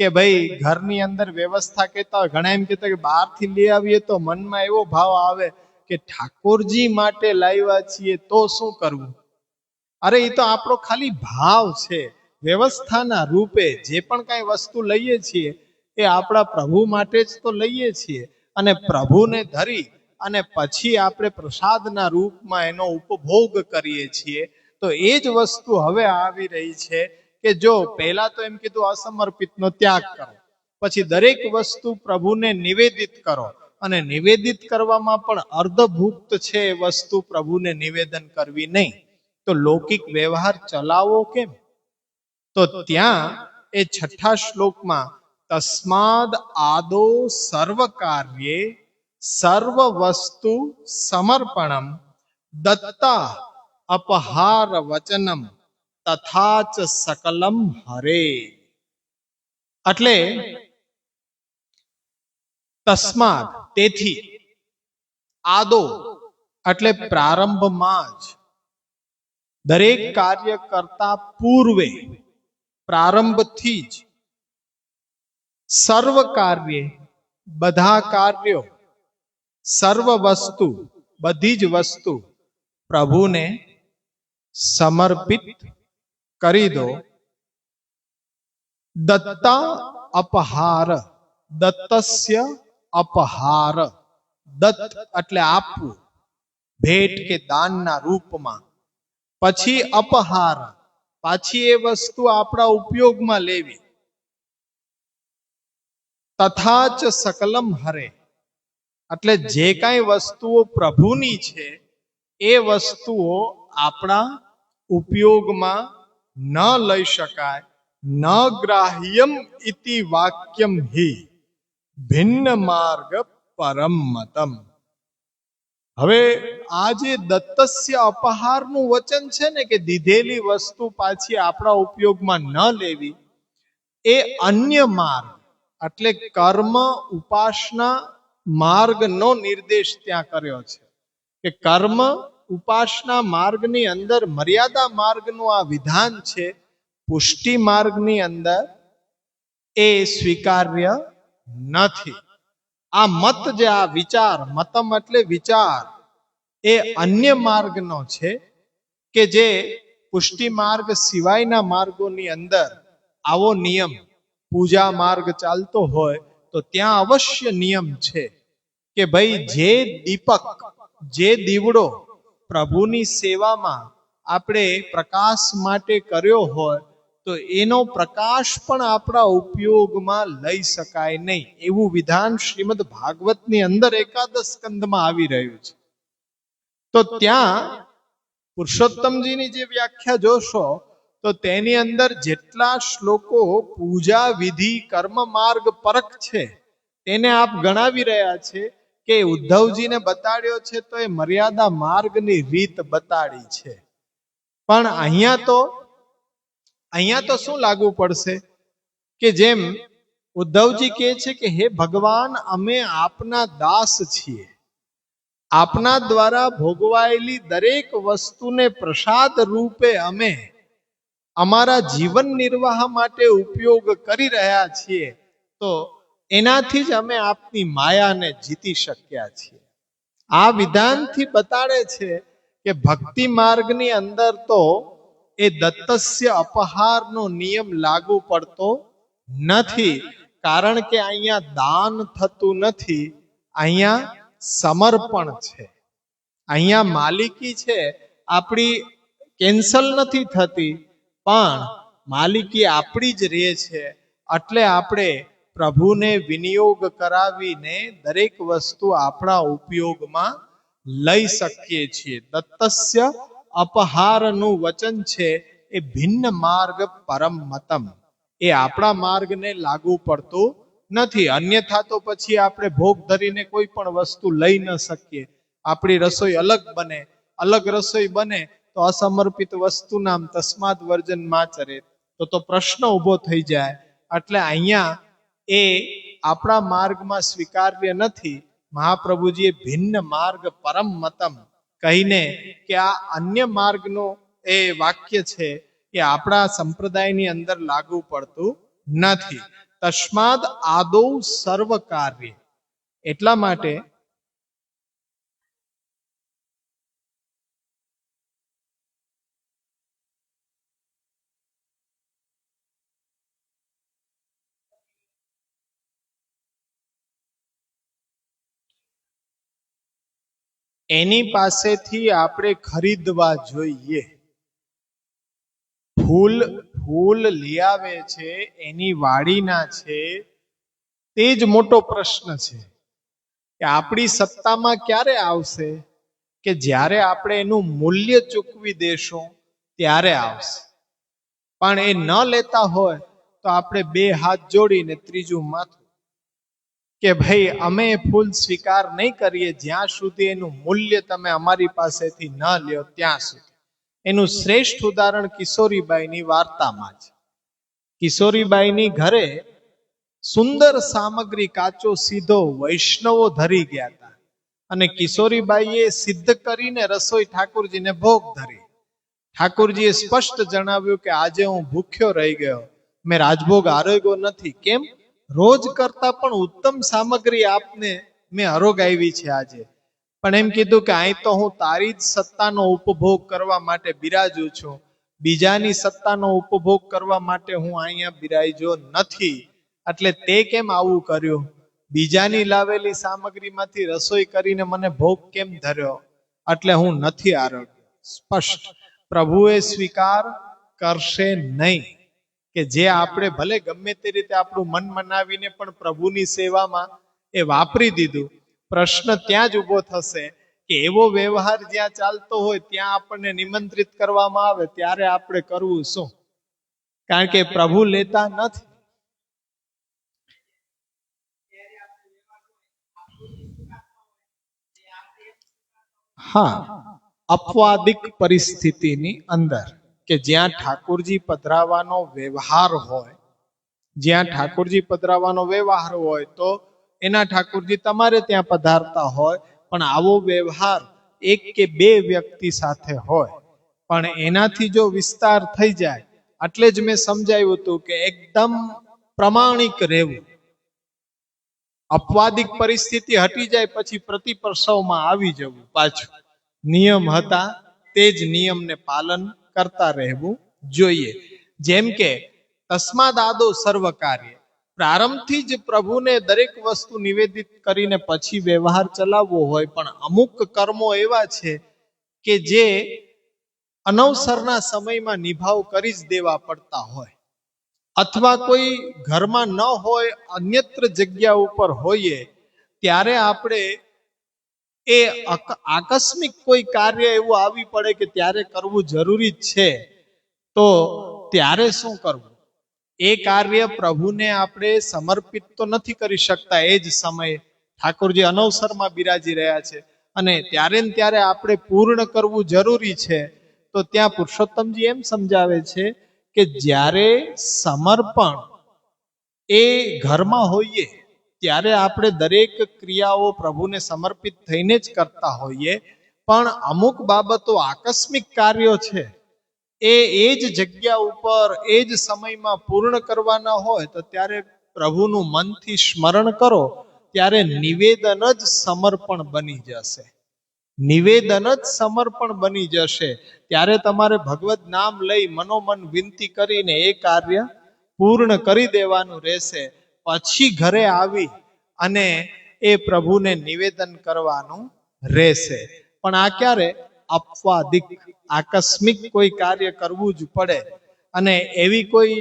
કે ભાઈ ઘરની અંદર વ્યવસ્થા કહેતા હોય, ઘણા એમ કહેતા કે બહારથી લઈ આવીએ તો મનમાં એવો ભાવ આવે કે ઠાકોરજી માટે લાવ્યા છીએ તો શું કરવું? અરે એ તો આપણો ખાલી ભાવ છે. વ્યવસ્થાના રૂપે જે પણ કઈ વસ્તુ લઈએ છીએ એ આપણા પ્રભુ માટે જ તો લઈએ છીએ, અને પ્રભુને ધરી અને પછી આપણે પ્રસાદના રૂપમાં એનો ઉપભોગ કરીએ છીએ. તો એ જ વસ્તુ હવે આવી રહી છે કે જો પહેલા તો એમ કીધું અસમર્પિતનો ત્યાગ કરો, પછી દરેક વસ્તુ પ્રભુને નિવેદિત કરો, અને નિવેદિત કરવામાં પણ અર્ધભુક્ત છે એ વસ્તુ પ્રભુને નિવેદન કરવી નહીં, તો લૌકિક વ્યવહાર ચલાવો કેમ? તો ત્યાં એ 6થા શ્લોકમાં તસ્માદ આદો સર્વ કાર્યે સર્વ વસ્તુ સમર્પણમ દત્તા અપહાર વચનમ તથા ચ સકલમ હરે. એટલે તસ્માદ તેથી, આદો એટલે પ્રારંભમાં જ, દરેક કાર્ય કરતા પૂર્વે પ્રારંભથી જ, સર્વ કાર્ય બધા કાર્યો, સર્વ વસ્તુ બધી જ વસ્તુ પ્રભુને સમર્પિત કરી દો. દત્તા અપહાર, દત્તસ્ય અપહાર, દત્ત એટલે આપવું, ભેટ કે દાનના રૂપમાં. પછી અપહાર, પાછી એ વસ્તુ આપણા ઉપયોગમાં લેવી. તથા ચ સકલમ હરે, એટલે જે કાંઈ વસ્તુઓ પ્રભુની છે એ વસ્તુઓ આપણા ઉપયોગમાં ન લઈ શકાય. ન ગ્રાહ્યમ ઇતિ વાક્યમ હિ ભિન્ન માર્ગ પરમ મતમ. હવે આ જે દત્તસ્ય અપહારનું વચન છે ને, કે દીધેલી વસ્તુ પાછી આપણા ઉપયોગમાં ન લેવી, એ અન્ય માર્ગ એટલે કર્મ ઉપાસના માર્ગનો નિર્દેશ ત્યાં કર્યો છે. કે કર્મ ઉપાસના માર્ગની અંદર મર્યાદા માર્ગનું આ વિધાન છે, પુષ્ટિ માર્ગની અંદર એ સ્વીકાર્ય નથી. આ મત જે આ વિચાર, મતમ એટલે વિચાર, એ અન્ય માર્ગનો છે, કે જે પુષ્ટિ માર્ગ સિવાયના માર્ગોની અંદર આવો નિયમ, પૂજા માર્ગ ચાલતો હોય તો ત્યાં અવશ્ય નિયમ છે કે ભાઈ જે દીપક, જે દીવડો પ્રભુની સેવામાં આપણે પ્રકાશ માટે કર્યો હોય, તો એનો પ્રકાશ પણ આપણા ઉપયોગમાં લઈ શકાય નહીં, એવું વિધાન શ્રીમદ ભાગવતની અંદર એકાદશ સ્કંદમાં આવી રહ્યું છે. તો ત્યાં પુરુષોત્તમજીની જે વ્યાખ્યા જોશો તો તેની અંદર જેટલા શ્લોકો પૂજા વિધિ કર્મ માર્ગ પરક છે તેને આપ ગણાવી રહ્યા છે કે ઉદ્ધવજીને બતાડ્યો છે તો એ મર્યાદા માર્ગની રીત બતાડી છે. પણ અહીંયા તો શું લાગુ પડશે કે જેમ ઉદ્ધવજી કહે છે કે હે ભગવાન, અમે આપના દાસ છીએ, આપના દ્વારા ભોગવાયેલી દરેક વસ્તુને પ્રસાદ રૂપે અમે અમારા જીવન નિર્વાહ માટે ઉપયોગ કરી રહ્યા છીએ, તો એનાથી જ અમે આપની માયાને જીતી શક્યા છીએ. આ વિધાનથી બતાડે છે કે ભક્તિ માર્ગની અંદર તો એ દત્તસ્ય અપહારનો નિયમ લાગુ પડતો નથી, કારણ કે અહીંયા દાન થતું નથી, અહીંયા સમર્પણ છે, અહીંયા માલિકી છે આપણી કેન્સલ નથી થતી, પણ માલિકી આપણી જ રહે છે. એટલે આપણે પ્રભુને વિનિયોગ કરાવીને દરેક વસ્તુ આપણા ઉપયોગમાં લઈ શકીએ છીએ. દત્તસ્ય અપહારનું વચન છે એ ભિન્ન માર્ગ પરમ મતમ, એ આપણા માર્ગને લાગુ પડતું નથી. અન્યથા તો પછી આપણે ભોગ ધરીને કોઈ પણ વસ્તુ લઈ ન શકીએ. આપણી રસોઈ અલગ બને, અલગ રસોઈ બને તો અસમર્પિત વસ્તુ નામ તસ્માદ વર્જન માચરે, તો પ્રશ્ન ઊભો થઈ જાય. એટલે અહીંયા એ આપણા માર્ગમાં સ્વીકાર્ય નથી. મહાપ્રભુજીએ ભિન્ન માર્ગ પરમ મતમ કહીને કે આ અન્ય માર્ગનો એ વાક્ય છે એ આપણા સંપ્રદાયની અંદર લાગુ પડતું નથી. તસ્માદ આદૌ સર્વ કાર્ય, એટલા માટે એની પાસેથી આપણે ખરીદવા જોઈએ. ફૂલ લઈ આવે છે, એની વાડીના છે, તે જ મોટો પ્રશ્ન છે કે આપણી સત્તામાં ક્યારે આવશે કે જ્યારે આપણે એનું મૂલ્ય ચૂકવી દેશું ત્યારે આવશે. પણ એ ન લેતા હોય તો આપણે બે હાથ જોડીને ત્રીજું માથું કે ભાઈ અમે ફૂલ સ્વીકાર નહીં કરીએ જ્યાં સુધી એનું મૂલ્ય તમે અમારી પાસેથી ન લ્યો ત્યાં સુધી. એનું શ્રેષ્ઠ ઉદાહરણ કિશોરીબાઈની વાર્તામાં છે. કિશોરીબાઈની ઘરે સુંદર સામગ્રી કાચો સીધો વૈષ્ણવો ધરી ગયા હતા અને કિશોરીબાઈએ સિદ્ધ કરીને રસોઈ ઠાકોરજીને ભોગ ધરી. ઠાકોરજીએ સ્પષ્ટ જણાવ્યું કે આજે હું ભૂખ્યો રહી ગયો, મેં રાજભોગ આરોગ્યો નથી. કેમ? રોજ કરતા પણ ઉત્તમ સામગ્રી આપને મેં હરોગાવી છે આજે. પણ એમ કીધું કે અહીં તો હું તારી જ સત્તાનો ઉપભોગ કરવા માટે બિરાજું છું, બીજાની સત્તાનો ઉપભોગ કરવા માટે હું અહીંયા બિરાજો નથી. એટલે તે કેમ આવું કર્યું? બીજાની લાવેલી સામગ્રીમાંથી રસોઈ કરીને મને ભોગ કેમ ધર્યો? એટલે હું નથી આરોગ્યો. સ્પષ્ટ પ્રભુએ સ્વીકાર કરશે નહીં કે જે આપણે ભલે ગમે તે રીતે આપણું મન મનાવીને પણ પ્રભુની સેવામાં એ વાપરી દીધું. પ્રશ્ન ત્યાં જ ઉભો થશે કે એવો વ્યવહાર જ્યાં ચાલતો હોય ત્યાં આપણને નિમંત્રિત કરવામાં આવે ત્યારે આપણે કરવું શું? કારણ કે પ્રભુ લેતા નથી. હા, અપવાદિક પરિસ્થિતિની અંદર કે જ્યાં ઠાકોરજી પધરાવાનો વ્યવહાર હોય, જ્યાં ઠાકોરજી પધરાવાનો વ્યવહાર હોય તો એના ઠાકોરજી તમારે ત્યાં પધારતા હોય, પણ આવો વ્યવહાર એક કે બે વ્યક્તિ સાથે હોય, પણ એનાથી જો વિસ્તાર થઈ જાય, એટલે જ મેં સમજાવ્યું હતું કે એકદમ પ્રમાણિક રહેવું. અપવાદિક પરિસ્થિતિ હટી જાય પછી પ્રતિપ્રસવમાં આવી જવું. પાછું નિયમ હતા તે જ નિયમને પાલન કરતા રહેવું જોઈએ. જેમ કે તસ્માદ આદો સર્વ કાર્ય, પ્રારંભથી જ પ્રભુને દરેક વસ્તુ નિવેદિત કરીને પછી વ્યવહાર ચલાવવો હોય, પણ અમુક કર્મો એવા છે કે જે અનવસરના સમયમાં નિભાવ કરી જ દેવા પડતા હોય, અથવા કોઈ ઘરમાં ન હોય અન્યત્ર જગ્યા ઉપર હોઈએ ત્યારે આપણે એ આકસ્મિક કોઈ કાર્ય એવું આવી પડે કે ત્યારે કરવું જરૂરી જ છે, તો ત્યારે શું કરવું? એ કાર્ય પ્રભુને આપણે સમર્પિત તો નથી કરી શકતા. એ જ સમયે ઠાકોરજી અનવસરમાં બિરાજી રહ્યા છે અને ત્યારે ને ત્યારે આપણે પૂર્ણ કરવું જરૂરી છે. તો ત્યાં પુરુષોત્તમજી એમ સમજાવે છે કે જ્યારે સમર્પણ એ ઘરમાં હોઈએ ત્યારે આપણે દરેક ક્રિયાઓ પ્રભુને સમર્પિત થઈને જ કરતા હોઈએ, પણ અમુક બાબતો આકસ્મિક કાર્યો છે એ જ જગ્યા ઉપર એ જ સમયમાં પૂર્ણ કરવાના હોય તો ત્યારે પ્રભુનું મનથી સ્મરણ કરો, ત્યારે નિવેદન જ સમર્પણ બની જશે. નિવેદન જ સમર્પણ બની જશે. ત્યારે તમારે ભગવત નામ લઈ મનોમન વિનંતી કરીને એ કાર્ય પૂર્ણ કરી દેવાનું રહેશે. પછી ઘરે આવી અને એ પ્રભુને નિવેદન કરવાનું રહેશે. પણ આ ક્યારે? અપવાદિક, આકસ્મિક કોઈ કાર્ય કરવું જ પડે અને એવી કોઈ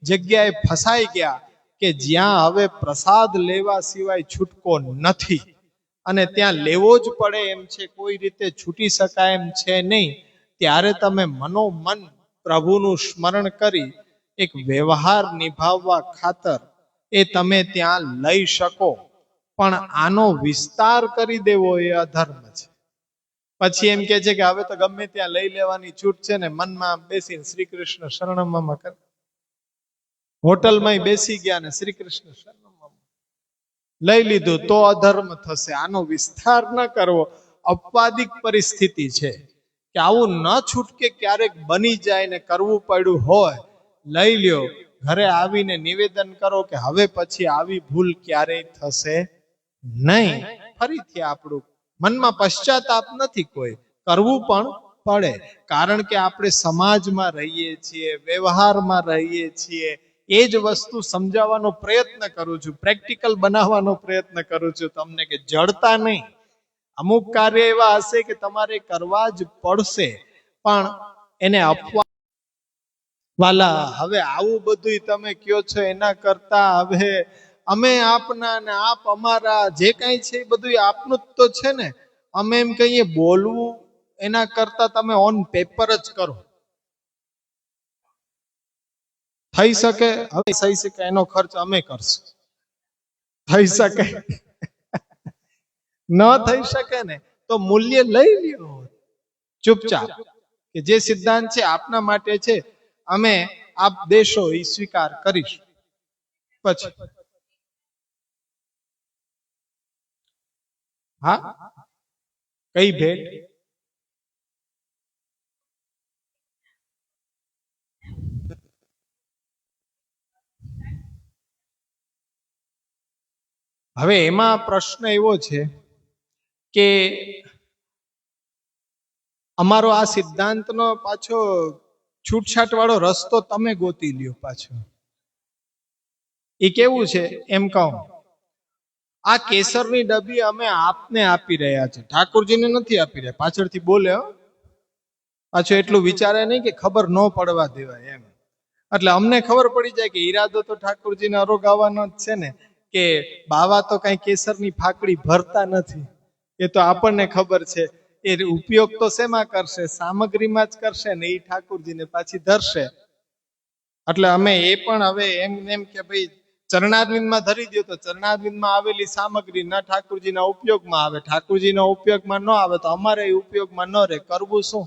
જગ્યાએ ફસાઈ ગયા કે જ્યાં હવે પ્રસાદ લેવા સિવાય છૂટકો નથી અને ત્યાં લેવો જ પડે એમ છે, કોઈ રીતે છૂટી શકાય એમ છે નહીં, ત્યારે તમે મનોમન પ્રભુનું સ્મરણ કરી એક વ્યવહાર નિભાવવા ખાતર એ તમે ત્યાં લઈ શકો. પણ આનો વિસ્તાર કરી દેવો એ અધર્મ છે. પછી એમ કે છે કે હવે તો ગમે ત્યાં લઈ લેવાની છૂટ છે ને, મનમાં બેસીને શ્રી કૃષ્ણ શરણમ કર, હોટલમાં બેસી ગયા ને શ્રી કૃષ્ણ શરણમ લઈ લીધું તો અધર્મ થશે. આનો વિસ્તાર ન કરવો અપવાદિક પરિસ્થિતિ છે કે આવું ન છૂટકે ક્યારેક બની જાય ને કરવું પડ્યું હોય, લઈ લ્યો, ઘરે આવીને નિવેદન કરો કે હવે પછી આવી ભૂલ ક્યારેય થશે નહીં. ફરીથી આપણું મનમાં પશ્ચાતાપ નથી, કોઈ કરવું પણ પડે, કારણ કે આપણે સમાજમાં રહીએ છીએ, વ્યવહારમાં રહીએ છીએ. એ જ વસ્તુ સમજાવવાનો પ્રયત્ન કરું છું, પ્રેક્ટિકલ બનાવવાનો પ્રયત્ન કરું છું તમને, કે જડતા નહીં. અમુક કાર્ય એવા હશે કે તમારે કરવા જ પડશે, પણ એને અપવા વાલા હવે આવું બધું તમે કયો છો એના કરતા હવે અમે આપના ને આપ અમારા, જે કાંઈ છે એ બધું આપનું જ તો છે ને. અમે એમ કહીએ બોલવું એના કરતા તમે ઓન પેપર જ કરો. થઈ શકે, હવે થઈ શકે એનો ખર્ચ અમે કરશું. થઈ શકે, ન થઈ શકે ને તો મૂલ્ય લઈ લ્યો ચૂપચાપ, કે જે સિદ્ધાંત છે આપના માટે છે, અમે આપ દેશો એ સ્વીકાર કરીશું. પછી હા, કઈ ભેટ? હવે એમાં પ્રશ્ન એવો છે કે અમારો આ સિદ્ધાંતનો પાછો છૂટછાટ વાળો રસ્તો તમે ગોતી લ્યો. પાછો એ કેવું છે એમ કહું, આ કેસરની ડબ્બી અમે આપને આપી રહ્યા છે, ઠાકોરજીને નથી આપી રહ્યા. પાછળથી બોલે પાછો એટલું વિચારે નહીં કે ખબર ન પડવા દેવાય એમ. એટલે અમને ખબર પડી જાય કે ઈરાદો તો ઠાકોરજીને અરોગાવાનો જ છે ને, કે બાવા તો કઈ કેસરની ફાકડી ભરતા નથી. એ તો આપણને ખબર છે. એ ઉપયોગ તો શેમાં કરશે? સામગ્રીમાં જ કરશે ને, એ ઠાકોરજીને પાછી ધરશે. એટલે અમે એ પણ હવે એમ કે ભાઈ ચરણારવિંદમાં ધરી દો તો ચરણારવિંદમાં આવેલી સામગ્રી ના ઠાકોરજીના ઉપયોગમાં આવે, ઠાકોરજીના ઉપયોગમાં ન આવે તો અમારે ઉપયોગમાં ન રહે. કરવું શું?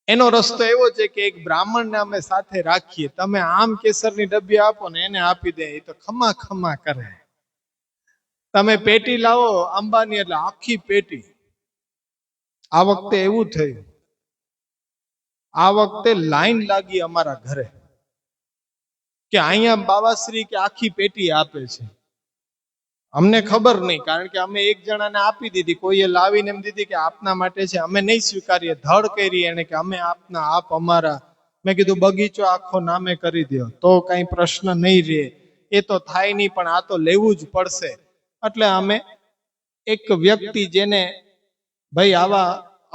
એનો રસ્તો એવો છે કે એક બ્રાહ્મણને અમે સાથે રાખીએ. તમે આમ કેસરની ડબ્બી આપો ને એને આપી દે, એ તો ખમા ખમા કરે. તમે પેટી લાવો અંબાની, એટલે આખી પેટી. આ વખતે એવું થયું, આ વખતે લાઈન લાગી અમારા ઘરે કે અહીંયા બાવાશ્રી કે આખી પેટી આપે છે. અમને ખબર નહીં, કારણ કે અમે એક જણાને આપી દીધી, કોઈએ લાવીને એમ દીધી કે આપના માટે છે, અમે નહીં સ્વીકારીએ. ધડ કરી એને કે અમે આપના, આપ અમારા. મેં કીધું બગીચો આખો નામે કરી દો તો કઈ પ્રશ્ન નહીં રહે. એ તો થાય નહીં, પણ આ તો લેવું જ પડશે. એટલે અમે એક વ્યક્તિ જેને ભાઈ આવા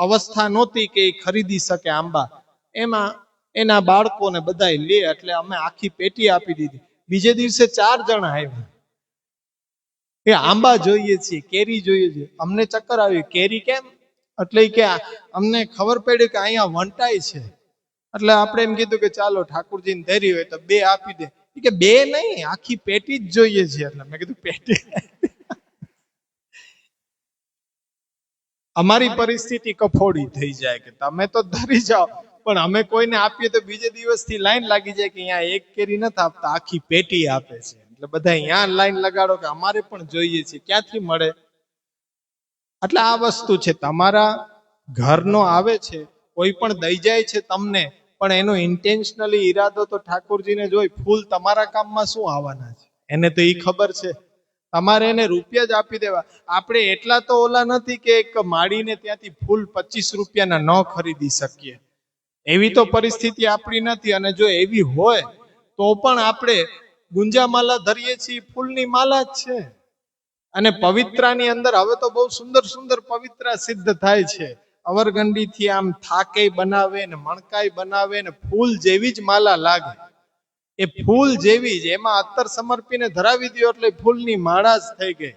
અવસ્થા નહોતી કે એ ખરીદી શકે આંબા, એમાં એના બાળકોને બધા લે, એટલે અમે આખી પેટી આપી દીધી. બીજે દિવસે 4 જણા આવ્યા, એ આંબા જોઈએ છીએ, કેરી જોઈએ છે. અમને ચક્કર આવ્યું, કેરી કેમ? એટલે કે અમને ખબર પડી કે અહીંયા વંટાય છે. એટલે આપણે એમ કીધું કે ચાલો ઠાકોરજીને ધરી હોય તો 2 આપી દે. કે 2 નહીં, આખી પેટી જ જોઈએ છે. એટલે મેં કીધું પેટી. અમારી પરિસ્થિતિ કફોડી થઈ જાય કે તમે તો ધરી જાઓ, પણ અમે કોઈને આપીએ તો બીજે દિવસથી લાઈન લાગી જાય કે અહીંયા એક કેરી નથી આપતા, આખી પેટી આપે છે. એટલે બધા અહીંયા લાઈન લગાડો કે અમારે પણ જોઈએ છે. ક્યાંથી મળે? એટલે આ વસ્તુ છે, તમારા ઘરનો આવે છે, કોઈ પણ દઈ જાય છે તમને, પણ એનો ઇન્ટેન્શનલી ઈરાદો તો ઠાકોરજીને જોઈ. ફૂલ તમારા કામમાં શું આવવાના છે એને તો એ ખબર છે. તમારે એને રૂપિયા જ આપી દેવા. આપણે એટલા તો ઓલા નથી કે એક માળીને ત્યાંથી ફૂલ 25 રૂપિયાના ન ખરીદી શકીએ. એવી તો પરિસ્થિતિ આપણી નથી. અને જો એવી હોય તો પણ આપણે ગુંજામાલા ધરીએ છીએ, ફૂલની માલા જ છે. અને પવિત્રાની અંદર હવે તો બહુ સુંદર સુંદર પવિત્રા સિદ્ધ થાય છે. અવરગંડીથી આમ થાકે બનાવે ને મણકાઈ બનાવે ને ફૂલ જેવી જ માલા લાગે. એ ફૂલ જેવી જ, એમાં અત્તર સમર્પીને ધરાવી દો એટલે ફૂલની માળા જ થઈ ગઈ.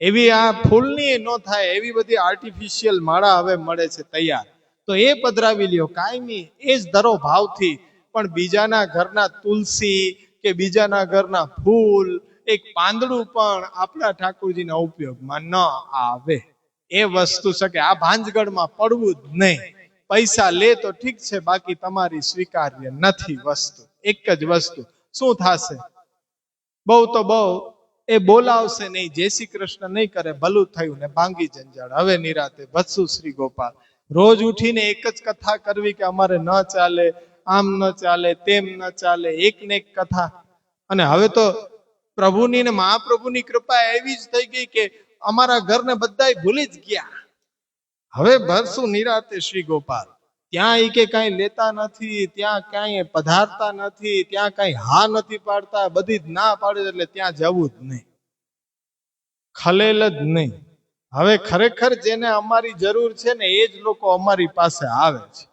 એવી આ ફૂલની ન થાય એવી બધી આર્ટિફિશિયલ માળા હવે મળે છે તૈયાર. તો એ પધરાવી લ્યો કાયમી, એ જ ધરો ભાવથી. પણ બીજાના ઘરના તુલસી કે બીજાના ઘરના ફૂલ, એક પાંદડું પણ આપણા ઠાકોરજીના ઉપયોગમાં ન આવે. એ વસ્તુ છે કે આ ભાંજગઢમાં પડવું જ નહીં. પૈસા લે તો ઠીક છે, બાકી તમારી સ્વીકાર્ય નથી વસ્તુ. એક જ વસ્તુ શું થશે? બહુ તો બહુ એ બોલાવશે નહીં, જય શ્રી કૃષ્ણ નહીં કરે, ભલું થયું ને ભાંગી જંજાળ. હવે નિરાતે વત્સુ શ્રી ગોપાલ. રોજ ઉઠીને એક જ કથા કરવી કે અમારે ન ચાલે, આમ ન ચાલે, તેમ ન ચાલે, એક ને એક કથા. અને હવે તો પ્રભુની ને મહાપ્રભુની કૃપા એવી જ થઈ ગઈ કે અમારા ઘરને બધાય ભૂલી જ ગયા. હવે ભરશું નિરાતે શ્રી ગોપાલ. ત્યાં એ કે કઈ લેતા નથી, ત્યાં કઈ પધારતા નથી, ત્યાં કઈ હા નથી પાડતા, બધી જ ના પાડે, એટલે ત્યાં જવું જ નહીં, ખલેલ જ નહીં. હવે ખરેખર જેને અમારી જરૂર છે ને એ જ લોકો અમારી પાસે આવે છે.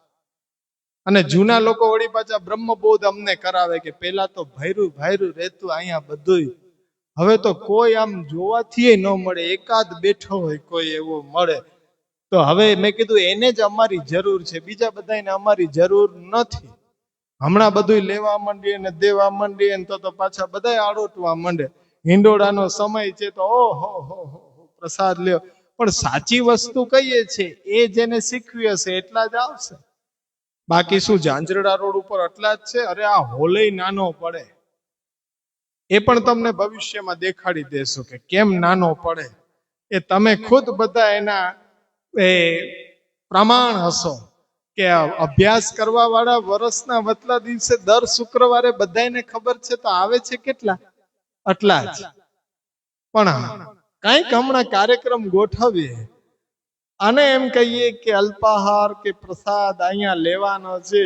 અને જૂના લોકો વળી પાછા બ્રહ્મબોધ અમને કરાવે કે પેલા તો ભૈરું ભૈરું રહેતું અહીંયા બધું, હવે તો કોઈ આમ જોવાથી ન મળે, એકાદ બેઠો હોય કોઈ એવો મળે. તો હવે મેં કીધું એને જ અમારી જરૂર છે, બીજા બધાને અમારી જરૂર નથી. હમણાં બધું લેવા માંડીએ ને દેવા માંડીએ ને તો પાછા બધા આડોટવા માંડે. હિંડોળાનો સમય છે તો ઓહો હો પ્રસાદ લ્યો. પણ સાચી વસ્તુ કહીએ છે એ જેને શીખવી હશે એટલા જ આવશે. બાકી શું ઝાંઝરડા રોડ ઉપર એટલા જ છે? અરે આ હોલે નાનો પડે, એ પણ તમને ભવિષ્યમાં દેખાડી દેશો કે કેમ નાનો પડે. એ તમે ખુદ બધા એના પ્રમાણ હશો કે અભ્યાસ કરવા વાળા વર્ષના વતલા દિવસે દર શુક્રવારે બધાને ખબર છે તો આવે છે કેટલા? આટલા જ. પણ કઈક હમણાં કાર્યક્રમ ગોઠવીએ અને એમ કહીએ કે અલ્પાહાર કે પ્રસાદ અહીંયા લેવાનો છે,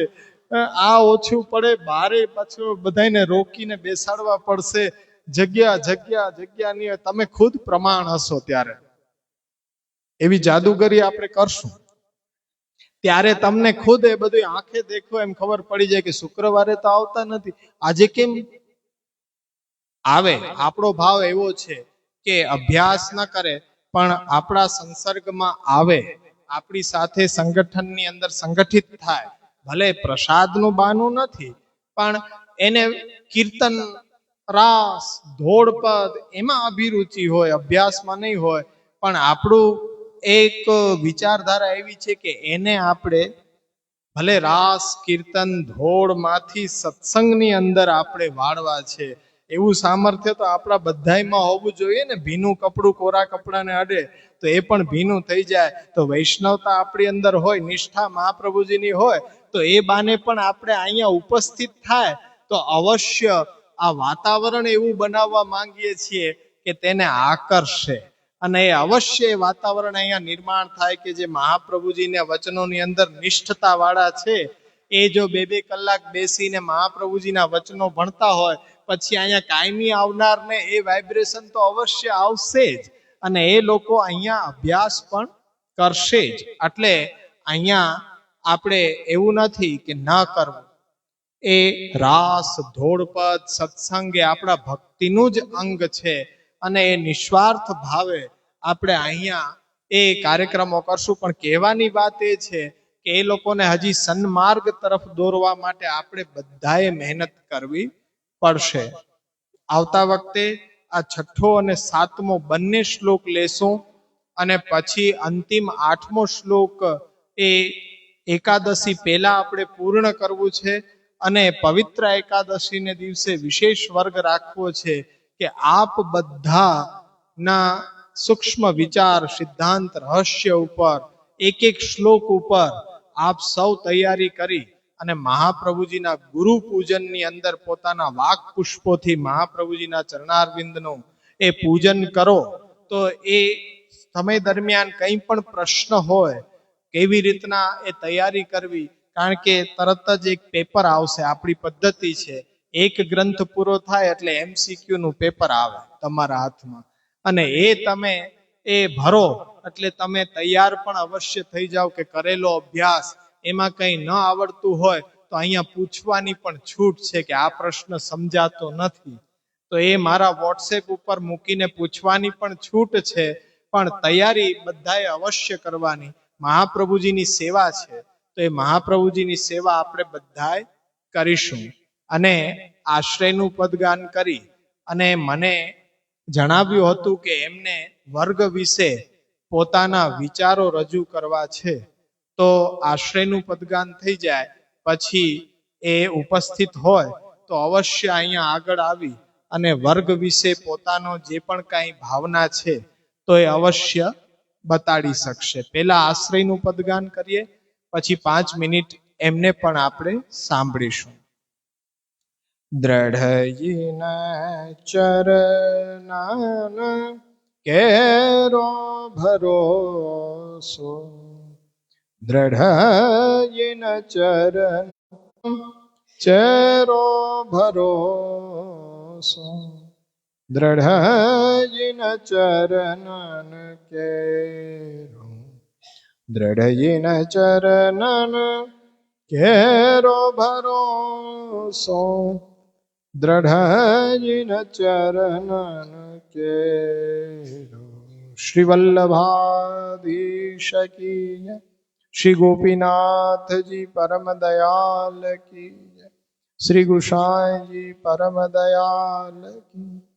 આ ઓછું પડે, બારે પાછું બધાને રોકીને બેસાડવા પડશે, જગ્યા જગ્યા જગ્યા ની. તમે ખુદ પ્રમાણ હશો ત્યારે એવી જાદુગરી આપણે કરશું ત્યારે તમને ખુદ એ બધું આંખે દેખો એમ ખબર પડી જાય કે શુક્રવારે તો આવતા નથી, આજે કેમ આવે. આપણો ભાવ એવો છે કે અભ્યાસ ન કરે પણ આપણા સંસર્ગમાં આવે, આપણી સાથે સંગઠનની અંદર સંગઠિત થાય. ભલે પ્રસાદનું બાનું નથી પણ એને કીર્તન, રાસ, ધોળપદ એમાં અભિરુચિ હોય, અભ્યાસમાં નહીં હોય. પણ આપણું એક વિચારધારા એવી છે કે એને આપણે ભલે રાસ, કીર્તન, ધોળમાંથી સત્સંગની અંદર આપણે વાળવા છે. એવું સામર્થ્ય તો આપણા બધાયમાં હોવું જોઈએ ને. ભીનું કપડું કોરા કપડાને અડે તો એ પણ ભીનું થઈ જાય. તો વૈષ્ણવતા આપણી અંદર હોય, નિષ્ઠા મહાપ્રભુજીની હોય, તો એ બાને પણ આપણે અહીંયા ઉપસ્થિત થાય તો અવશ્ય આ વાતાવરણ એવું બનાવવા માંગીએ છીએ કે તેને આકર્ષે. અને એ અવશ્ય વાતાવરણ અહીંયા નિર્માણ થાય કે જે મહાપ્રભુજીના વચનોની અંદર નિષ્ઠતા વાળા છે એ જો 2-2 કલાક બેસીને મહાપ્રભુજીના વચનો ભણતા હોય, પછી અહીંયા કાયમી આવનારને એ વાઇબ્રેશન તો અવશ્ય આવશે જ અને એ લોકો અહીંયા અભ્યાસ પણ કરશે જ. એટલે અહીંયા આપણે એવું નથી કે ન કરવું. એ રાસ, ધોળપદ, સત્સંગ એ આપણા ભક્તિનું જ અંગ છે અને એ નિસ્વાર્થ ભાવે આપણે અહીંયા એ કાર્યક્રમો કરશું. પણ કહેવાની વાત એ છે કે એ લોકોને હજી સન્માર્ગ તરફ દોરવા માટે આપણે બધાએ મહેનત કરવી પડશે. આવતા વખતે આ 6ઠ્ઠો અને 7મો બંને શ્લોક લેશું અને પછી અંતિમ 8મો શ્લોક એ એકાદશી પહેલા આપણે પૂર્ણ કરવું છે. અને પવિત્ર એકાદશીને દિવસે વિશેષ વર્ગ રાખવો છે કે આપ બધાના સૂક્ષ્મ વિચાર, સિદ્ધાંત, રહસ્ય ઉપર એક એક શ્લોક ઉપર આપ સૌ તૈયારી કરી અને મહાપ્રભુજીના ગુરુ પૂજનની અંદર પોતાના વાક પુષ્પોથી મહાપ્રભુજીના ચરણારવિંદનું એ પૂજન કરો. તો એ સમય દરમિયાન કંઈ પણ પ્રશ્ન હોય કેવી રીતના એ તૈયારી કરવી, કારણ કે તરત જ એક પેપર આવશે. આપણી પદ્ધતિ છે એક ગ્રંથ પૂરો થાય એટલે MCQ નું પેપર આવે તમારા હાથમાં અને એ તમે એ ભરો એટલે તમે તૈયાર પણ અવશ્ય થઈ જાઓ કે કરેલો અભ્યાસ એમાં કંઈ ન આવડતું હોય તો અહીંયા પૂછવાની પણ છૂટ છે કે આ પ્રશ્ન સમજાતો નથી તો એ મારા વોટ્સએપ ઉપર મૂકીને પૂછવાની પણ છૂટ છે. પણ તૈયારી બધાએ અવશ્ય કરવાની. મહાપ્રભુજીની સેવા છે તો એ મહાપ્રભુજીની સેવા આપણે બધાએ કરીશું. અને આશ્રયનું પદગાન કરી અને મને જણાવ્યું હતું કે એમને વર્ગ વિશે પોતાના વિચારો રજૂ કરવા છે. તો આશ્રયનું પદગાન થઈ જાય પછી એ ઉપસ્થિત હોય તો અવશ્ય અહીંયા આગળ આવી અને વર્ગ વિશે પોતાનો જે પણ કાંઈ ભાવના છે તો એ અવશ્ય બતાડી શકશે. પહેલા આશ્રયનું પદગાન કરીએ પછી 5 મિનિટ એમને પણ આપણે સાંભળીશું. દ્રઢયિન ચરનાન કેરો ભરોસો, દ્રઢયિન ચરણ ચેરો ભરોસો, દ્રઢયિન ચરણન કેરો, દ્રઢયિન ચરણન केरो भरोसो दृढ़ जिन चरणन केरो। श्री वल्लभाधीश की जय, श्री गोपीनाथ जी परम दयाल की जय, श्री गोसाई जी परम दयाल की।